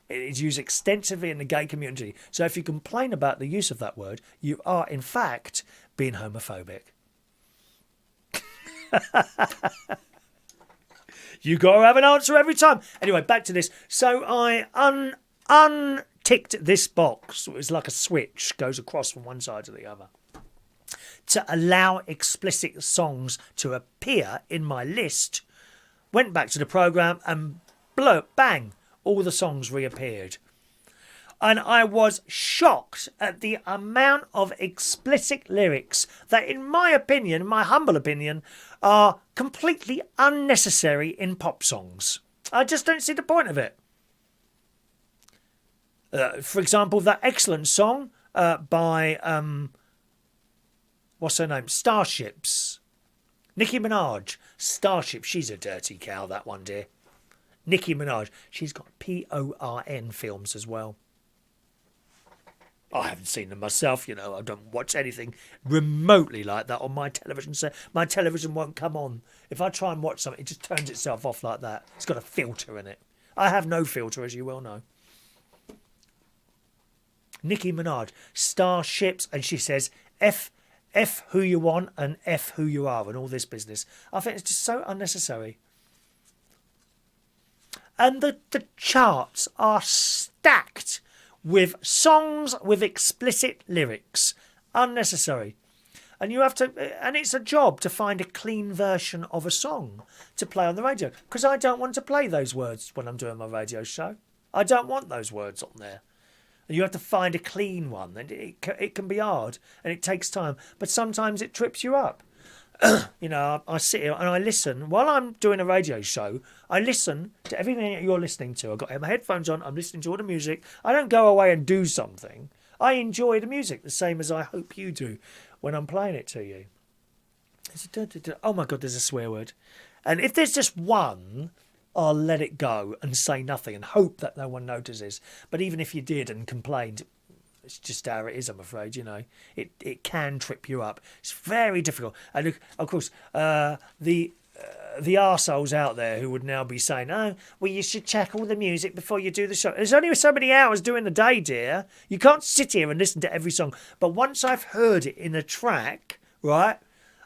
It is used extensively in the gay community. So if you complain about the use of that word, you are, in fact, being homophobic. You got to have an answer every time. Anyway, back to this. So I unticked this box. It was like a switch, goes across from one side to the other, to allow explicit songs to appear in my list. Went back to the programme and bang, all the songs reappeared. And I was shocked at the amount of explicit lyrics that, in my opinion, my humble opinion, are completely unnecessary in pop songs. I just don't see the point of it. For example, that excellent song by, what's her name? Starships. Nicki Minaj. Starship. She's a dirty cow, that one, dear. Nicki Minaj. She's got PORN films as well. I haven't seen them myself, you know. I don't watch anything remotely like that on my television set. My television won't come on. If I try and watch something, it just turns itself off like that. It's got a filter in it. I have no filter, as you well know. Nicki Minaj, Starships, and she says, F who you want and F who you are, and all this business. I think it's just so unnecessary. And the charts are stacked with songs with explicit lyrics. Unnecessary. And you have to, and it's a job to find a clean version of a song to play on the radio. Because I don't want to play those words when I'm doing my radio show. I don't want those words on there. And you have to find a clean one. And it can be hard and it takes time. But sometimes it trips you up. You know, I sit here and I listen. While I'm doing a radio show, I listen to everything that you're listening to. I've got my headphones on. I'm listening to all the music. I don't go away and do something. I enjoy the music the same as I hope you do when I'm playing it to you. Oh, my God, there's a swear word. And if there's just one, I'll let it go and say nothing and hope that no one notices. But even if you did and complained, it's just how it is, I'm afraid, you know. It can trip you up. It's very difficult. And, of course, the arseholes out there who would now be saying, oh, well, you should check all the music before you do the show. There's only so many hours during the day, dear. You can't sit here and listen to every song. But once I've heard it in a track, right,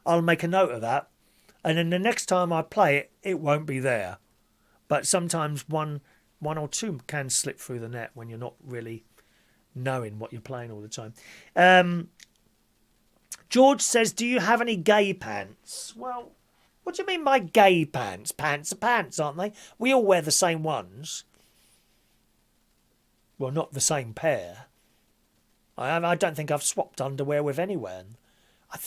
I'll make a note of that. And then the next time I play it, it won't be there. But sometimes one or two can slip through the net when you're not really knowing what you're playing all the time. George says, do you have any gay pants? Well, what do you mean by gay pants? Pants are pants, aren't they? We all wear the same ones. Well, not the same pair. I don't think I've swapped underwear with anyone. I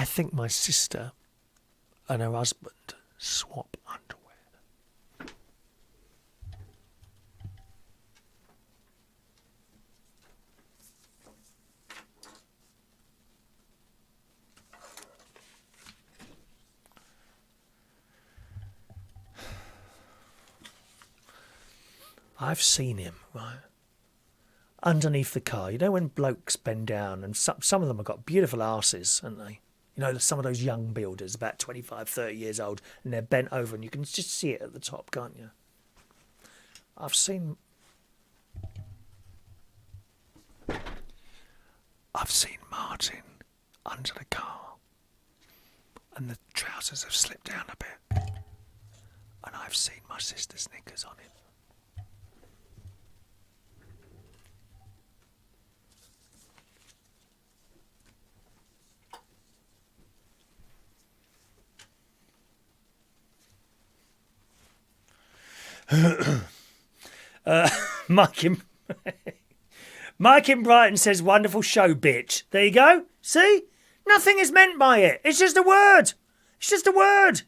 think my sister and her husband swap underwear. I've seen him, right, underneath the car. You know when blokes bend down, and some of them have got beautiful arses, haven't they? You know, some of those young builders, about 25, 30 years old, and they're bent over, and you can just see it at the top, can't you? I've seen Martin under the car, and the trousers have slipped down a bit, and I've seen my sister's knickers on him. Mike in Brighton says, wonderful show, bitch. There you go. See? Nothing is meant by it. It's just a word. It's just a word.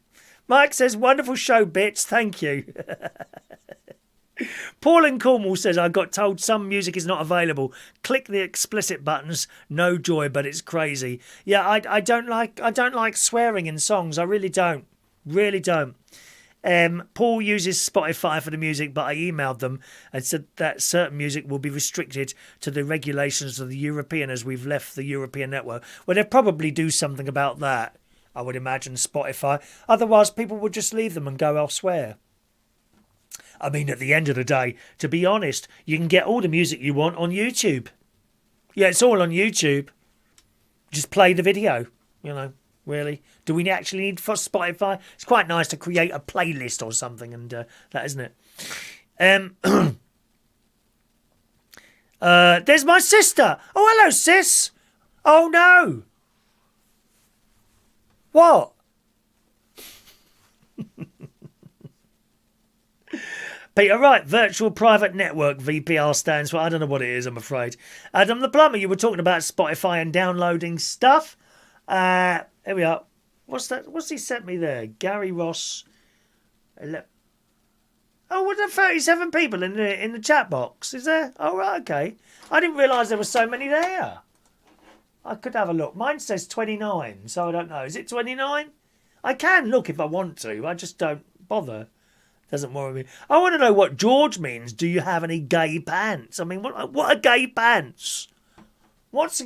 Mike says, wonderful show, bitch. Thank you. Paul in Cornwall says, I got told some music is not available. Click the explicit buttons. No joy, but it's crazy. Yeah, I don't like swearing in songs. I really don't. Really don't. Paul uses Spotify for the music, but I emailed them and said that certain music will be restricted to the regulations of the European as we've left the European network. Well, they'll probably do something about that, I would imagine, Spotify. Otherwise, people would just leave them and go elsewhere. I mean, at the end of the day, to be honest, you can get all the music you want on YouTube. Yeah, it's all on YouTube. Just play the video, you know, really. Do we actually need for Spotify? It's quite nice to create a playlist or something and that, isn't it? There's my sister. Oh, hello, sis. Oh, no. What? Peter, right, Virtual Private Network, VPR stands for, I don't know what it is, I'm afraid. Adam the Plumber, you were talking about Spotify and downloading stuff. Here we are. What's that? What's he sent me there? Gary Ross. Oh, what are 37 people in the chat box? Is there? Oh, right, okay. I didn't realise there were so many there. I could have a look. Mine says 29, so I don't know. Is it 29? I can look if I want to. I just don't bother. Doesn't worry me. I want to know what George means. Do you have any gay pants? I mean, what are gay pants? What's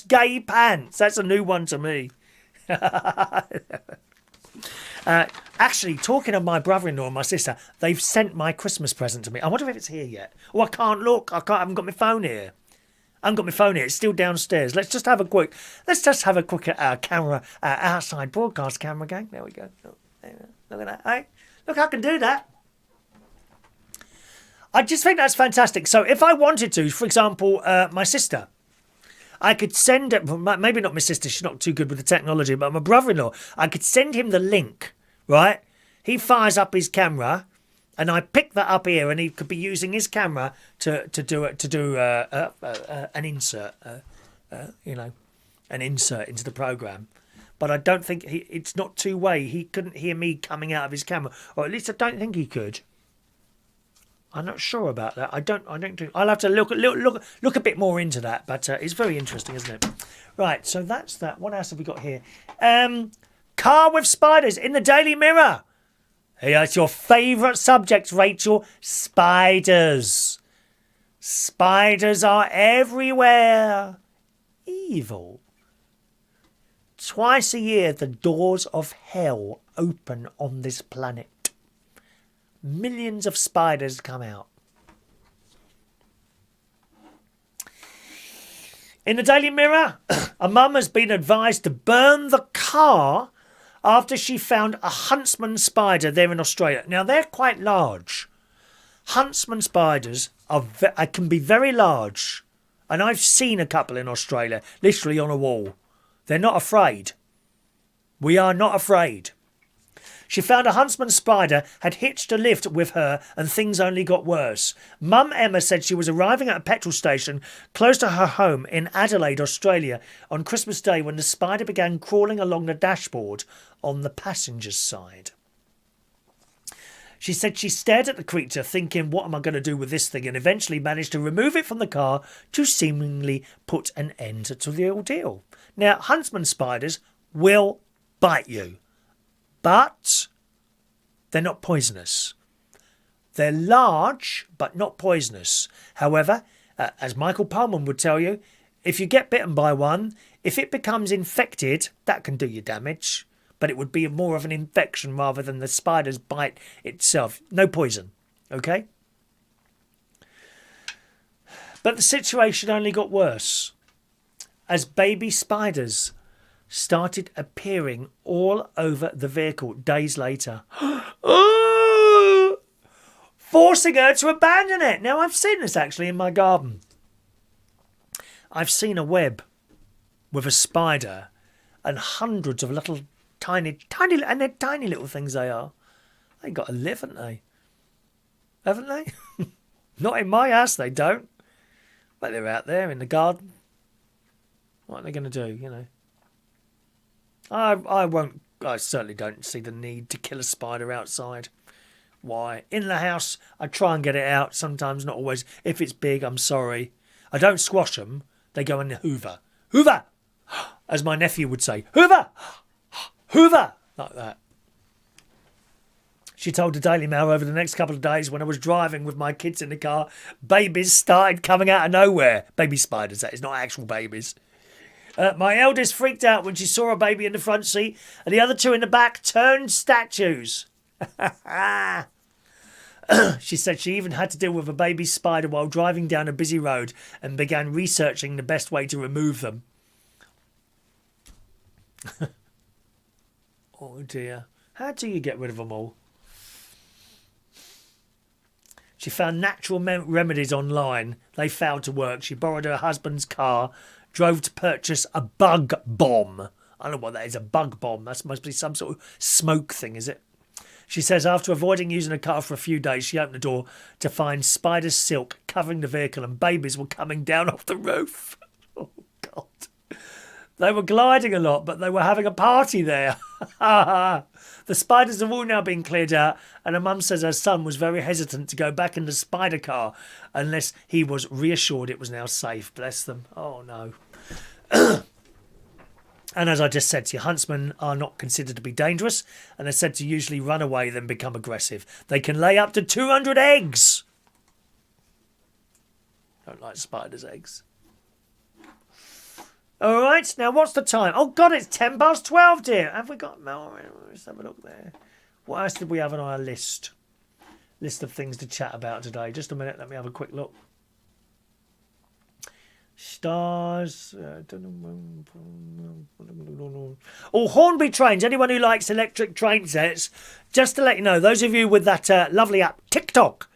gay pants? That's a new one to me. Actually, talking of my brother-in-law and my sister, they've sent my Christmas present to me. I wonder if it's here yet. Oh, I can't look. I haven't got my phone here. It's still downstairs. Let's just have a quick camera, outside broadcast camera gang. There we go. Look at that. Hey, look, I can do that. I just think that's fantastic. So if I wanted to, for example, my sister, I could send it, maybe not my sister, she's not too good with the technology, but my brother-in-law, I could send him the link, right? He fires up his camera, and I pick that up here, and he could be using his camera to do an insert, an insert into the program. But I don't think it's not two-way. He couldn't hear me coming out of his camera, or at least I don't think he could. I'm not sure about that. I don't think. I'll have to look a bit more into that. But it's very interesting, isn't it? Right. So that's that. What else have we got here? Car with spiders in the Daily Mirror. Hey, it's your favourite subject, Rachel. Spiders. Spiders are everywhere. Evil. Twice a year, the doors of hell open on this planet. Millions of spiders come out. In the Daily Mirror, a mum has been advised to burn the car after she found a huntsman spider there in Australia. Now, they're quite large. Huntsman spiders can be very large. And I've seen a couple in Australia, literally on a wall. They're not afraid. We are not afraid. She found a huntsman spider had hitched a lift with her and things only got worse. Mum Emma said she was arriving at a petrol station close to her home in Adelaide, Australia on Christmas Day when the spider began crawling along the dashboard on the passenger's side. She said she stared at the creature thinking, what am I going to do with this thing, and eventually managed to remove it from the car to seemingly put an end to the ordeal. Now, huntsman spiders will bite you. But they're not poisonous. They're large, but not poisonous. However, as Michael Pullman would tell you, if you get bitten by one, if it becomes infected, that can do you damage. But it would be more of an infection rather than the spider's bite itself. No poison, okay? But the situation only got worse as baby spiders started appearing all over the vehicle days later. Forcing her to abandon it. Now, I've seen this actually in my garden. I've seen a web with a spider and hundreds of little tiny little things they are. They got to live, haven't they? Haven't they? Not in my house, they don't. But they're out there in the garden. What are they going to do, you know? I certainly don't see the need to kill a spider outside. Why? In the house, I try and get it out. Sometimes, not always. If it's big, I'm sorry. I don't squash them. They go in the hoover. Hoover! As my nephew would say. Hoover! Hoover! Like that. She told the Daily Mail over the next couple of days when I was driving with my kids in the car, babies started coming out of nowhere. Baby spiders, that is, not actual babies. My eldest freaked out when she saw a baby in the front seat and the other two in the back turned statues. She said she even had to deal with a baby spider while driving down a busy road and began researching the best way to remove them. Oh dear. How do you get rid of them all? She found natural remedies online. They failed to work. She borrowed her husband's car, drove to purchase a bug bomb. I don't know what that is, a bug bomb. That must be some sort of smoke thing, is it? She says after avoiding using a car for a few days, she opened the door to find spider silk covering the vehicle and babies were coming down off the roof. Oh, God. They were gliding a lot, but they were having a party there. The spiders have all now been cleared out, and her mum says her son was very hesitant to go back in the spider car unless he was reassured it was now safe. Bless them. Oh, no. And as I just said to you, huntsmen are not considered to be dangerous and are said to usually run away then become aggressive. They can lay up to 200 eggs. Don't like spiders' eggs. All right, now what's the time? Oh, God, it's 12:10, dear. Have we got... Let's have a look there. What else did we have on our list? List of things to chat about today. Just a minute, let me have a quick look. Stars. Oh, Hornby trains. Anyone who likes electric train sets, just to let you know, those of you with that lovely app, TikTok.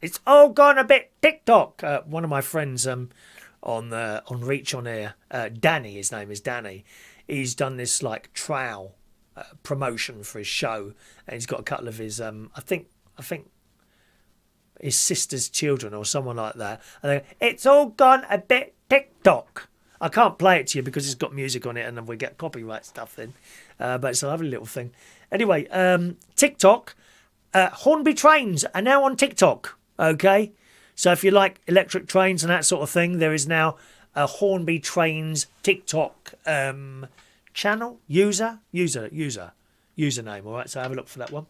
It's all gone a bit TikTok. One of my friends on Reach on Air, Danny, his name is Danny, he's done this like trial promotion for his show, and he's got a couple of his I think his sister's children or someone like that, and they go, it's all gone a bit TikTok. I can't play it to you because it's got music on it and then we get copyright stuff then, but it's a lovely little thing. Anyway, TikTok, Hornby trains are now on TikTok. Okay, so if you like electric trains and that sort of thing, there is now a Hornby trains TikTok channel username. All right, so have a look for that one.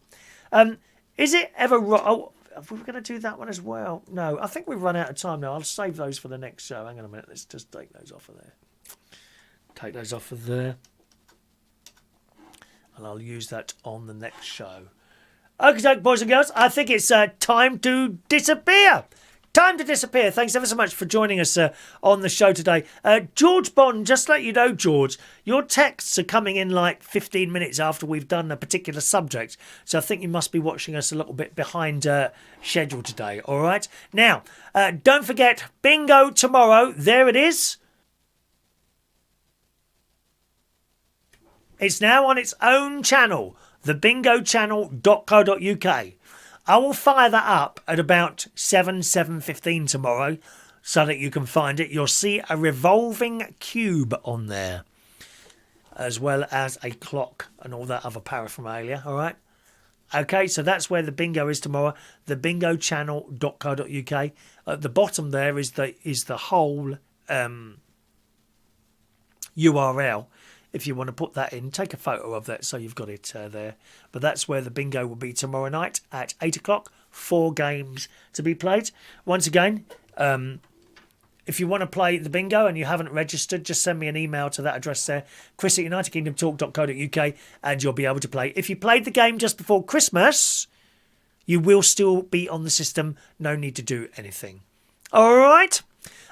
Is it ever? Oh, we're going to do that one as well. No, I think we've run out of time now. I'll save those for the next show. Hang on a minute. Let's just take those off of there. Take those off of there. And I'll use that on the next show. Okay, boys and girls, I think it's time to disappear. Time to disappear. Thanks ever so much for joining us on the show today. George Bond, just to let you know, George, your texts are coming in like 15 minutes after we've done a particular subject. So I think you must be watching us a little bit behind schedule today. All right. Now, don't forget, bingo tomorrow. There it is. It's now on its own channel, thebingochannel.co.uk. I will fire that up at about 7:15 tomorrow so that you can find it. You'll see a revolving cube on there, as well as a clock and all that other paraphernalia, all right? Okay, so that's where the bingo is tomorrow, thebingochannel.co.uk. At the bottom there is the whole URL. If you want to put that in, take a photo of that so you've got it there. But that's where the bingo will be tomorrow night at 8 o'clock. 4 games to be played. Once again, if you want to play the bingo and you haven't registered, just send me an email to that address there, chris@unitedkingdomtalk.co.uk, and you'll be able to play. If you played the game just before Christmas, you will still be on the system. No need to do anything. All right.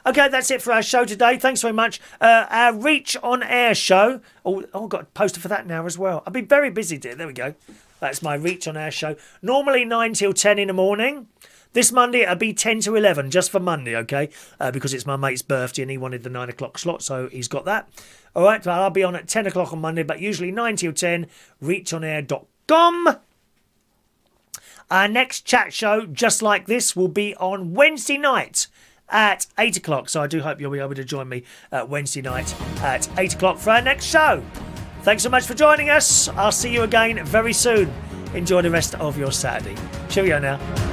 Okay, that's it for our show today. Thanks very much. Our Reach on Air show. Oh, I've got a poster for that now as well. I've been very busy, dear. There we go. That's my Reach on Air show. Normally 9 till 10 in the morning. This Monday it'll be 10 to 11, just for Monday, okay? Because it's my mate's birthday and he wanted the 9 o'clock slot, so he's got that. All right, well, I'll be on at 10 o'clock on Monday, but usually 9 till 10, reachonair.com. Our next chat show, just like this, will be on Wednesday night at 8 o'clock. So I do hope you'll be able to join me Wednesday night at 8 o'clock for our next show. Thanks so much for joining us. I'll see you again very soon. Enjoy the rest of your Saturday. Cheerio now.